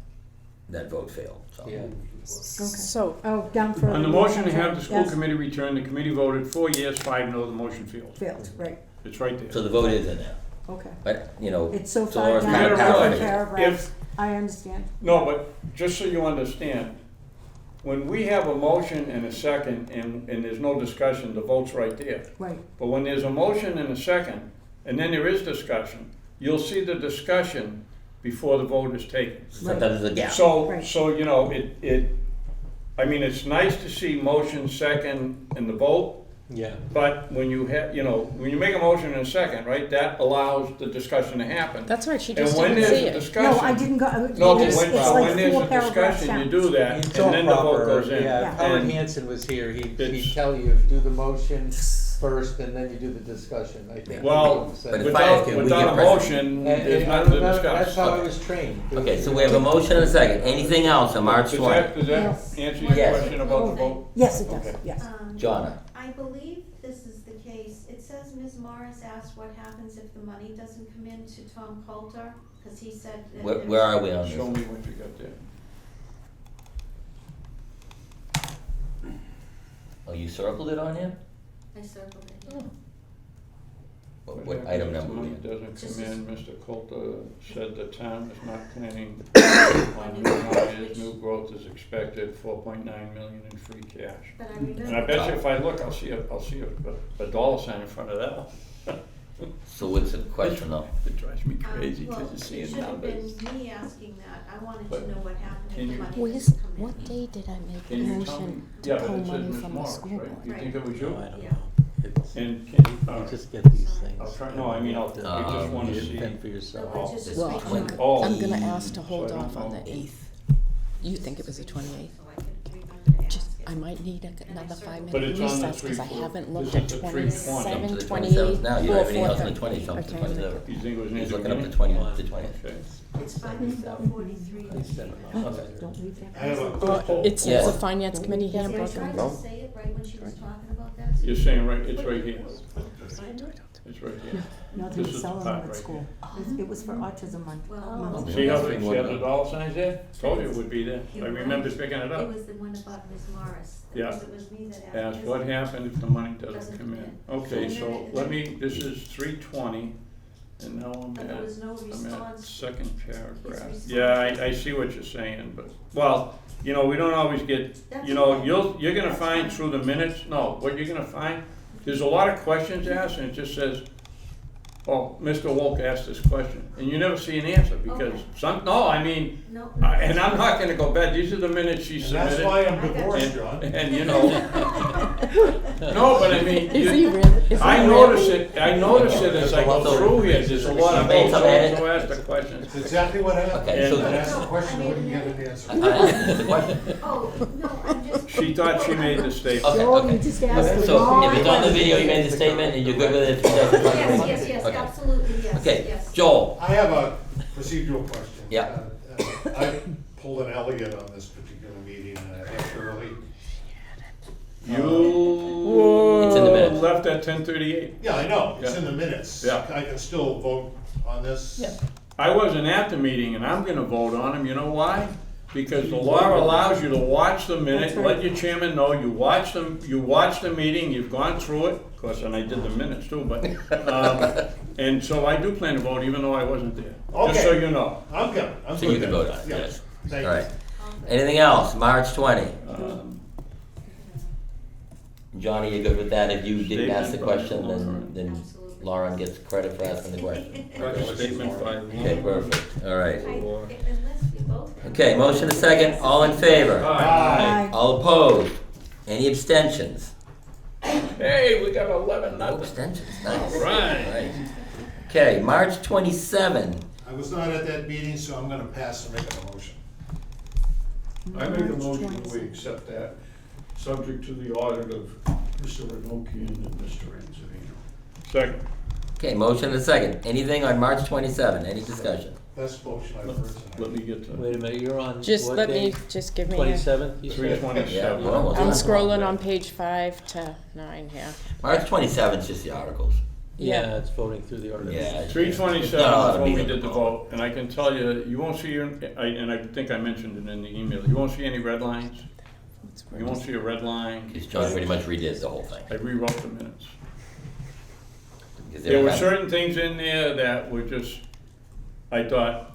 vote failed, so. Yeah. So, Oh, down further. On the motion to have the school Yes, committee return, the committee voted 4 yes, 5 no, the motion failed. failed, right, It's right there. So the vote is in there, okay. but, It's so far Laura's down, kind of gotta realize different it. paragraphs. I understand. No, but just so you understand, when we have a motion and a second and there's no discussion, the vote's right there. Right, But when there's a motion and a second, and then there is discussion, you'll see the discussion before the vote is taken. sometimes there's a gap. So, Right. I mean, it's nice to see motion, second, and the vote, Yeah. but when you have, when you make a motion and a second, right, that allows the discussion to happen. that's right, she And just when didn't there's see a it. discussion. no, I didn't go, No, but it's when like there's 4 a paragraphs discussion, you down. do that, It's and all then the vote proper. goes in. Yeah, if Howard And- Hansen was here, he'd It's- tell you, do the motion first and then you do the discussion, I think. Well, So- But if I- can we without get a pres- motion, And- there's and nothing to that's discuss. how I Okay. was trained. Okay, so we have a motion and a second. Anything else on March Does 20? that Yes. answer your Yes. question about the vote? Yes, it does, Okay. yes. Jonna? I believe this is the case. It says Ms. Morris asked what happens if the money doesn't come in to Tom Coulter, because he said that. Where are we on Show this? me what you got there. Oh, you circled it on here? I circled it, yeah. What item number? Money we in? doesn't Just come as- in, Mr. Coulter said the town is not planning on new hires, new growth is expected, 4.9 million in free cash. But I And I remember, bet you if I look, I'll see a dollar sign in front of that. So what's the question though? It drives me crazy well, because it you're should seeing have numbers. been me asking that. I wanted But to know what happened can if the you- money Where's, doesn't come in. what day did I make a Can you tell me? motion Yeah, to but pull it says money Ms. from the Morris, school right? board? You Right. think it was you? No, I don't Yeah. know. It's- And can you, You just get these things. I'll try, no, I mean, we just wanna You see. fend for yourself. No, it's just Well, make I'm, sure. Oh. I'm gonna ask to hold So I don't off on know. the 8th. You think it was the 28th? So I could remember to Just- ask it. I might need another circled. 5 But minute it's on the recess, cause I 3/4. haven't This looked is at the 27, Jump to the 28, 27th now, you have or everything else on the 4:30. 20th, jump to Okay. 27th. You think it was near He's the looking up the beginning? 20th, the 20th. Okay. It's 5:43. Don't leave that. I have a Oh, quick it's Yes. the finance committee I handbook. tried to say it right when she was talking about that. so You're you- saying right, it's right here. It's right here. No, they This were is the selling part them right at school. It was for autism month. Well, month. See how they, see how the dollar signs there? Told you it would be there. I You're remember right. picking it It up. was the one about Ms. Morris. Yeah. It was me that asked. Ask what happened if the money doesn't come in. Okay, so let me, this is 320, and now I'm But there at, was no I'm at response. second paragraph. response. Yeah, I see what you're saying, but, well, you know, we don't always get, you know, you're gonna find through the minutes, no, what you're gonna find, there's a lot of questions asked, and it just says, oh, Mr. Wolk asked this question, and you never see an answer, because Okay. no, I mean, No. and I'm not gonna go back, these are the minutes she And submitted. that's why I'm I got divorced, And, John. and you know, no, but I mean, Is you- he really? Is I he notice really? it as I go through here, there's a lot of You made notes, some so edits? ask the questions. That's exactly what happened. Okay, so- I asked the question, I wouldn't get an answer. I asked the question. Oh, no, I'm just. She thought she made the statement. Okay, Joe, okay. you just asked the So wrong if it's on the video, you question. made the statement, and you're good with it? Yes, Okay. absolutely, yes, Okay, yes. Joel, I have a procedural question. Yeah. I pulled an Elliott on this particular meeting, left early. You It's in the minutes. left at 10:38. Yeah, I know, it's Yeah. in the minutes. Yeah. I can still vote on this. Yeah. I wasn't at the meeting, and I'm gonna vote on them, you know why? Because the law allows you to watch the minute, That's right. let your chairman know, you watch the meeting, you've gone through it, of course, and I did the minutes too, but, and so I do plan to vote even though I wasn't there, just so Okay. you know. I'm good, I'm good. so you can then. vote on it, Yeah. yes. Thank All you. right. Anything else? March 20. Um, Johnny, you good with that? If you didn't ask the Statement by question, then Absolutely. Lauren gets credit for asking the question. Statement by Okay, perfect. All right. Unless we both. Okay, motion a second. All in favor? Aye. All opposed? Any abstentions? Hey, we got 11, No nothing. abstentions. Nice. All right. All right. Okay, March 27. I was not at that meeting, so I'm gonna pass and make a motion. I make a March motion that 27. we accept that, subject to the audit of Mr. Renokian and Mr. Anzavino. Second. Okay, motion and a second. Anything on March 27? Any discussion? Best motion I've heard Let tonight. me get to Wait a minute, you're on Just what let me, day? just give me a, 27th, you said? 327. Yeah, we're almost I'm done. scrolling on page 5 to 9 here. March 27 is just the articles. Yeah, it's voting through the articles. Yeah. 327 Not a lot is of when we meeting did the to vote, and I can tell you, you won't see, and I think I mentioned it in the email, you won't see any red lines. You won't see a red line. Because John pretty much redid the whole thing. I rewrote the minutes. Because they There were had- certain things in there that were just, I thought,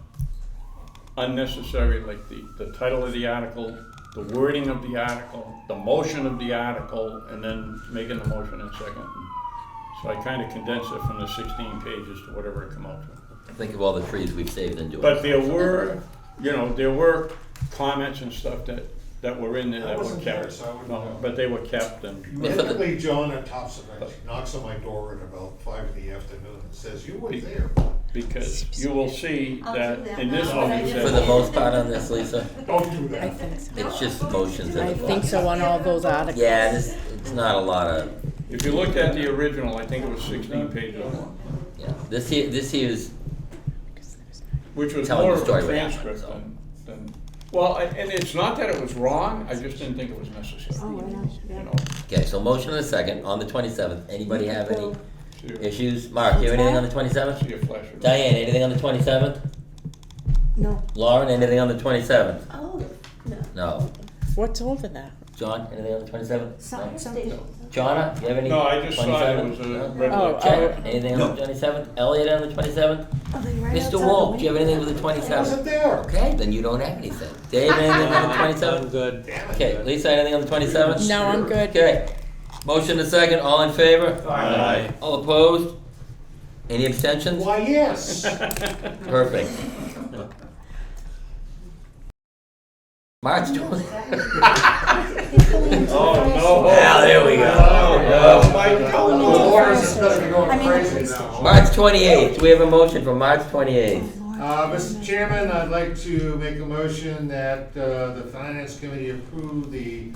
unnecessary, like the title of the article, the wording of the article, the motion of the article, and then making the motion in second. So I kind of condensed it from the 16 pages to whatever it come out to. Think of all the trees we've saved in doing But it. there were, you know, there were comments and stuff that were in there I that were wasn't there, kept. so I wouldn't No, know. but they were kept and, Typically, John at Tops of It knocks on my door at about 5 in the afternoon and says, "You were there." because you will see I'll do that that in this now. one, it For the says, most part on this, Lisa, Don't do I that. think so. it's just motions and I a think vote. so on all those articles. Yeah, it's not a lot of, if you looked at the original, I think it was 16 pages long, yeah. This here is, which was Telling more the of story a what happened, transcript so. than, well, and it's not that it was wrong, I just didn't think it was necessary, Oh, I know, you yeah. know. okay, so motion and a second on the 27th. Anybody have any See a- issues? Mark, you have anything on the 27th? See a flash of. Diane, anything on the 27th? No, Lauren, anything on the 27th? Oh, no. No. What's over that? John, anything on the 27th? some, No. something. Jonna, you have any? No, I just saw it 27th? was a No? regular Oh, check. oh. Anything on the 27th? Elliot on the 27th? Oh, they right Mr. outside the Wolf, do you have window. anything for the I wasn't 27th? there. Okay, then you don't have anything. Dave, anything on the I'm 27th? good. Damn it. Okay, Lisa, anything on the 27th? No, I'm good. Okay. Motion and a second, all in favor? Aye. All opposed? Any abstentions? Why, yes. Perfect. March 20th. Oh, no. Well, there we go. Oh, my The God. waters is gonna be going I mean, the crazy police now. March 28th, we have a motion for March 28th. Mr. Chairman, I'd like to make a motion that the Finance Committee approve the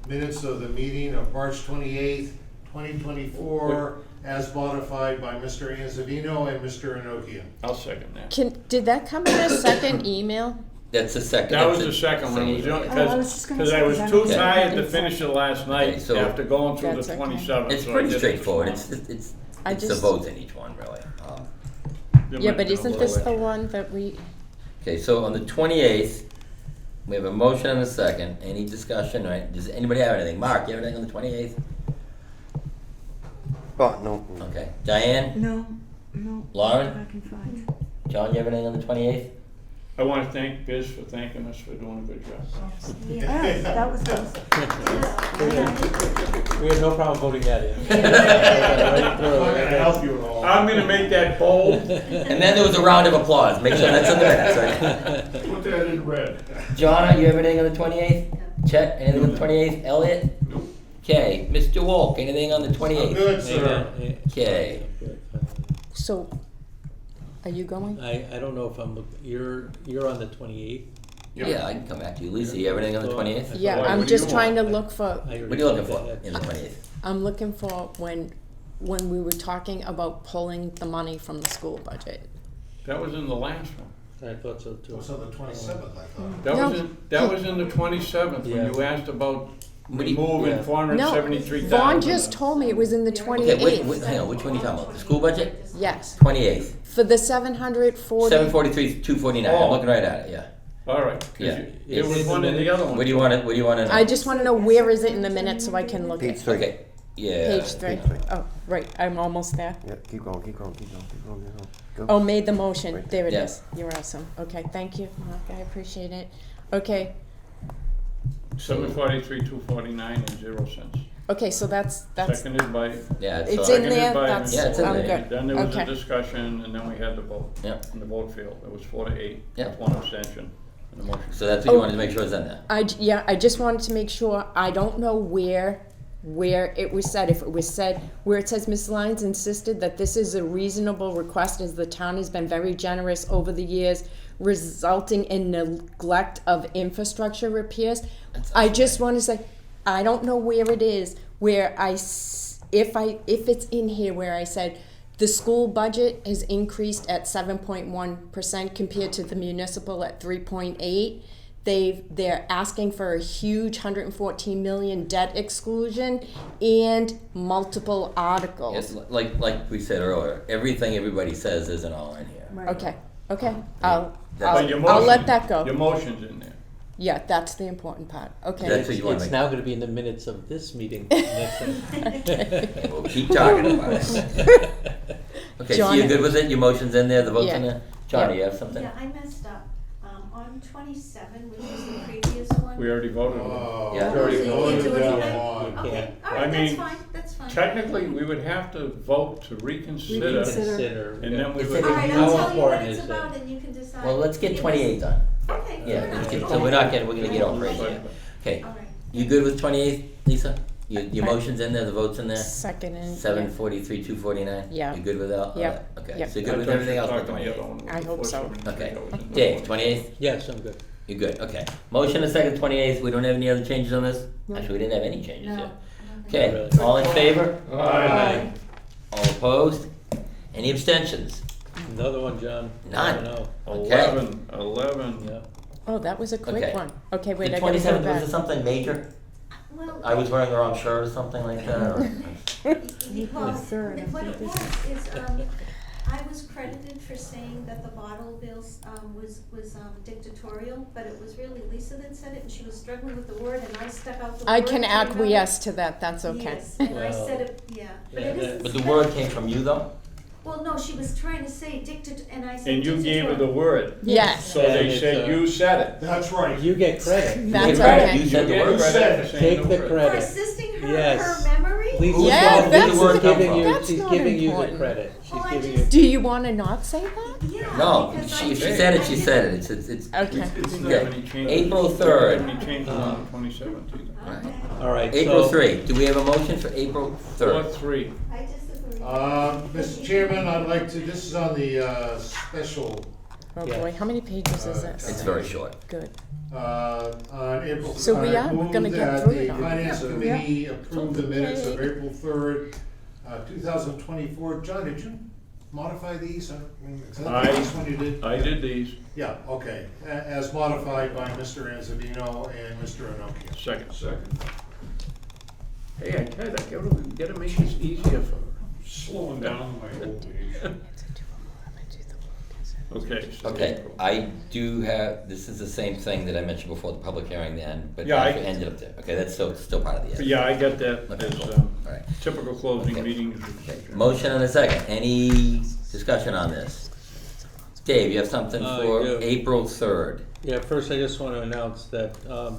minutes of the meeting of March 28th, 2024, as modified by Mr. Anzavino and Mr. Inokian. I'll second that. Did that come in a second email? That's the second. That was that's the second one, email. I was just gonna because I say, was is that too okay? tired to finish it last night so- after going through the That's okay. 27th. It's so I pretty did it straightforward, this morning. it's I the just- votes in each one, really. There Yeah, might but have been a isn't little this the extra. one that we, Okay, so on the 28th, we have a motion and a second. Any discussion, right? Does anybody have anything? Mark, you have anything on the 28th? Oh, no. Okay. Diane? No, no. Lauren? I can find. John, you have anything on the 28th? I want to thank Biz for thanking us for doing a good job. Yes, that was nice. We had no problem voting that in. I'm not gonna help you at all. I'm gonna make that bold. And then there was a round of applause. Make sure that's in the minutes, right? Put that in red. John, you have anything on the 28th? Chet, anything on the 28th? Elliot? Okay. Mr. Wolk, anything on the I'm 28th? good, sir. Okay. so, are you going? I don't know if you're on the 28th. Yeah, I can come back to you. Lisa, you have anything on the 28th? Yeah, Why, I'm what do you just trying to want? look for, What are you looking for in the 28th? I'm looking for when we were talking about pulling the money from the school budget. That was in the last one. I thought so too. It was on the 27th, I thought. That No. was in the 27th, when Yeah. you asked about What do you- removing yeah. No, 473,000. Vaughn just told me it was in the Okay, 28th. hang on, which one are you talking about? The school budget? Yes, 28th. for the 740. 743, 249. I'm Oh. looking right at it, yeah. All right, 'cause Yeah. there was one in the other one. What do you want to know? I just want to know where is it in the minutes so I can look Page at. 3. Okay, yeah. Page 3. Page 3. Oh, right, I'm almost there. Yeah, keep going, keep going, keep going, keep going, keep going. Go. Oh, made the motion. Right. There it Yeah. is. You're awesome. Okay, thank you, Mark. I appreciate it. Okay, 743, 249 and 0 cents. okay, so that's, Seconded by. Yeah, it's so- in there. Seconded by That's, Yeah, it's in I'm there. good. Then there was a Okay. discussion, and then we had the vote. Yep. And the vote failed. It was 4-8, Yep. with one abstention, and the motion. So that's what you Oh. wanted to make sure is in there. Yeah, I just wanted to make sure, I don't know where it was said, if it was said, where it says Ms. Lyons insisted that this is a reasonable request as the town has been very generous over the years, resulting in neglect of infrastructure repairs. That's I just want to say, I don't know where it is, where if it's in here where I said, the school budget has increased at 7.1% compared to the municipal at 3.8. They're asking for a huge 114 million debt exclusion and multiple articles. It's like we said earlier, everything everybody says isn't all in here. Right. Okay, I'll But your let motion- that go. Your motion's in there. Yeah, that's the important part. Okay. That's what you want to It's make. now gonna be in the minutes of this meeting next time. We'll keep talking about it. Okay, so John- you're good with it? Your motion's in there, the vote's in Yeah. there? Johnny, Yeah. you have something? Yeah, I messed up. On 27, which was the previous one. We already voted on Oh, Yeah. we already So you can't voted do that anything? one. Okay, can't. all I right, that's mean, fine, that's fine. it. Technically, we would have to vote to reconsider, Consider. and then we It's would. All right, How I'll tell you what important it's is about it? and you can decide. Well, let's get Give 28 us- done. Okay. Yeah, fair let's enough. get, so we're gonna get all crazy here. Okay, All right. you good with 28, Lisa? Your motion's in there, the vote's in there? Second and. 743, 249? Yeah. You good with all Yep. that? Okay, Yep. so you're good with everything else but 28? I hope so. Okay, Dave, 28th? Yes, I'm good. You're good, okay. Motion and second, 28th, we don't have any other changes on this? No. Actually, we didn't have any changes No. yet. I don't think- Okay, all in favor? Aye. All opposed? Any abstentions? Another one, John. None. No. 11. Yeah. Oh, that was a quick Okay. one. Okay, wait, The I gotta go 27th, was back. it something major? Well, I was wearing the wrong shirt or something like that, or? well, Third, I what it think was is, I was credited for saying that the bottle bills, was dictatorial, but it was really Lisa that said it, and she was struggling with the word, and I stuck out the word. I can to remember. acquiesce to that, that's okay. Yes, and I Well, said it, yeah, but yeah, it is. But the word came from you, though? Well, no, she was trying to say and I said And you gave her the dictatorial. word, Yes, so And they it's, said you said it. That's right. You get credit. that's get credit. okay. You said the get word. credit for saying Take the word. For credit. assisting her, Yes. her memory? Lisa's Yeah, giving- that's- Lisa's Where'd it come giving you, from? That's she's not giving you the important. credit. She's Well, I giving you. just- Do you wanna not say that? Yeah. No, because if I she did- said it, I she did- said it. It's, Okay. We didn't Okay. have any changes. April We didn't 3rd. have any changes on the 27th either. Okay. All right, April so- 3. Do we have a motion for April 3rd? 4-3. I disagree. Mr. Chairman, I'd like to, this is on the special Oh Yeah. boy, how many pages is this? It's very short. Good. On April. So we I are move gonna get that through it all. The finance Yeah. committee approve the minutes of Okay. April 3rd, 2024. John, did you modify these? I mean, is that the last one you did? I did these, Yeah, okay, as modified by Mr. Anzavino and Mr. Anokio. second. Hey, I tell you, we gotta make this easier for Slowing down my old age. Okay. so Okay, April. I do have, this is the same thing that I mentioned before, the public hearing then, but Yeah, I- actually ended up there. Okay, that's still part of the. But yeah, I got that Okay, as cool. All right. typical closing Okay. meetings. Okay, motion and a second. Any discussion on this? Dave, you have something I for do. April 3rd? Yeah, first I just want to announce that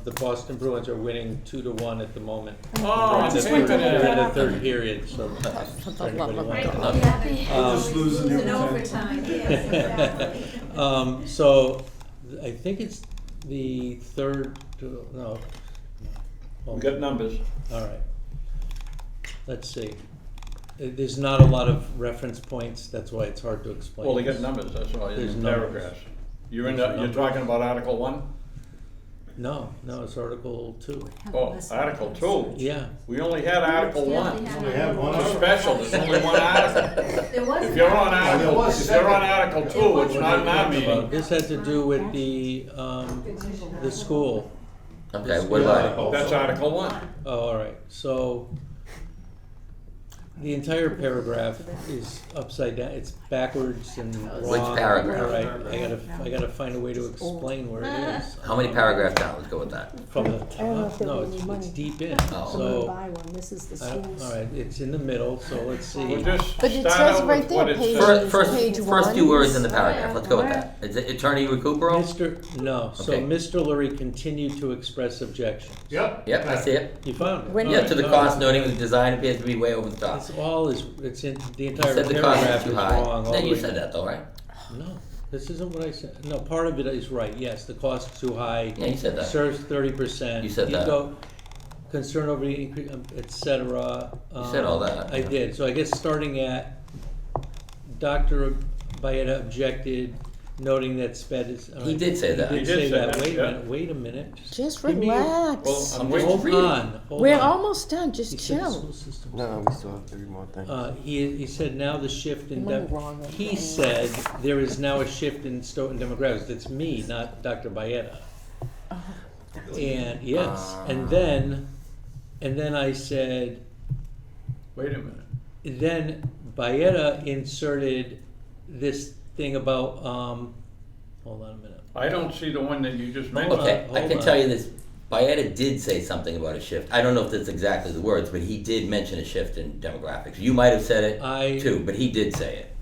the Boston Bruins are winning 2-1 at the moment. Oh, They're just in the- went to they're in the that. third period, so For for the anybody love of wants to God. Yeah, Just losing it's an your overtime, yes, exactly. So, I think it's the third, no. We got numbers. All right. Let's see. There's not a lot of reference points, that's why it's hard to explain. Well, they got numbers, that's all, There's in numbers. paragraphs. You're There's talking about Article 1? No, it's Article 2. Oh, Article 2? Yeah. We only had Article 1. Only have one It's a article. special, there's only one article. There was. If you're on There Article, was if you're on second. Article 2, it's not in our meeting. This has to do with the school. Okay, what about it? Yeah. That's Article 1. Oh, all right, so the entire paragraph is upside down, it's backwards and wrong. Which paragraph? All right, I gotta find a way to explain where it is. How many paragraphs down? Let's go with that. From the I don't know if top, there no, was any money. it's deep in, Oh. I'm gonna so, buy one, this is the all schools. right, it's in the middle, so let's see. We'll just But it start says out right with there, what it page- says. Page First two one. words in the paragraph. Let's go with that. Is it Attorney Recupero? So Okay. Mr. Lurie continued to express objections. Yep. Yep, I see it. You found it? When- Yeah, to the All right. cost noting the design appears to be way over the top. It's all it's in, the You entire said the cost paragraph is is too high. wrong. all No, the you way said that though, right? No, this isn't what I said. No, part of it is right, yes, the cost's too high. Yeah, you said that. Serves 30%. You said that. go, concern over the increase, et cetera. You said all that. I did, so I guess starting at, Dr. Baeta objected, noting that sped is. all He right. did say that. He He did say that, yeah. wait a minute. Just Give me- relax. Well, I'm Hold waiting. on, hold We're on. almost done, He just said the chill. school system. No, we still have 3 more things. He said now the shift in, Am I wrong? he said there is now a shift in Stoughton demographics. That's me, not Dr. Baeta. And, yes, and then I said, Wait a minute. then Baeta inserted this thing about, hold on a minute. I don't see the one that you just mentioned. Okay, I hold can on. tell you this. Baeta did say something about a shift. I don't know if that's exactly the words, but he did mention a shift in demographics. You might have said it too, but he did say it.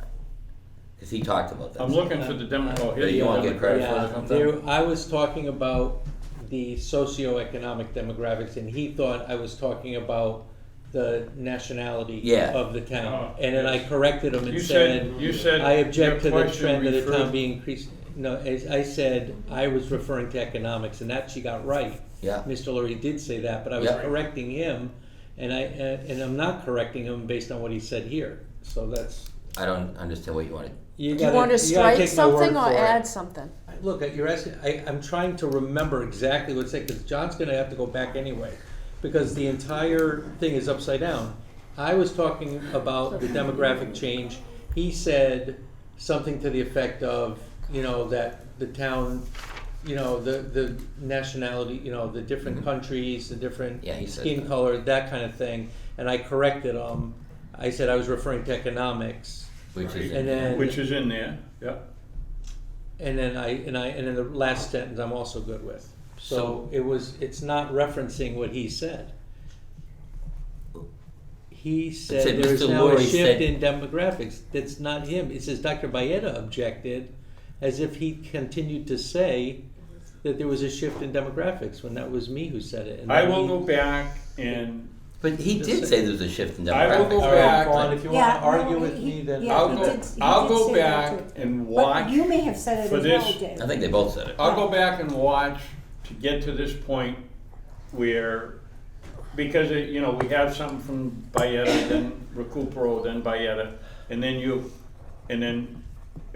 Because he talked about that. I'm looking for the demo, oh, Yeah, here's you the wanna get credit for it or Yeah, something? I was talking about the socioeconomic demographics, and he thought I was talking about the nationality Yeah. of the town. Oh, And then I yes. corrected him and You said, said. I object to your the question trend of the referred- town being increased. No, as I said, I was referring to economics, and that she got right. Yeah. Mr. Lurie did say that, but I was Yeah. correcting him, and I'm not correcting him based on what he said here. So that's, I don't understand what you wanted. you Do you gotta, want to you gotta strike take my word something or for it. add something? Look, you're asking, I'm trying to remember exactly what it said, because John's gonna have to go back anyway, because the entire thing is upside down. I was talking about the demographic change. He said something to the effect of, that the town, the nationality, the different countries, the different Yeah, he said skin that. color, that kind of thing. And I corrected him. I said I was referring to economics. Which is And then, Which is in there, yep. and then the last sentence I'm also good with. So it's not referencing what he said. He said said there is Mr. now a Lurie shift said- in demographics. That's not him. It says Dr. Baeta objected, as if he continued to say that there was a shift in demographics, when that was me who said it. And I then will he- go back and, But he did say there was a shift in I will demographics. go All right, back. Vaughn, if you Yeah, wanna argue no, with he- me, then. yeah, I'll he go, did- he I'll did go say that back too. and But watch. you may have said it for as well, this. Dave. I think they both said it. I'll go back and watch to get to this point where, because we have something from Baeta, then Recupero, then Baeta, and then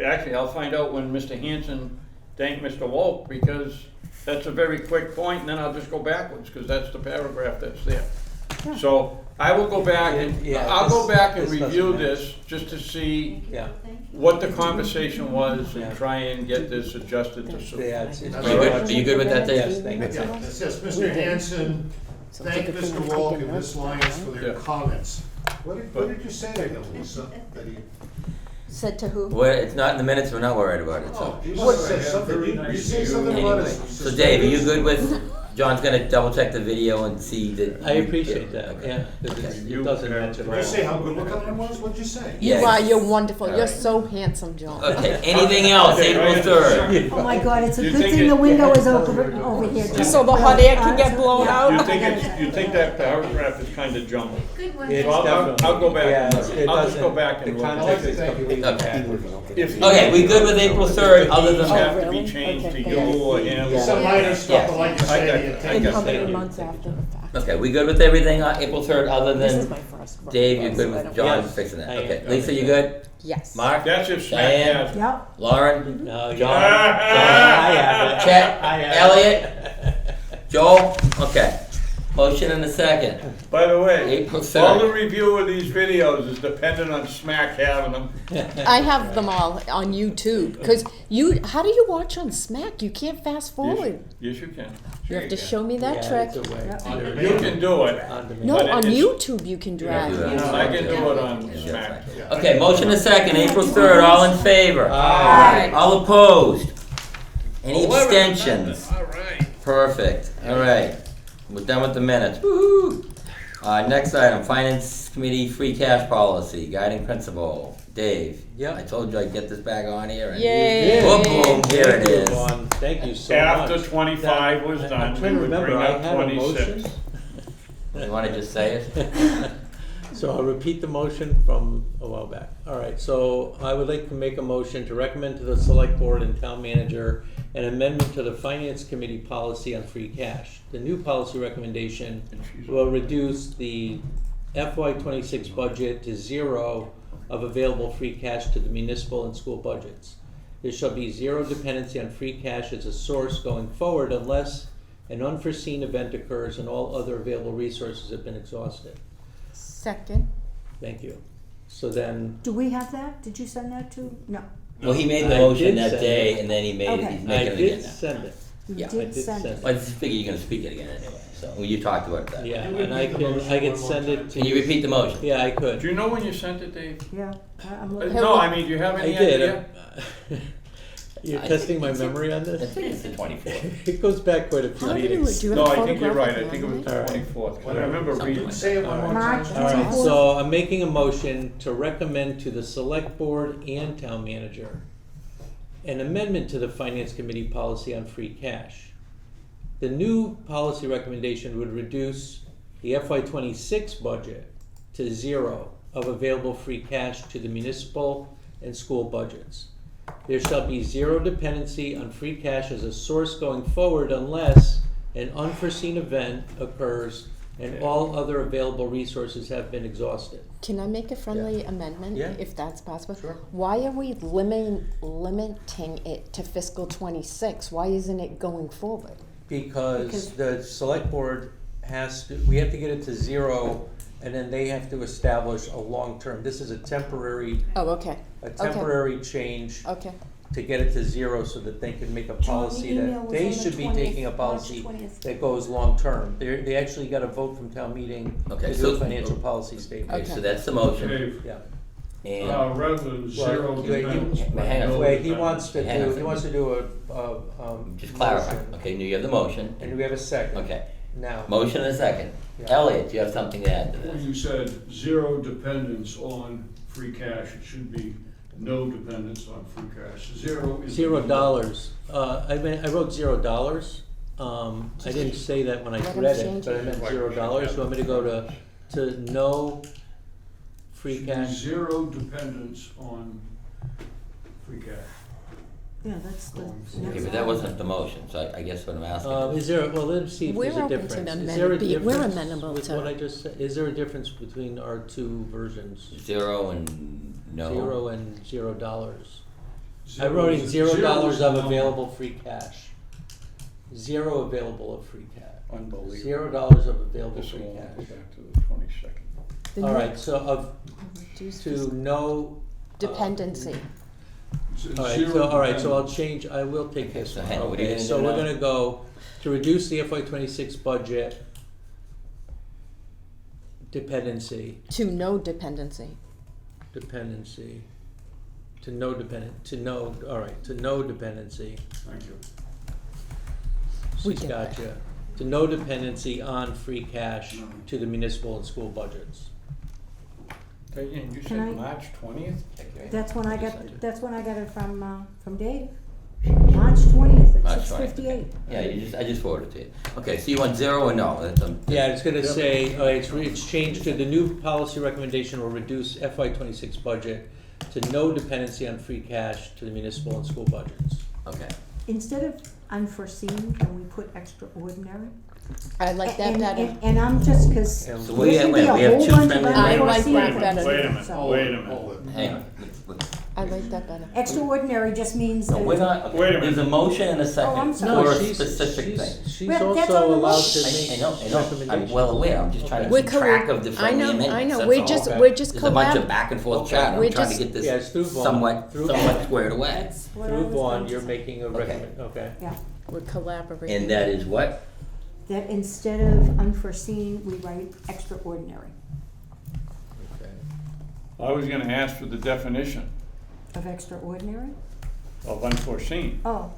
Actually, I'll find out when Mr. Hanson thanked Mr. Wolf, because that's a very quick point, and then I'll just go backwards, because that's the paragraph that's there. So I will go back and, Yeah, I'll go this- back and this doesn't review match. this, just to see Yeah. what the conversation was, Yeah. and try and get this adjusted to suit. Yeah, it's Are you good, are you good with that, Dave? Yes, thank you. Yeah, it says, Mr. Hanson, So thank it's a good Mr. thing I Walk can and Ms. note Lyons that, for right? their Yeah. comments. What did you say to him, Lisa? That he, Said to who? Well, it's not in the minutes, we're not worried about it, so. oh, you must have said something, you say something about Anyway, his. so Dave, are you good with, John's gonna double check the video and see that. I appreciate that, Okay. yeah, 'cause Okay. it doesn't match at Did you say all. how good looking I was? What'd you say? You Yeah. are, you're wonderful, All you're right. so handsome, John. Okay, anything else, Okay, April right. 3rd? Oh my God, it's a You good think thing the it- window is open over here. So the hot air can get blown Yeah. out? You think it's, you think that paragraph is kind of jumbled? Good one. It's So I'll go back, Yeah, and it's- look. it I'll just go doesn't- back and the look. context is Thank you. completely Okay. backwards. If- Okay, we good with April 3rd, other These than, have to really? be changed to Okay, you thank or him. Yeah. Some minor stuff, but like you I got say, you. the I attention. got How many you. months after the fact? okay, we good with everything on April 3rd, other This is than my first. Dave, you're good so I with don't- John Yes, fixing that? I am. Okay, Lisa, you good? Yes. Mark? That's if Smack Diane? has. Yep. Lauren? No, John? I have it. Chet? I have it. Elliot? Joel? Okay. Motion and a second. By the way, April all the 3rd. review of these videos is dependent on Smack having them. I have them all on YouTube, because how do you watch on Smack? You can't fast forward. Yes, you can. You have to show me that Yeah, trick. it's a way. On demand. You can do it. On demand. No, But on it's- YouTube you can drag. do that. No, I can do it on Yeah, Smack. that's Yeah. fine. Okay, motion and a second, April 3rd, all in favor? Aye. All opposed? Any 11. abstentions? All right. Perfect, all right. We're done with the minutes, woo-hoo. Next item, Finance Committee Free Cash Policy, Guiding Principle. Dave? Yep. I told you I'd get this back on here. and- Yay. Boom, boom, here it Thank you, is. Vaughn. Thank you so After much. 25 was I'm done, we trying to would remember, bring I up had a 26. motion. You wanna just say it? So I'll repeat the motion from a while back. All right, so I would like to make a motion to recommend to the select board and town manager an amendment to the finance committee policy on free cash. The new policy recommendation will reduce the FY '26 budget to 0 of available free cash to the municipal and school budgets. There shall be zero dependency on free cash as a source going forward unless an unforeseen event occurs and all other available resources have been exhausted. Second. Thank you. So then, Do we have that? Did you send that to? No. Well, he made the I motion did that send day, it. and then he made it, Okay. he's I making it again did now. send it. You Yeah, I did did send send it. Well, I just figure you're gonna speak it again anyway, so, well, you talked about that. Yeah, Can you and I repeat the can, motion I can one more send time? it to Can you repeat the motion? Yeah, I Do could. you know when you sent it, Dave? Yeah, I'm looking. No, I mean, do you have I any did. idea? You're I testing my think it's- memory on I this? think it's the 24th. It goes back quite a few How do you meetings. do you No, have a I think you're right, I photographic think it was the All right. 24th, 'cause I remember Something reading. like Say it one more March time. All right, 24th. so I'm making a motion to recommend to the select board and town manager an amendment to the finance committee policy on free cash. The new policy recommendation would reduce the FY '26 budget to 0 of available free cash to the municipal and school budgets. There shall be zero dependency on free cash as a source going forward unless an unforeseen event occurs and all other available resources have been exhausted. Can I make a friendly amendment, Yeah. if that's possible? Sure. Why are we limiting it to fiscal '26? Why isn't it going forward? Because the select board has to, we have to get it to 0, and then they have to establish a long-term, this is a temporary Oh, okay, change okay. to get it to 0 so that they can make a policy that they should be taking a policy that goes long-term. They actually got a vote from town meeting Okay, to do so- a financial policy statement. Okay, so Okay. that's the motion, Dave, Yeah. and, rather than zero Well, you- dependence. hang on. no Wait, he dependence. wants to Hang on a do, he second. wants to do just clarify, motion. okay, you have the motion, And do we have a second? okay, Now. motion and a second. Yeah. Elliot, do you have something to add to When this? you said zero dependence on free cash, it should be no dependence on free cash. Zero is. $0. I wrote $0. I didn't say that when I Let him read it, change but I it. meant $0. You want me to go to no free Should be cash? zero dependence on free cash. Yeah, that's the. Okay, but that wasn't the motion, so I guess what I'm asking Is there, well, let's see if We're there's a open to difference. the Is there a amendment. We're difference amenable with to- what I just said? Is there a difference between our two versions? is 0 and no? 0 and $0. I wrote in $0 zero's the of number. available free cash. Zero available of free cash. Unbelievable. $0 of available This free will all go cash. back to the 22nd. The All new right, so of, reduced to no. dependency. All right, Zero so, all right, so I'll dependent. change, I will take this so one, hang on, what are you okay, gonna so do we're now? gonna go to reduce the FY '26 budget dependency, To no dependency. to no dependency. Thank you. We She's get got that. you. To no dependency on free cash to the municipal and school budgets. Okay, and you Can said I- March 20th? That's when I got it from Dave. March 20th at March 20th, 6:58. Yeah, I just forwarded it to you. Okay, so you want 0 or no? That's Yeah, it's gonna say, it's changed to the new policy recommendation will reduce FY '26 budget to no dependency on free cash to the municipal and school budgets. Okay. Instead of unforeseen, can we put extraordinary? I like that And- better. And I'm just, cause So there we have- could be a we have whole two bunch of friendly I like unforeseen that things. better. Wait a minute, So- wait a minute. Hang on. I like that better. Extraordinary just means No, that. we're not, okay, Wait a there's a motion and a second I'm for sorry. a specific thing. She's Well, that's on also the allowed motion. to I make know, I'm recommendations. well aware, I'm just trying to We're keep track of the I friendly know, amendments, I know, that's we're all. just, Okay. we're just There's a bunch of collab. back and forth Okay. chat, We're I'm trying to just- get this Yeah, it's through Vaughn. somewhat Through squared away. That's what I Through was Vaughn, going you're to making a Okay. okay. Yeah, We're collaborating. And that is what? that instead of unforeseen, we write extraordinary Okay. I was gonna ask for the definition of extraordinary. of unforeseen. Oh,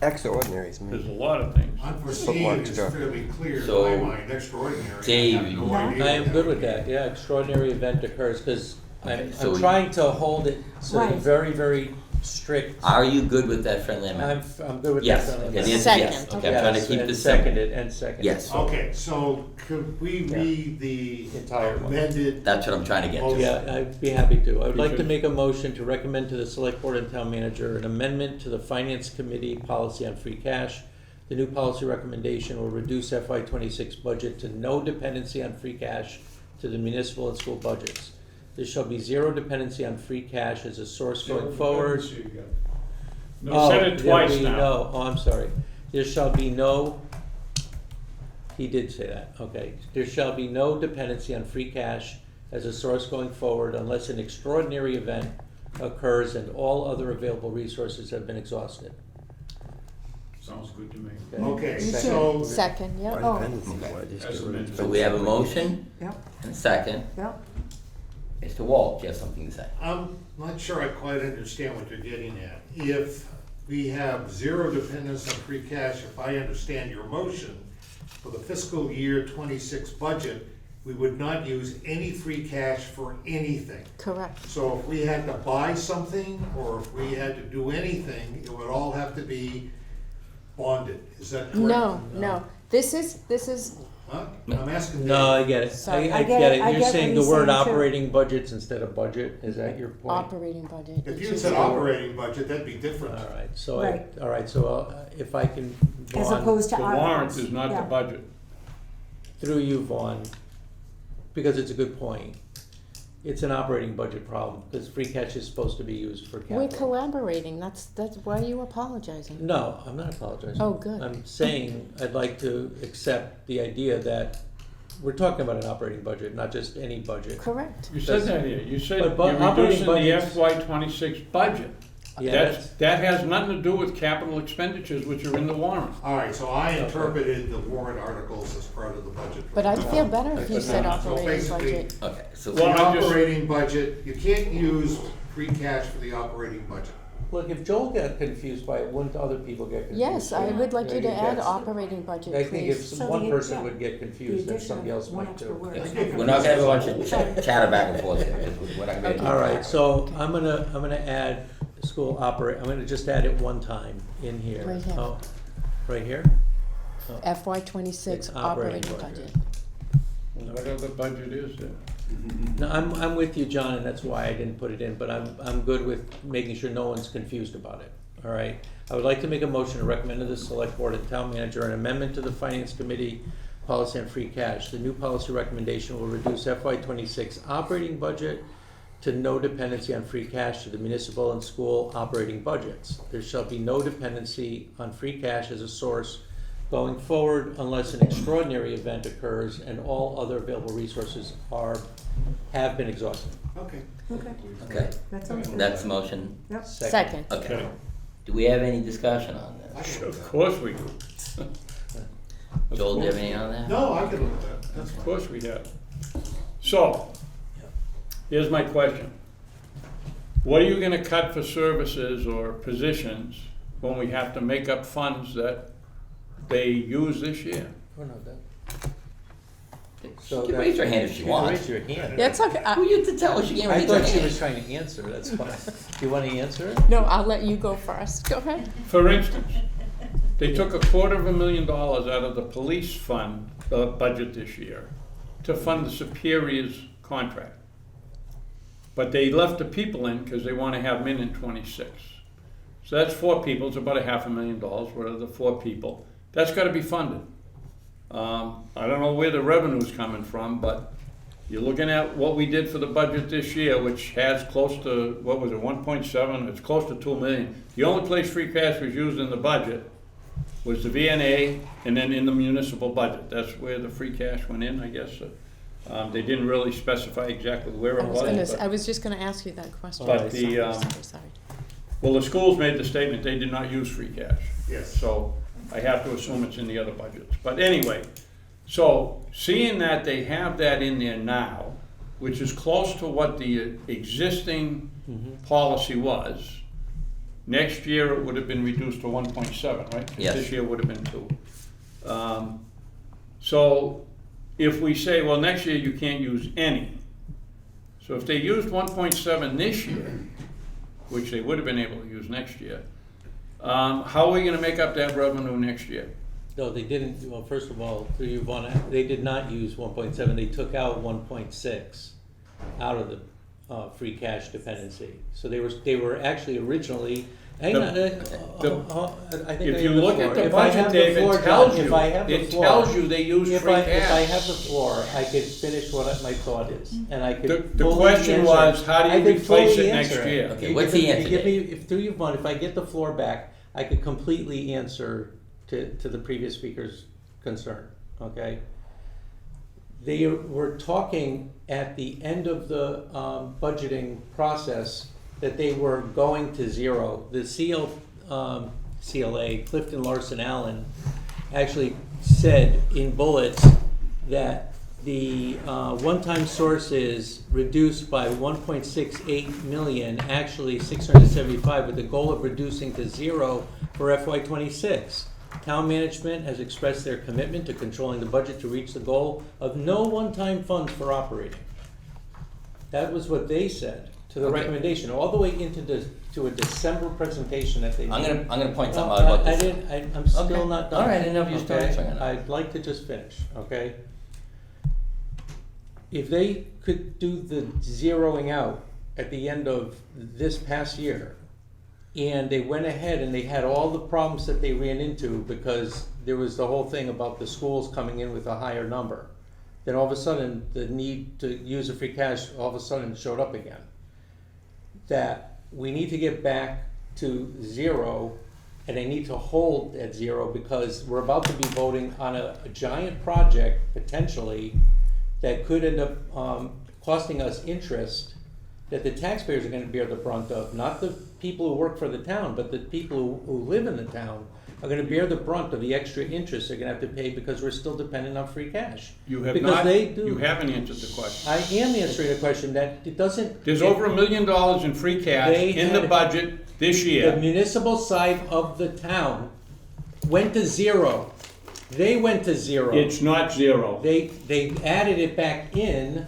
Extraordinary is There's me. a lot of things. Unforeseen Bookmarks is go. fairly clear So, in my mind, extraordinary. I Dave, have no idea I am what good with would that, be. yeah, extraordinary event occurs, cause Okay, I'm so- trying to hold it so Right. very, very strict. Are you good with that friendly amendment? I'm good with that. Yes, friendly okay, the amendment. answer is yes, Second, okay, I'm trying to Yes, keep and this simple. seconded, and seconded. Yes, Okay, so could we Yeah. read the Entire one. amended? that's what I'm trying to get Oh, to. Yeah, I'd be happy to. I would like to Because- make a motion to recommend to the select board and town manager an amendment to the finance committee policy on free cash. The new policy recommendation will reduce FY '26 budget to no dependency on free cash to the municipal and school budgets. There shall be zero dependency on free cash as a source going forward. You Oh, said it there'll twice be now. no- Oh, I'm sorry. There shall be no, he did say that, okay. There shall be no dependency on free cash as a source going forward unless an extraordinary event occurs and all other available resources have been exhausted. Sounds good to me. Okay, Me too. so, Second, yep. Oh. Dependency, why just As get rid of amended. So we have a motion yep, and a second. yep. Mr. Walt, you have something to say? I'm not sure I quite understand what you're getting at. If we have zero dependence on free cash, if I understand your motion, for the fiscal year '26 budget, we would not use any free cash for anything. Correct. So if we had to buy something, or if we had to do anything, it would all have to be bonded, is that correct? No. This is, Huh? I'm asking. No, I Dave. get it. Sorry. I get it. I You're get saying what the he's word saying, too. operating budgets instead of budget, is that your point? operating budget. If which you is- said operating budget, that'd be different. All right, so, Right. all right, so if I can, As Vaughn, opposed to The our. warrant is not yeah. the budget. through you, Vaughn, because it's a good point. It's an operating budget problem, because free cash is supposed to be used for capital. We're collaborating, that's why are you apologizing? No, I'm not apologizing. Oh, good. I'm saying I'd like to accept the idea that we're talking about an operating budget, not just any budget. Correct. You said that here. You said But you're operating reducing the budgets- FY '26 budget. Yeah, That has nothing to do with capital expenditures, which are in the warrant. All right, so I interpreted the warrant articles as part of the budget. But I'd feel better if you said So operating basically, budget. Okay, so The Well, I'm just- operating budget, you can't use free cash for the operating budget. Look, if Joel got confused by it, wouldn't other people get confused? Yes, I would like you to Maybe add that's- operating budget, I think if please. So one the- person yeah. would get The confused, then addition somebody of else one might extra too. word. we're not gonna have a bunch of chatter back and forth here, 'cause we're not gonna be. All right, so I'm gonna add school I'm gonna just add it one time in here. Right here. Oh, right here? FY '26 It's operating operating budget. budget. What other budget is there? No, I'm with you, John, and that's why I didn't put it in, but I'm good with making sure no one's confused about it, all right? I would like to make a motion to recommend to the select board and town manager an amendment to the finance committee policy on free cash. The new policy recommendation will reduce FY '26 operating budget to no dependency on free cash to the municipal and school operating budgets. There shall be no dependency on free cash as a source going forward unless an extraordinary event occurs and all other available resources have been exhausted. Okay. Okay, Okay, that sounds good. that's the motion. Yep. Second. Okay. Do we have any discussion on this? Of course we do. Joel, do you have any on that? No, I can live with that, that's Of fine. course we have. So, here's my question. What are you gonna cut for services or positions when we have to make up funds that they use this year? Oh, no, that. She can raise her hand if she wants. Raise your hand. That's okay. Who you to tell her she can't I raise her thought she hand? was trying to answer, that's why. Do you want to answer? No, I'll let you go first. Go ahead. For instance, they took $250,000 out of the police fund, budget this year, to fund the Superior's contract. But they left the people in because they want to have them in 26. So that's 4 people, it's about $500,000, what are the 4 people? That's gotta be funded. I don't know where the revenue's coming from, but you're looking at what we did for the budget this year, which has close to, 1.7, it's close to 2 million. The only place free cash was used in the budget was the VNA and then in the municipal budget. That's where the free cash went in, I guess. They didn't really specify exactly where it was. I was just gonna ask you that question. But the, Sorry. well, the schools made the statement they did not use free cash. Yes. So I have to assume it's in the other budgets. But anyway, so seeing that they have that in there now, which is close to what the existing policy was, next year it would have been reduced to 1.7, right? 'Cause Yes. this year would have been 2. So if we say, well, next year you can't use any. So if they used 1.7 this year, which they would have been able to use next year, how are we gonna make up that revenue next year? No, they didn't, well, first of all, they did not use 1.7, they took out 1.6 out of the free cash dependency. So they were actually originally, hang on, I think If I you have the look floor. at the If I have budget, the Dave, floor, it tells John, you, if I have the it floor- tells you they use free cash. If I have the floor, I could finish what my thought is, and I could The fully question answer- was, how do I you could replace fully it next answer year? Okay, You what's give the me- answer, you give me, Dave? if through you want, if I get the floor back, I could completely answer to the previous speaker's concern, okay? They were talking at the end of the budgeting process that they were going to zero. The CLA, Clifton Larson Allen, actually said in bullets that the one-time source is reduced by 1.68 million, actually 675, with the goal of reducing to 0 for FY26. Town management has expressed their commitment to controlling the budget to reach the goal of no one-time funds for operating. That was what they said to the Okay. recommendation, all the way into to a December presentation that they made. I'm gonna point something No, out about this. I'm still Okay. not done. All right, I didn't know if you were still Okay? answering or not. I'd like to just finish, okay? If they could do the zeroing out at the end of this past year, and they went ahead and they had all the problems that they ran into because there was the whole thing about the schools coming in with a higher number, then all of a sudden the need to use the free cash all of a sudden showed up again. That we need to get back to 0, and they need to hold at 0 because we're about to be voting on a giant project potentially that could end up costing us interest that the taxpayers are going to bear the brunt of, not the people who work for the town, but the people who live in the town are going to bear the brunt of the extra interest they're going to have to pay because we're still dependent on free cash. You have Because not, they do. you haven't answered the question. I am answering a question that it doesn't. There's over $1 million in free cash They in the had- budget this The year. municipal side of the town went to 0. They went to 0. It's not 0. They added it back in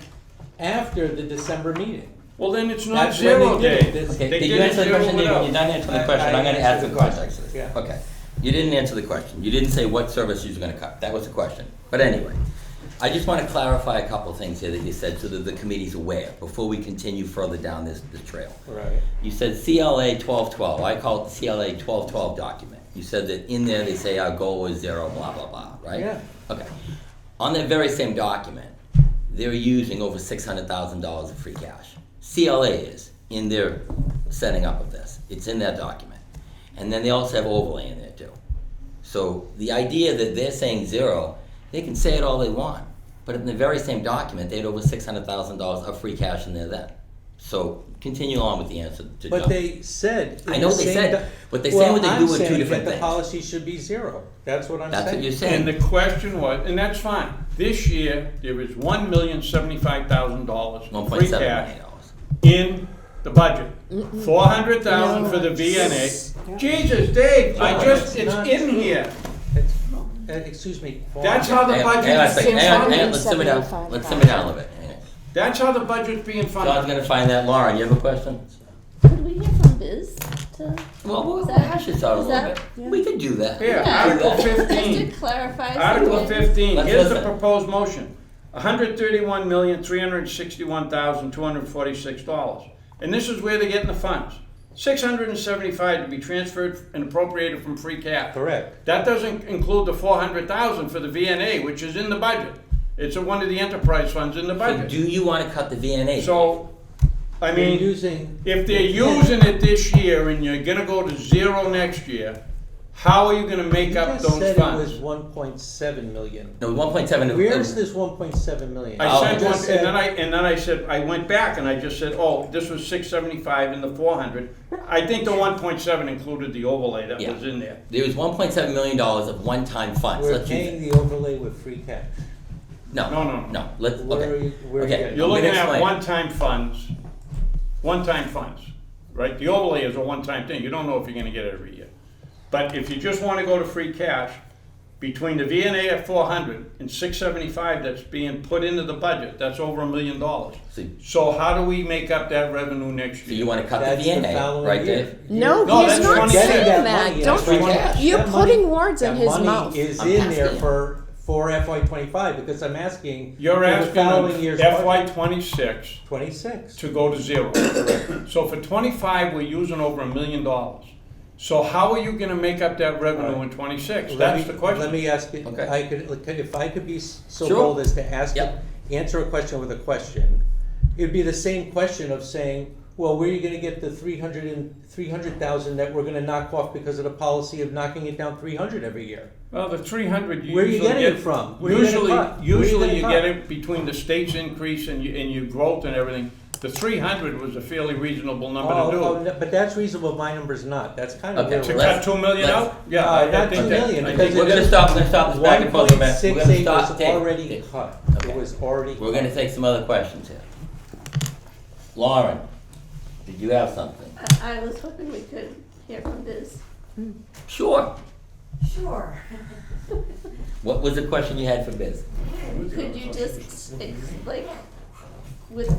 after the December meeting. Well, then it's not That's when 0, they did it. Dave. This- Okay, They did did you it answer the zero question, David? without. You're done answering the question, I I'm gonna ask answered the the context of question, it. yeah. Okay, you didn't answer the question, you didn't say what service you were gonna cut, that was the question. But anyway, I just wanna clarify a couple things here that you said so that the committee's aware, before we continue further down this trail. Right. You said CLA 1212, I call it the CLA 1212 document. You said that in there they say our goal is 0, blah, blah, blah, right? Yeah. Okay. On that very same document, they're using over $600,000 of free cash. CLA is in their setting up of this. It's in that document. And then they also have overlay in there too. So the idea that they're saying zero, they can say it all they want, but in the very same document, they had over $600,000 of free cash in there then. So continue on with the answer to John. But they said. I know what they said, but they say what they do with two different Well, I'm saying that the things. policy should be zero. That's what I'm saying. That's what you're And saying. the question was, and that's fine, this year, there is $1,075,000 $1.7 free million. cash in the budget. 400,000 for the VNA. Jesus, Dave, it's in here. Excuse me. That's how the Hang on a budget's second, being hang on, funded. let's simmer down, let's simmer down a little bit. Hang on. That's how the budget's being John's funded. gonna find that. Lauren, you have a question? Could we hear from Biz to? Well, we'll Is that- hash this out a is little that- bit. We could do that. Here, Yeah. Article Just to 15. clarify Article something. 15, Let's here's the listen. proposed motion. $131,361,246. And this is where they're getting the funds. $675 to be transferred and appropriated from free cash. Correct. That doesn't include the $400,000 for the VNA, which is in the budget. It's one of the enterprise funds in the So budget. do you wanna cut the VNA? So, I They're mean, using. if they're using it this year and you're gonna go to zero next year, how are you gonna make up You those just said it was funds? 1.7 million. No, 1.7. Where's this 1.7 million? I Oh, said You one, just and then I said, I went back and I just said, oh, this was 675 and the 400. I think the 1.7 included the overlay that Yeah. was in there. There was $1.7 million of one-time funds. We're Let's use paying it. the overlay with free cash. No. No, let's, Where are okay. you, where are you Okay. getting? You're I'm looking gonna at explain. one-time funds, right? The overlay is a one-time thing. You don't know if you're gonna get it every year. But if you just wanna go to free cash, between the VNA at 400 and 675 that's being put into the budget, that's over $1 million. So So how do we make up that revenue next so you year? wanna cut the That's the VNA, following right, year. Dave? No, No, he's that's not funny. saying Getting that. money, Don't, that's free cash. you're That putting money- words in that his money mouth. is I'm in asking there you. for FY25 because I'm asking. You're for the asking following them year's FY26 26. to go to zero. So for 25, we're using over $1 million. So how are you gonna make up that revenue in 26? That's the question. Let me ask you, Okay. if I could be so Sure. bold as to ask, Yep. answer a question with a question, it'd be the same question of saying, well, where are you gonna get the 300,000 that we're gonna knock off because of the policy of knocking it down 300 every year? Well, the 300 you Where are you usually getting get. it from? Where are you Usually, gonna cut? Where are you usually gonna you cut? get it between the state's increase and your growth and everything. The 300 was a fairly reasonable number to do. No, but that's reasonable, my number's not, that's kind of Okay, To irrelevant. cut 2 million let's- out? Yeah, I not think 2 that- million, I because think We're gonna stop this back and forth a minute. We're gonna 1.68 stop, was Dave. already Dave. cut, Okay. it was already cut. We're gonna take some other questions here. Lauren, did you have something? I was hoping we could hear from Biz. Sure. Sure. What was the question you had for Biz? Could you just, like, with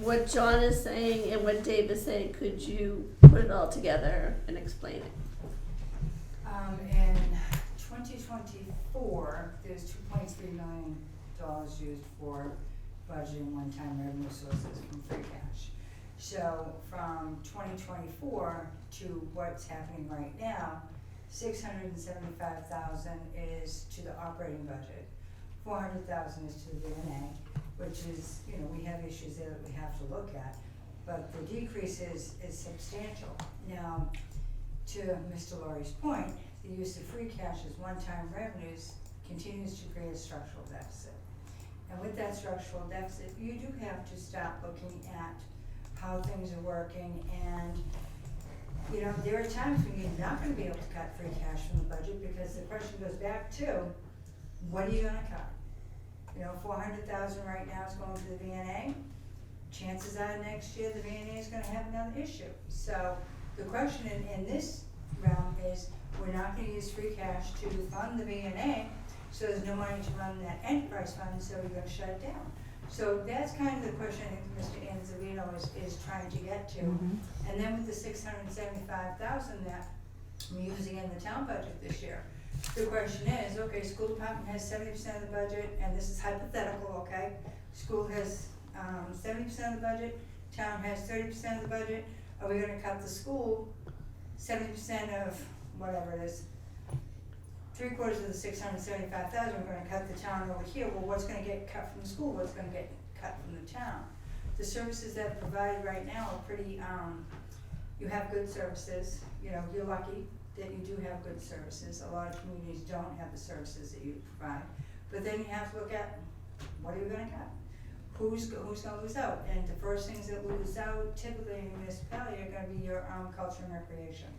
what John is saying and what Dave is saying, could you put it all together and explain it? In 2024, there's $2.3 million used for budgeting one-time revenue sources from free cash. So from 2024 to what's happening right now, 675,000 is to the operating budget. 400,000 is to the VNA, which is, we have issues there that we have to look at, but the decrease is substantial. Now, to Mr. Laurie's point, the use of free cash as one-time revenues continues to create a structural deficit. And with that structural deficit, you do have to start looking at how things are working, and there are times when you're not gonna be able to cut free cash from the budget, because the question goes back to, what are you gonna cut? 400,000 right now is going to the VNA. Chances are next year the VNA is gonna have another issue. So the question in this realm is, we're not gonna use free cash to fund the VNA, so there's no money to run that enterprise fund, so we're gonna shut it down. So that's kind of the question I think Mr. Anzavino is trying to get to. And then with the 675,000 that we're using in the town budget this year, the question is, okay, school department has 70% of the budget, and this is hypothetical, okay? School has 70% of the budget, town has 30% of the budget. Are we gonna cut the school 70% of whatever it is? 3/4 of the 675,000, we're gonna cut the town over here. Well, what's gonna get cut from the school? What's gonna get cut from the town? the services that are provided right now are pretty, you have good services, you know, you're lucky that you do have good services. A lot of communities don't have the services that you provide. But then you have to look at, what are you gonna cut? Who's gonna lose out? And the first things that lose out typically in a municipality are gonna be your culture and recreation.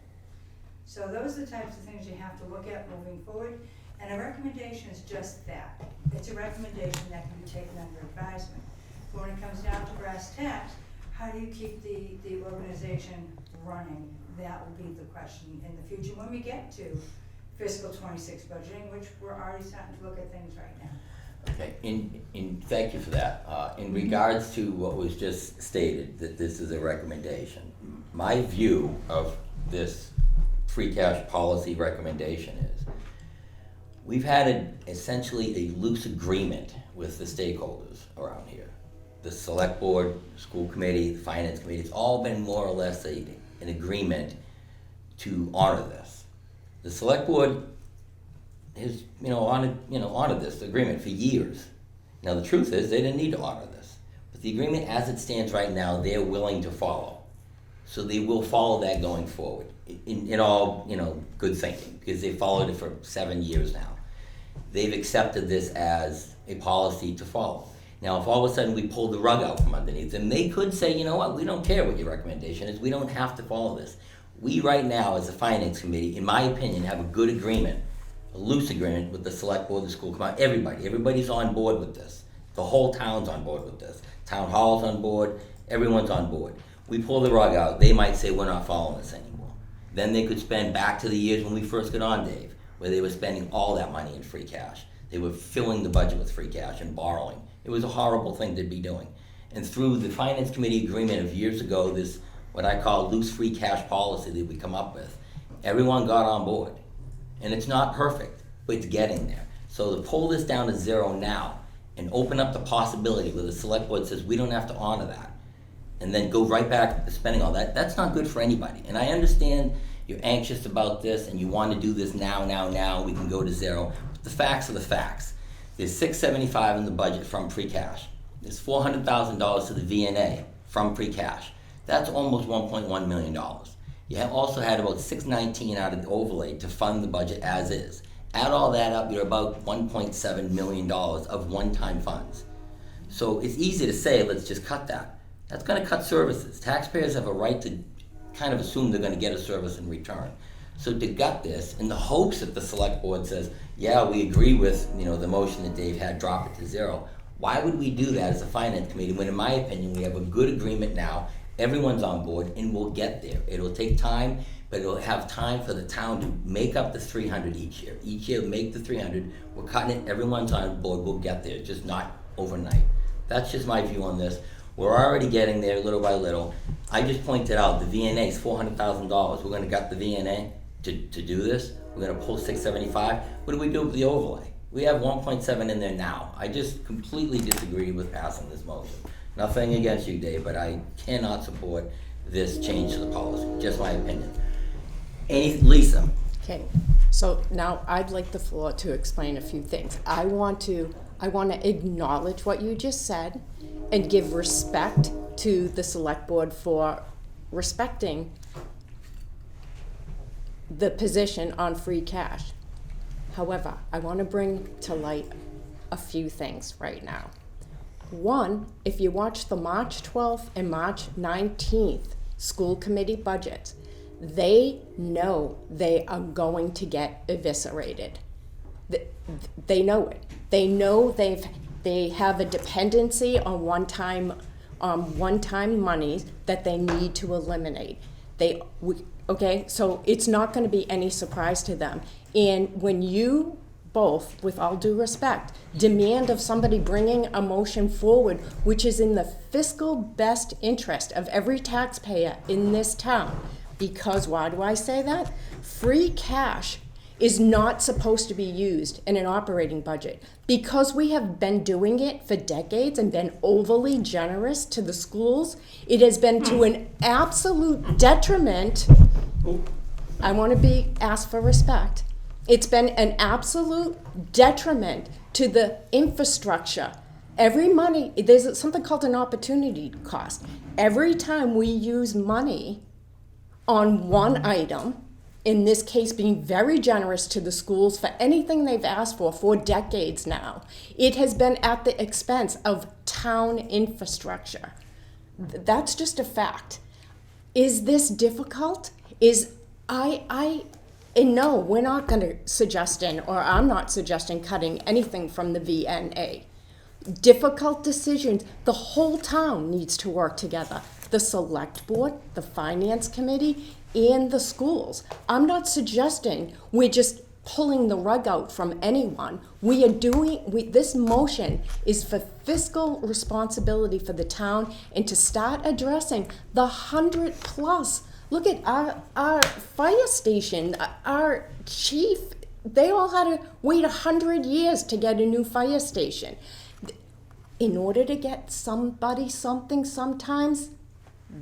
So those are the types of things you have to look at moving forward. And a recommendation is just that. It's a recommendation that can be taken under advisement. But when it comes down to brass tacks, how do you keep the organization running? That will be the question in the future when we get to fiscal 26 budgeting, which we're already starting to look at things right now. Okay, thank you for that. In regards to what was just stated, that this is a recommendation, my view of this free cash policy recommendation is, we've had essentially a loose agreement with the stakeholders around here. The select board, school committee, the finance committee, it's all been more or less an agreement to honor this. The select board has, honored this agreement for years. Now the truth is, they didn't need to honor this. But the agreement as it stands right now, they're willing to follow. So they will follow that going forward, in all, good thinking, because they followed it for 7 years now. They've accepted this as a policy to follow. Now, if all of a sudden we pulled the rug out from underneath them, they could say, you know what, we don't care what your recommendation is, we don't have to follow this. We right now, as a finance committee, in my opinion, have a good agreement, a loose agreement with the select board, the school committee, everybody's on board with this. The whole town's on board with this. Town hall's on board, everyone's on board. We pull the rug out, they might say, we're not following this anymore. Then they could spend back to the years when we first got on, Dave, where they were spending all that money in free cash. They were filling the budget with free cash and borrowing. It was a horrible thing to be doing. And through the finance committee agreement of years ago, this, what I call loose free cash policy that we come up with, everyone got on board. And it's not perfect, but it's getting there. So to pull this down to zero now and open up the possibility where the select board says we don't have to honor that, and then go right back to spending all that, that's not good for anybody. And I understand you're anxious about this and you want to do this now, we can go to zero. But the facts are the facts. There's $675 in the budget from free cash. There's $400,000 to the VNA from free cash. That's almost $1.1 million. You have also had about $619 out of the overlay to fund the budget as is. Add all that up, you're about $1.7 million of one-time funds. So it's easy to say, let's just cut that. That's going to cut services. Taxpayers have a right to kind of assume they're going to get a service in return. So to gut this, in the hopes that the select board says, yeah, we agree with the motion that Dave had, drop it to zero, why would we do that as a finance committee when, in my opinion, we have a good agreement now, everyone's on board, and we'll get there. It'll take time, but it'll have time for the town to make up the 300 each year. Each year, make the 300, we're cutting it, everyone's on board, we'll get there, just not overnight. That's just my view on this. We're already getting there little by little. I just pointed out the VNA is $400,000. We're going to gut the VNA to do this. We're going to pull $675. What do we do with the overlay? We have 1.7 in there now. I just completely disagree with passing this motion. Nothing against you, Dave, but I cannot support this change to the policy. Just my opinion. Lisa. Okay, so now I'd like the floor to explain a few things. I want to acknowledge what you just said and give respect to the select board for respecting the position on free cash. However, I want to bring to light a few things right now. One, if you watch the March 12th and March 19th school committee budgets, they know they are going to get eviscerated. They know it. They know they have a dependency on one-time monies that they need to eliminate. Okay, so it's not going to be any surprise to them. And when you both, with all due respect, demand of somebody bringing a motion forward, which is in the fiscal best interest of every taxpayer in this town, because why do I say that? Free cash is not supposed to be used in an operating budget. Because we have been doing it for decades and been overly generous to the schools, it has been to an absolute detriment. I want to be asked for respect. It's been an absolute detriment to the infrastructure Every money, there's something called an opportunity cost. Every time we use money on one item, in this case being very generous to the schools for anything they've asked for decades now, it has been at the expense of town infrastructure. That's just a fact. Is this difficult? And no, we're not gonna suggesting, or I'm not suggesting cutting anything from the VNA. Difficult decisions, the whole town needs to work together. The select board, the finance committee, and the schools. I'm not suggesting we're just pulling the rug out from anyone. This motion is for fiscal responsibility for the town and to start addressing the 100+. Look at our fire station, our chief, they all had to wait 100 years to get a new fire station. In order to get somebody something, sometimes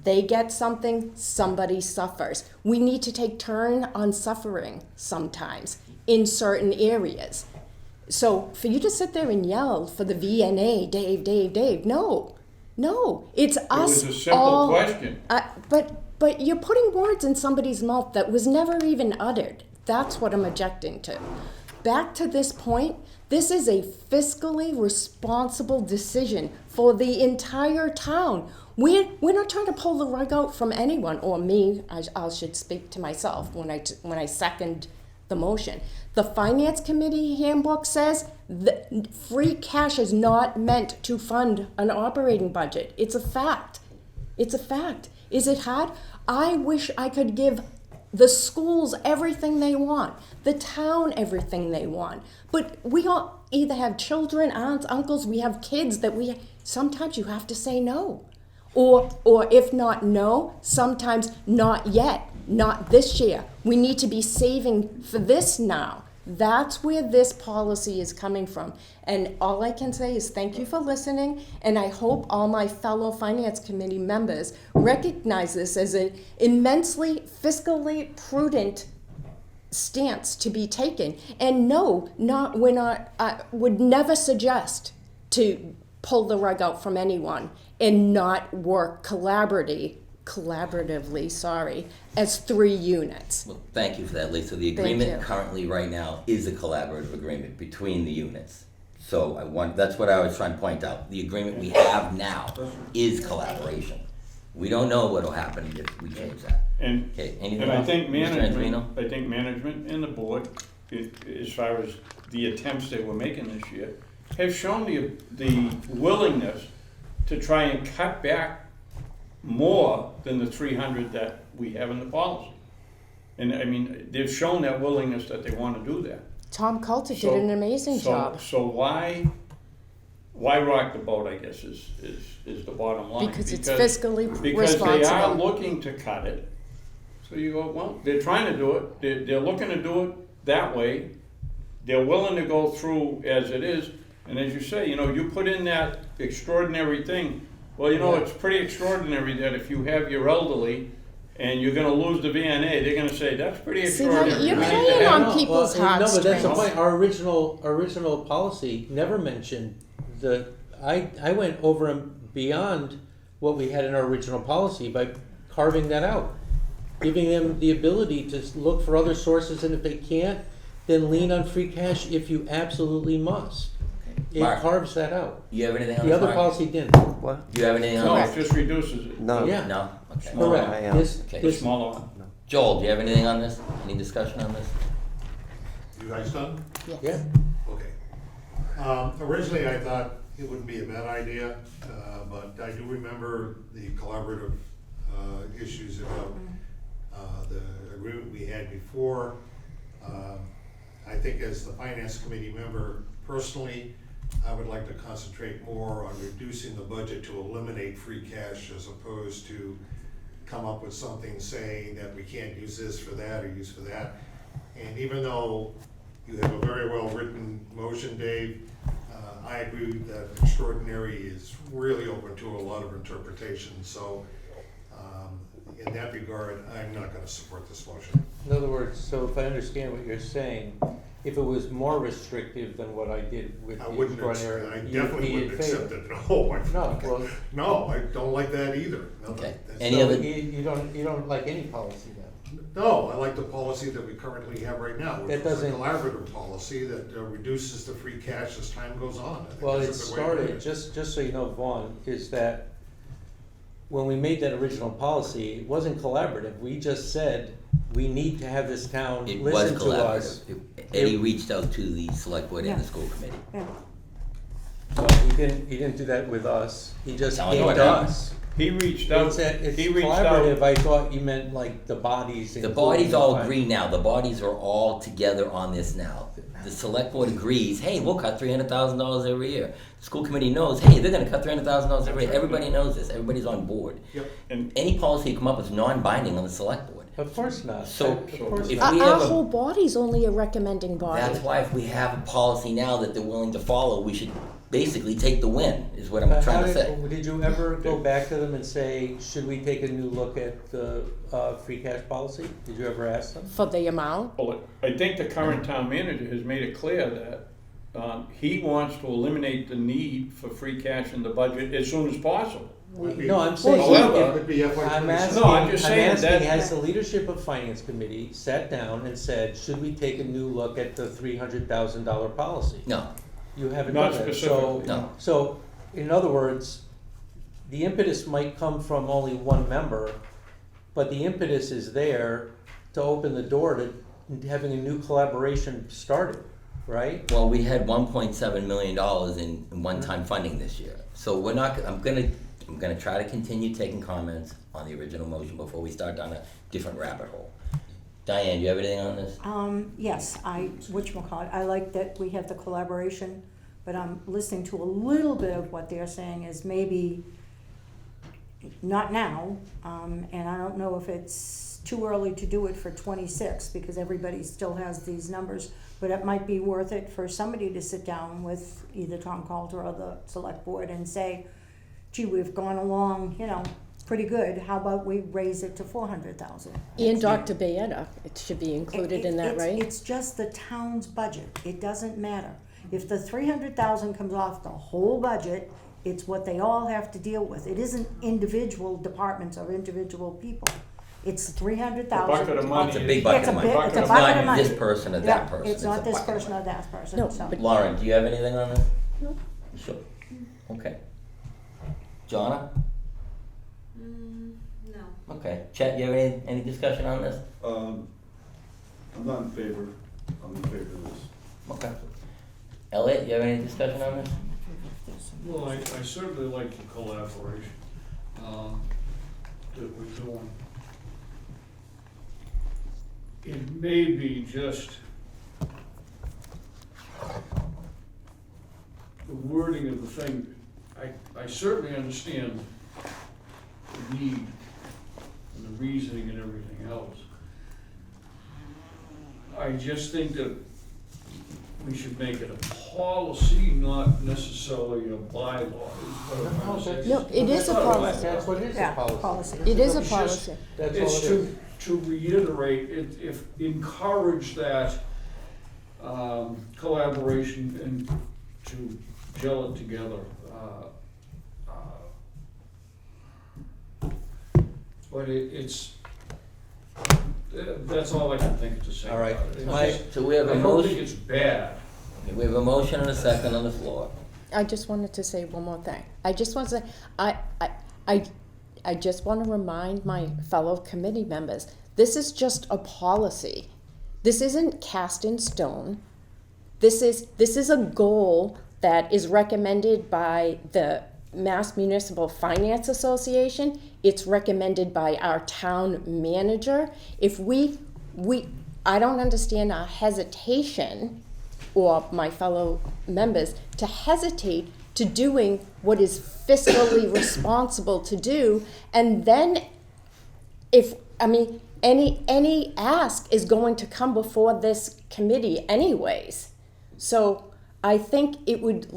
they get something, somebody suffers. We need to take turn on suffering sometimes in certain areas. So for you to sit there and yell for the VNA, Dave, no, it's us all. It was a simple question. But you're putting words in somebody's mouth that was never even uttered. That's what I'm objecting to. Back to this point, this is a fiscally responsible decision for the entire town. We're not trying to pull the rug out from anyone, or me. I should speak to myself when I second the motion. The Finance Committee handbook says that free cash is not meant to fund an operating budget. It's a fact. It's a fact. Is it hard? I wish I could give the schools everything they want, the town everything they want. But we all either have children, aunts, uncles, we have kids that sometimes you have to say no. Or if not no, sometimes not yet, not this year. We need to be saving for this now. That's where this policy is coming from. And all I can say is thank you for listening, and I hope all my fellow Finance Committee members recognize this as an immensely fiscally prudent stance to be taken. And no, I would never suggest to pull the rug out from anyone and not work collaboratively, as 3 units. Well, thank you for that, Lisa. The Thank agreement you. currently right now is a collaborative agreement between the units. So that's what I was trying to point out. The agreement we have now is collaboration. We don't know what'll happen if we change that. And, Okay, anything and I else? think Mr. Angelino? management and the board, as far as the attempts they were making this year, have shown the willingness to try and cut back more than the 300 that we have in the policy. And I mean, they've shown that willingness that they want to do that. Tom Coulter did an amazing job. So why rock the boat, I guess, is the bottom line. Because it's fiscally Because they are responsible. looking to cut it. So you go, well, they're trying to do it, they're looking to do it that way. They're willing to go through as it is. And as you say, you put in that extraordinary thing. Well, it's pretty extraordinary that if you have your elderly and you're gonna lose the VNA, they're gonna say, that's pretty See, now extraordinary. you're We need to playing have on it." people's No, but that's the heartstrings. point. Our original policy never mentioned I went over and beyond what we had in our original policy by carving that out, giving them the ability to look for other sources, and if they can't, then lean on free cash if you absolutely must. It Mark. carves that out. You have anything on The this, other Mark? policy didn't. What? Do you have anything on No, this? it just reduces it. No. Yeah. No? Okay. Small Correct. I am. Okay. The smaller one. Joel, do you have anything on this? Any discussion on this? You guys done? Yeah. Okay. Originally, I thought it wouldn't be a bad idea, but I do remember the collaborative issues about the agreement we had before. I think as the Finance Committee member, personally, I would like to concentrate more on reducing the budget to eliminate free cash as opposed to come up with something saying that we can't use this for that or use for that. And even though you have a very well-written motion, Dave, I agree that extraordinary is really open to a lot of interpretation. So in that regard, I'm not going to support this motion. In other words, so if I understand what you're saying, if it was more restrictive than what I did with I the wouldn't, extraordinary, I you'd definitely be in wouldn't accept favor. it, no, I. No, well, No, I don't like that either. No, Okay. that's- Any so other- you don't like any policy then? No, I like the policy that we currently have right now, which That is a doesn't- collaborative policy that reduces the free cash as time goes on. I think Well, it that's a good way of doing started, just so you know, Vaughn, is that when we made that original policy, it wasn't collaborative. We just said, we need to have this town It was listen to us. collaborative. Eddie reached out to the select board and the school committee. Yeah. So he didn't do that with us. He just Telling you came what to happened. us. He reached out, It's he reached collaborative, out, I thought you meant like the bodies. The including bodies all fin- agree now, the bodies are all together on this now. The select board agrees, hey, we'll cut $300,000 every year. The school committee knows, hey, they're gonna cut $300,000 every year. Everybody knows this, everybody's on board. Yep. and Any policy you come up with is non-binding on the select board. Of course not. So, Of course if not. we Our have a- whole body's only a recommending body. That's why if we have a policy now that they're willing to follow, we should basically take the win, is what I'm But trying to how say. did you ever go back to them and say, should we take a new look at the free cash policy? Did you ever ask them? For the amount, well, I think the current town manager has made it clear that he wants to eliminate the need for free cash in the budget as soon as possible. No, I'm saying, However- It'd be FY I'm 26. asking, No, I'm just saying asking, that- has the leadership of finance committee sat down and said, should we take a new look at the $300,000 policy? No, You haven't Not done that, specifically. No. so, in other words, the impetus might come from only one member, but the impetus is there to open the door to having a new collaboration started, right? well, we had $1.7 million in one-time funding this year. So we're not, I'm gonna try to continue taking comments on the original motion before we start down a different rabbit hole. Diane, do you have anything on this? Yes, whatchamacallit, I like that we have the collaboration, but I'm listening to a little bit of what they're saying is maybe not now, and I don't know if it's too early to do it for 26, because everybody still has these numbers, but it might be worth it for somebody to sit down with either Tom Coulter or the select board and say, gee, we've gone along, pretty good, how about we raise it to 400,000? and Dr. Bayetta, it should be included in that, right? It's just the town's budget, it doesn't matter. If the 300,000 comes off the whole budget, it's what they all have to deal with. It isn't individual departments or individual people. It's 300,000. The bucket of money It's a is- big bucket It's a of money. big- it's a It's bucket of not money. this person or Yeah, that person. it's not a this bucket of person or money. that person, No, so. but- Lauren, do you have anything on this? No. Sure. Okay. Jonna? No. Okay. Chet, you have any discussion on this? I'm not in favor, I'm in favor of this. Okay. Elliot, you have any discussion on this? Well, I certainly like the collaboration, that we're doing. It may be just the wording of the thing. I certainly understand the need and the reasoning and everything else. I just think that we should make it a policy, not necessarily a bylaw, is what I'm trying to say. No, it is a policy. That's what it is, a Yeah, policy. policy. It is a It's just- policy. That's all It's it is. to reiterate, if encourage that collaboration and to gel it together. But it's, that's all I can think to say All right. about it. It's My- just- So we have a I don't motion. think it's bad. Okay, we have a motion and a second on the floor. I just wanted to say one more thing. I just want to say, I just want to remind my fellow committee members, this is just a policy. This isn't cast in stone. This is a goal that is recommended by the Mass Municipal Finance Association. It's recommended by our town manager. If I don't understand our hesitation, or my fellow members, to hesitate to doing what is fiscally responsible to do, and then any ask is going to come before this committee anyways. So I think it would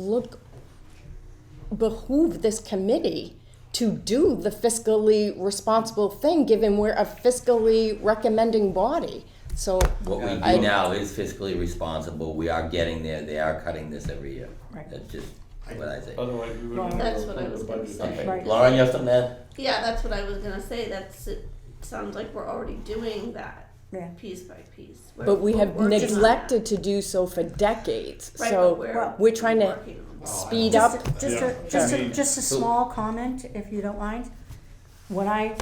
behoove this committee to do the fiscally responsible thing, given we're a fiscally recommending body. So, What we I- do now is fiscally responsible, we are getting there, they are cutting this every year. Right. That's just what I say. Otherwise, we Well, wouldn't That's have what I approved was the gonna budget. say. Okay, Right. Lauren, you have something to add? Yeah, that's what I was gonna say, it sounds like we're already doing that, Yeah. piece by piece. but we We're have working on that. neglected to do so for decades. Right, So but we're trying to working on that. speed up. Just a small comment, if you don't mind. When I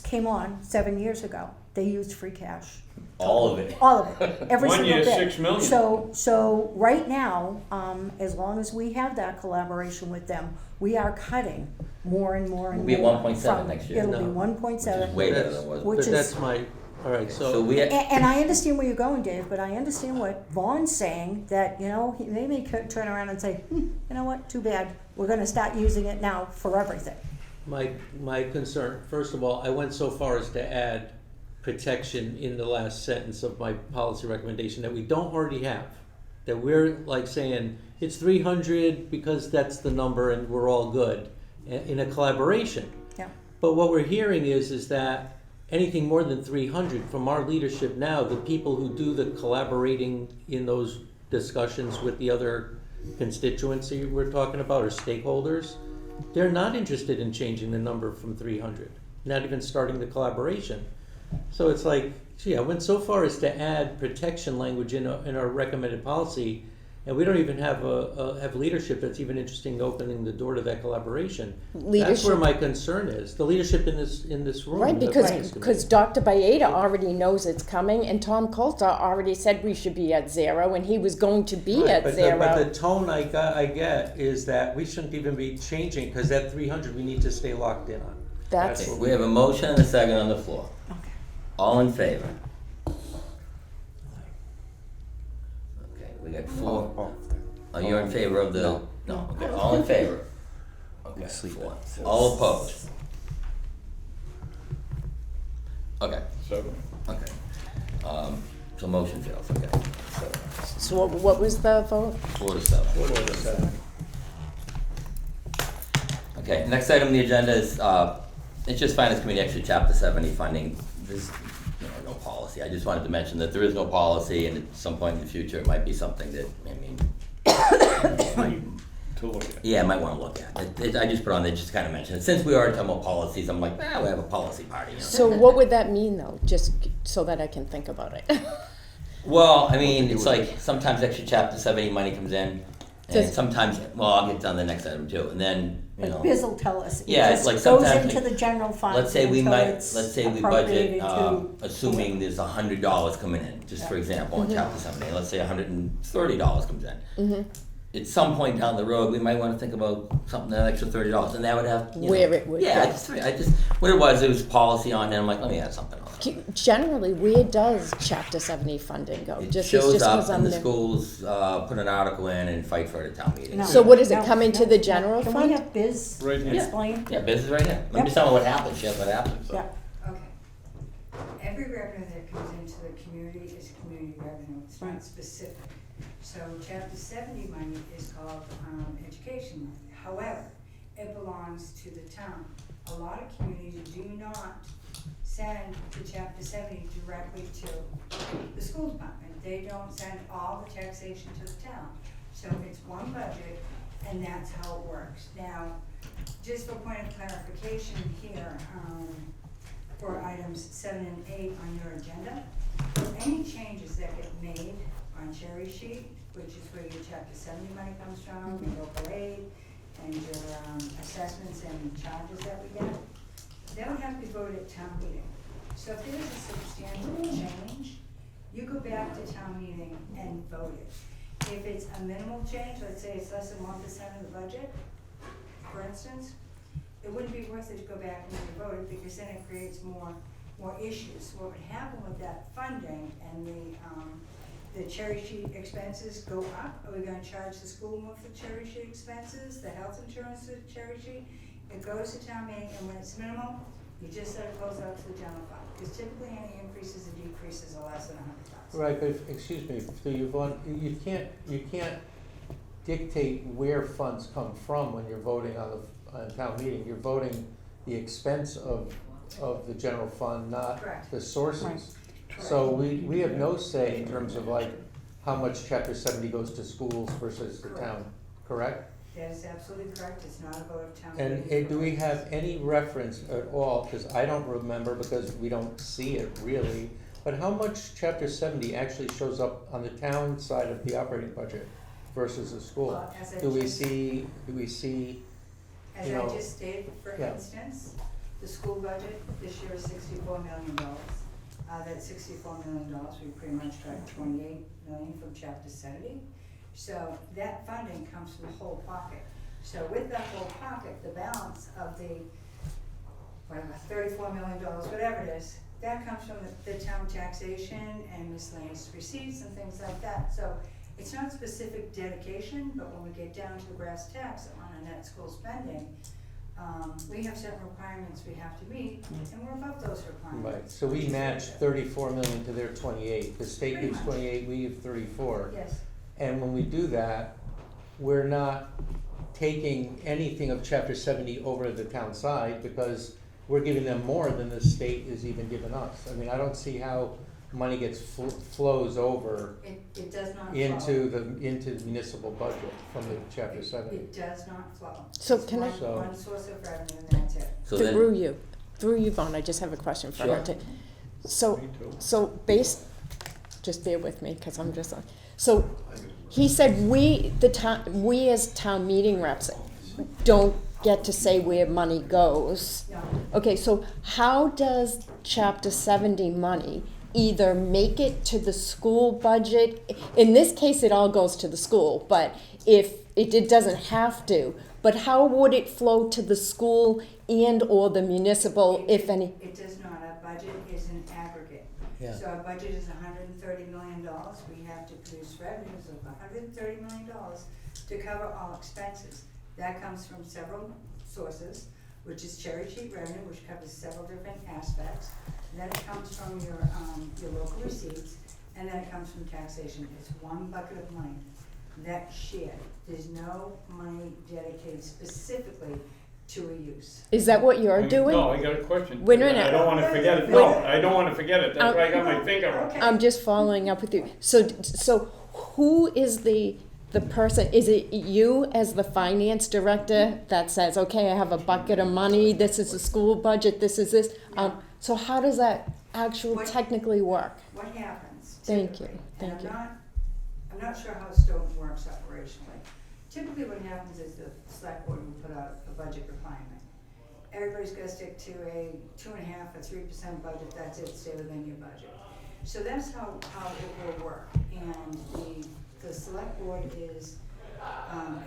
came on 7 years ago, they used free cash. All of it. All of it, every One single year, bit. 6 million. So right now, as long as we have that collaboration with them, we are cutting more and more and more. We'll be at 1.7 from- next year. It'll be No. 1.7. Which is way better than it was. Which But is- that's my, all right, So we, And I understand where you're going, Dave, but I understand what Vaughn's saying, that, you know, they may turn around and say, you know what, too bad, we're gonna start using it now for everything. my concern, first of all, I went so far as to add protection in the last sentence of my policy recommendation that we don't already have. That we're like saying, it's 300 because that's the number and we're all good, in a collaboration. Yeah. But what we're hearing is that anything more than 300 from our leadership now, the people who do the collaborating in those discussions with the other constituency we're talking about, or stakeholders, they're not interested in changing the number from 300, not even starting the collaboration. So it's like, gee, I went so far as to add protection language in our recommended policy, and we don't even have have leadership that's even interested in opening the door to that collaboration. That's where Leadership. my concern is, the leadership in this room. Right, the finance because committee. Dr. Baeta already knows it's coming, and Tom Coulter already said we should be at 0, and he was going to be Right, at but 0. but the tone I get is that we shouldn't even be changing, because that 300 we need to stay locked in on. That's- okay, we have a motion and a second on the floor. Okay. All in favor? Okay, we got four. Oh, you're in favor of the? No, okay, all in favor? Okay, Sleep. 4. All opposed? Okay, Seven. okay. So motion fails, okay. So what was the vote? 4 to 7. Okay, next item on the agenda is, it's just Finance Committee extra Chapter 70 funding. There's, no policy. I just wanted to mention that there is no policy, and at some point in the future, it might be something that, To look at. yeah, I might wanna look at. I just put on there just to kind of mention it. Since we already talking about policies, I'm like, we have a policy party, So what would that mean, though? Just so that I can think about it. Well, I mean, it's like, sometimes extra Chapter 70 money comes in, and Does- sometimes, well, I'll get to the next item too, and then, Like Biz will tell us, it Yeah, it's just like goes sometimes, into like, the general fund let's say we until might, it's let's say we appropriated budget, to- assuming there's $100 coming in, just for example, in Chapter 70, let's say $130 comes in. At some point down the road, we might wanna think about something, an extra $30, and that would have, you know. Where it would Yeah, go. I just, what it was policy on, and I'm like, let me add something else. Generally, where does Chapter 70 funding go? It Just shows 'cause up I'm and the there. schools, put an article in and fight for it at town meeting. No. So what does it No, come into no, the no. general Can fund? we have Biz Right here. explain? Yeah, business right here, let me Yep. tell you what happens, yes, what happens. Yeah, Okay. Every revenue that comes into the community is community revenue, it's not Right. specific. So chapter 70 money is called, education money. However, it belongs to the town. A lot of communities do not send the chapter 70 directly to the school department. They don't send all the taxation to the town. So it's one budget, and that's how it works. Now, just for point of clarification here, for items 7 and 8 on your agenda, any changes that get made on cherry sheet, which is where your chapter 70 money comes from, your local aid, and your assessments and charges that we get, they would have to be voted at town meeting. So if there's a substantial change, you go back to town meeting and vote it. If it's a minimal change, let's say it's less than 1% of the budget, for instance, it wouldn't be worth it to go back and revote it, because then it creates more issues. What would happen with that funding and the cherry sheet expenses go up? Are we gonna charge the school more for cherry sheet expenses, the health insurance for cherry sheet? It goes to town meeting, and when it's minimal, you just let it close out to the general fund, because typically any increases and decreases are less than 100,000. Right, but excuse me, through Yvonne, you can't dictate where funds come from when you're voting on town meeting. You're voting the expense of the general fund, not Correct. the sources. Right. So we have no say in terms of like how much chapter 70 goes to schools versus the town, correct? That is absolutely correct, it's not a vote of town. And meeting. do we have any reference at all, because I don't remember because we don't see it really, but how much chapter 70 actually shows up on the town side of the operating budget versus the school? Well, as I Do we just- see, As you I know, just stated, for yeah. instance, the school budget this year is $64 million. That $64 million, we pretty much got $28 million from chapter 70. So that funding comes from the whole pocket. So with that whole pocket, the balance of the, whatever, $34 million, whatever it is, that comes from the town taxation and miscellaneous receipts and things like that. So it's not specific dedication, but when we get down to the brass tacks on a net school spending, we have certain requirements we have to meet, and we're above those requirements. Right, so we match 34 million to their 28. The state Pretty gives much. 28, we give 34. Yes, And when we do that, we're not taking anything of chapter 70 over to the town side because we're giving them more than the state is even giving us. I mean, I don't see how money gets flows over it does not into flow. the municipal budget from the chapter 70. It does not flow. So It's can I- one source of revenue, and that's it. So then, Through you, Vaughn, I just have a question for her. Sure. So, Me too. so just bear with me, because I'm just, so he said we as town meeting reps don't get to say where money goes. No, Okay, so how does chapter 70 money either make it to the school budget? In this case, it all goes to the school, but if it doesn't have to, but how would it flow to the school and or the municipal, if any? it does not. Our budget is an aggregate. Yeah. So our budget is $130 million. We have to produce revenues of $130 million to cover all expenses. That comes from several sources, which is cherry sheet revenue, which covers several different aspects. And then it comes from your local receipts, and then it comes from taxation. It's one bucket of money that's shared. There's no money dedicated specifically to a use. Is that what you're doing? No, I got a question. Wait a minute. I don't wanna forget it, no, I don't wanna forget it, that's why I got my finger up. Okay. I'm just following up with you. So who is the person, is it you as the finance director that says, okay, I have a bucket of money, this is the school budget, this is this? So how does that actually technically work? What happens Thank you, typically, thank and you. I'm not sure how Stoughton works operationally. Typically what happens is the select board will put out a budget requirement. Everybody's gotta stick to a 2.5% or 3% budget, that's it, stay within your budget. So that's how it will work, and the select board is,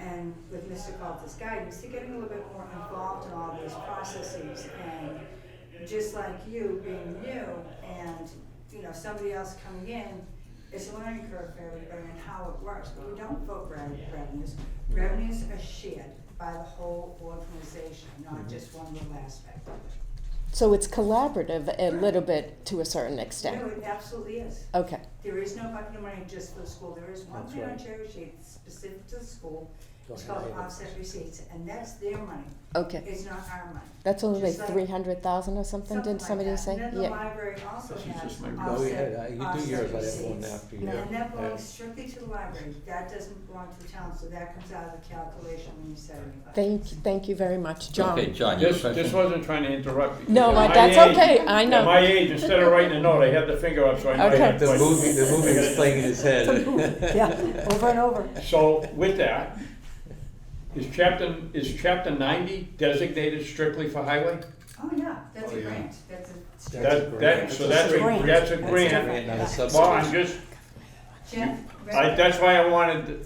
and with Mr. Calter's guidance, they're getting a little bit more involved in all these processes, and just like you being new, and, somebody else coming in, it's a learning curve for everybody and how it works, but we don't vote revenues. Revenues are shared by the whole organization, not just one little aspect of it. So it's collaborative a little bit to a certain No, extent? it absolutely is. Okay, There is no bucket of money just for the school. There is one That's thing on right. cherry sheet specific to the school. Go It's ahead, called Ava. offset receipts, and that's their money. okay. It's not our money. That's only like Just like- 300,000 or something, did somebody say? And then the Yeah. library also This is has just my- Go offset, ahead, you do offset yours, I have one receipts. after you. And that Yeah. belongs strictly to the library. That doesn't belong to the town, so that comes out of the calculation when you set your budget. Thank you very much, John. okay, John, you have a Just question? wasn't trying to interrupt you. No, At my that's age- okay, I At know. my age, instead of writing a note, I had the finger up, so I might Okay. have. The movie is playing in his head. Yeah, over and over. So with that, is chapter 90 designated strictly for highway? Oh, yeah, that's Oh, a yeah. grant. That's a strict So that's That's a, a grant. that's a That's grant. different. Not a Well, subsidized. I'm just, Jeff, that's why I wanted to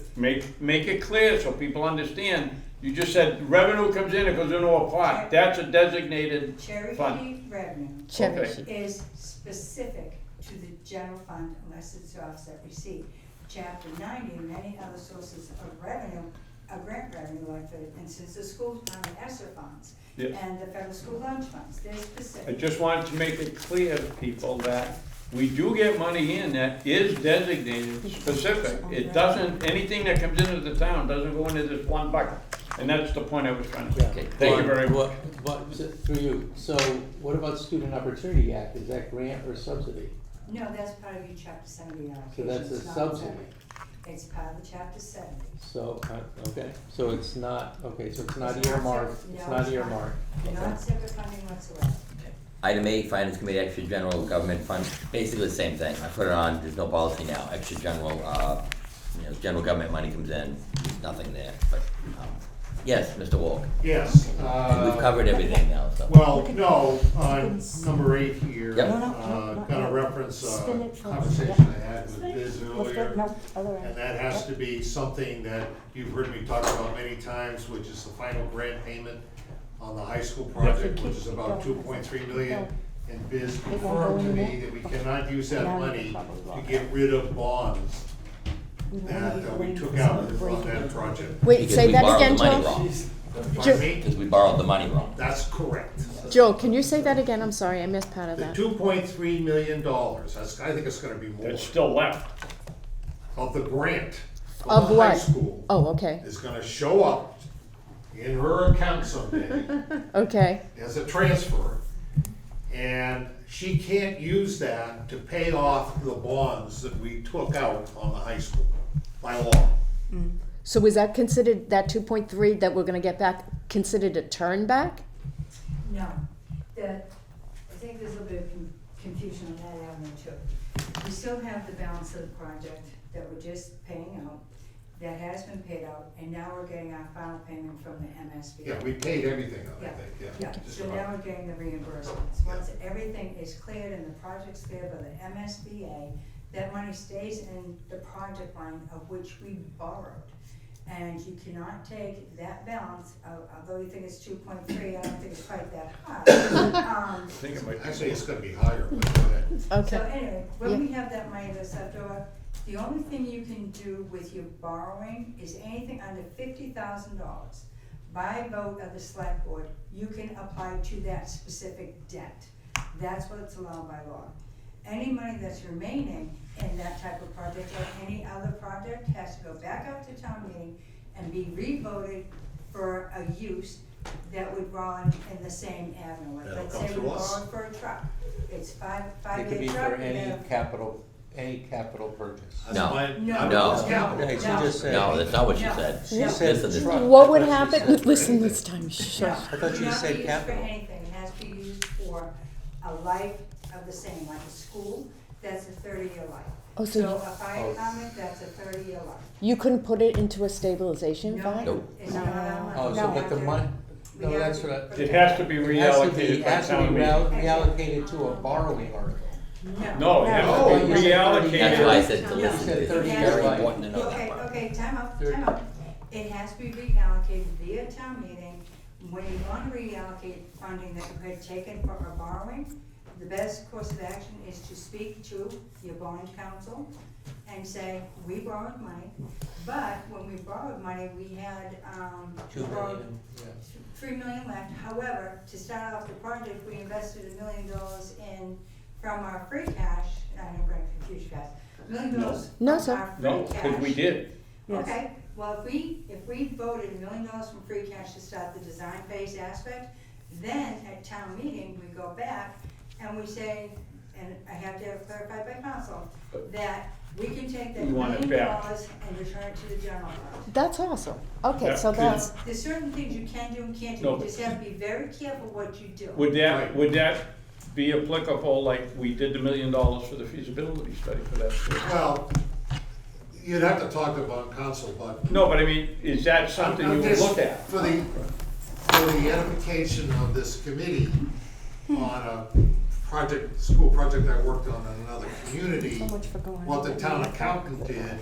make it clear so people understand. You just said revenue comes in, it goes into a pot. That's a designated cherry fund. sheet revenue Cherry Okay. sheet. is specific to the general fund unless it's offset receipt. Chapter 90 and many other sources of revenue, grant revenue, like for instance, the school ESSER funds Yeah. and the federal school lunch funds, they're I specific. just wanted to make it clear to people that we do get money in that is designated specific. It doesn't, anything that comes into the town doesn't go into this one bucket. And that's the point I was trying to Yeah. make. Thank you very much. Through you, so what about Student Opportunity Act, is that grant or subsidy? No, that's part of your chapter 70 So allocation. that's a It's not subsidy. separate. It's part of the chapter 70. So, okay, so it's not, okay, so it's not It's not earmarked, separate. it's No, not it's not. earmarked. Not separate funding whatsoever. Item 8, Finance Committee Extra General Government Fund, basically the same thing. I put it on, there's no policy now. Extra general, general government money comes in, there's nothing there, but, yes, Mr. Walk. Yes. And we've covered everything now, so. Well, no, on number 8 here, Yep. gonna reference Spin a it for- conversation I had with Biz Lift it, earlier. no, other end. And that has to be something that you've heard me talk about many times, which is the final grant payment on the high school project, which is about 2.3 million. And Biz won't go confirmed to me anymore? that we cannot use that Now you money probably to won't. get rid of bonds that we took out on that project. Wait, Because say we that borrowed again, the money Joe? wrong. Pardon me? Because we borrowed the money wrong. That's correct. Joe, can you say that again? I'm sorry, I missed part of The that. $2.3 million, I think it's gonna be more, It's still left. of the grant Of from the high what? school Oh, okay, is gonna show up in her account someday okay. as a transfer. And she can't use that to pay off the bonds that we took out on the high school by law. So is that considered, that 2.3 that we're gonna get back, considered a turn back? No, I think there's a little bit of confusion on that avenue too. We still have the balance of the project that we're just paying out, that has been paid out, and now we're getting our final payment from the MSB. Yeah, we paid everything out, I Yeah, think, yeah, just so about. now we're getting the reimbursements. Once everything is cleared and the project's cleared by the MSBA, that money stays in the project line of which we borrowed. And you cannot take that balance, although you think it's 2.3, I don't think it's quite that high. I think it might be. Actually, it's gonna be higher, but go ahead. So Okay, anyway, when we have that money that's left over, the only thing you can do with your borrowing is anything under $50,000. By vote of the select board, you can apply to that specific debt. That's what's allowed by law. Any money that's remaining in that type of project or any other project has to go back up to town meeting and be re-voted for a use that would run in the same avenue. Like, That'll let's come say to we us. borrowed for a truck, it's It five-year could be truck, for we any have. capital purchase. That's No. my- No. I No. was capital. Okay, she just said. No, that's not what she No. said. She No. said Listen, truck. what would I thought she happen, said for listen anything. this time, No, shush. I thought you cannot said be used capital. for anything, it has to be used for a life of the same, like a school, that's a 30-year life. Oh, so So you- a fire Oh. department, that's a 30-year life. You couldn't put it into a stabilization fund? Nope. It's not our money. Oh, We so have but the to- money, we no, have that's to what I. put It that- has to be It has to be, reallocated by has to be town meeting. reallocated to a borrowing article. No, it has No. to be You said 30 reallocated. That's why I said to No. listen, You said it's 30 very years life. important to know Okay, that part. okay, time out. It has to be reallocated via town meeting. When you want to reallocate funding that you had taken for a borrowing, the best course of action is to speak to your bond counsel and say, we borrowed money, but when we borrowed money, we had, 2 borrowed million, yeah. 3 million left. However, to start off the project, we invested $1 million in, from our free cash, I know, I'm confused, guys. $1 million No, from sir. our free No, cash. because we did. Yes. Okay, well, if we voted $1 million from free cash to start the design phase aspect, then at town meeting, we go back and we say, and I have to have it clarified by council, that we can take that We want $1 it million back. and return it to the general fund. That's awesome. Okay, Yeah, so that's, There's certain things you can do and can't do, No, you but- just have to be very careful what you do. Would that be applicable, like we did the $1 million for the feasibility study for that? school? Well, you'd have to talk to bond counsel, but. No, but I mean, is that something you would look at? For the edification of this committee on a project, school project I worked on in another community, So much for going. what the town accountant did,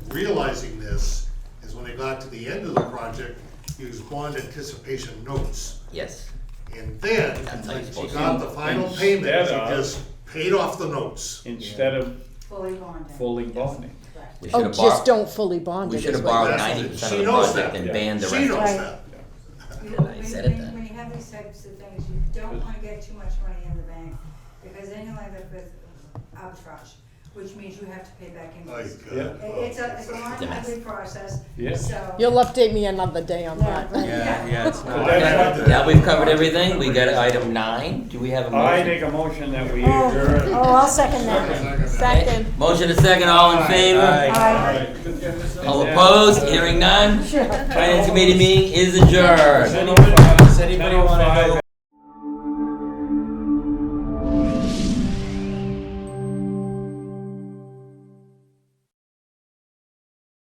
realizing this, is when they got to the end of the project, used bond anticipation notes. Yes. And then, That's how you're she supposed got to. the final payment, she Instead of- just paid off the notes. Instead of Fully bonded. fully bonding. Correct. We oh, should have just borrowed, don't fully bond we it. should is have what- borrowed That's what 90% she of the knows project that. and banned the She rest. knows Right. that. I said it then. When you have these types of things, you don't wanna get too much money in the bank, because then you'll end up with arbitrage. which means you have to pay back My interest. God. It's a long, ugly process, Yeah. so. You'll update me another day on that. Yeah, it's But that's what- Now we've covered everything, we got item 9, do we have a I motion? make a motion that we Oh, adjourn. oh, I'll second that. Second. Motion and second, all in favor? Aye. All opposed, hearing none? Sure. Finance committee meeting is adjourned. Does anybody wanna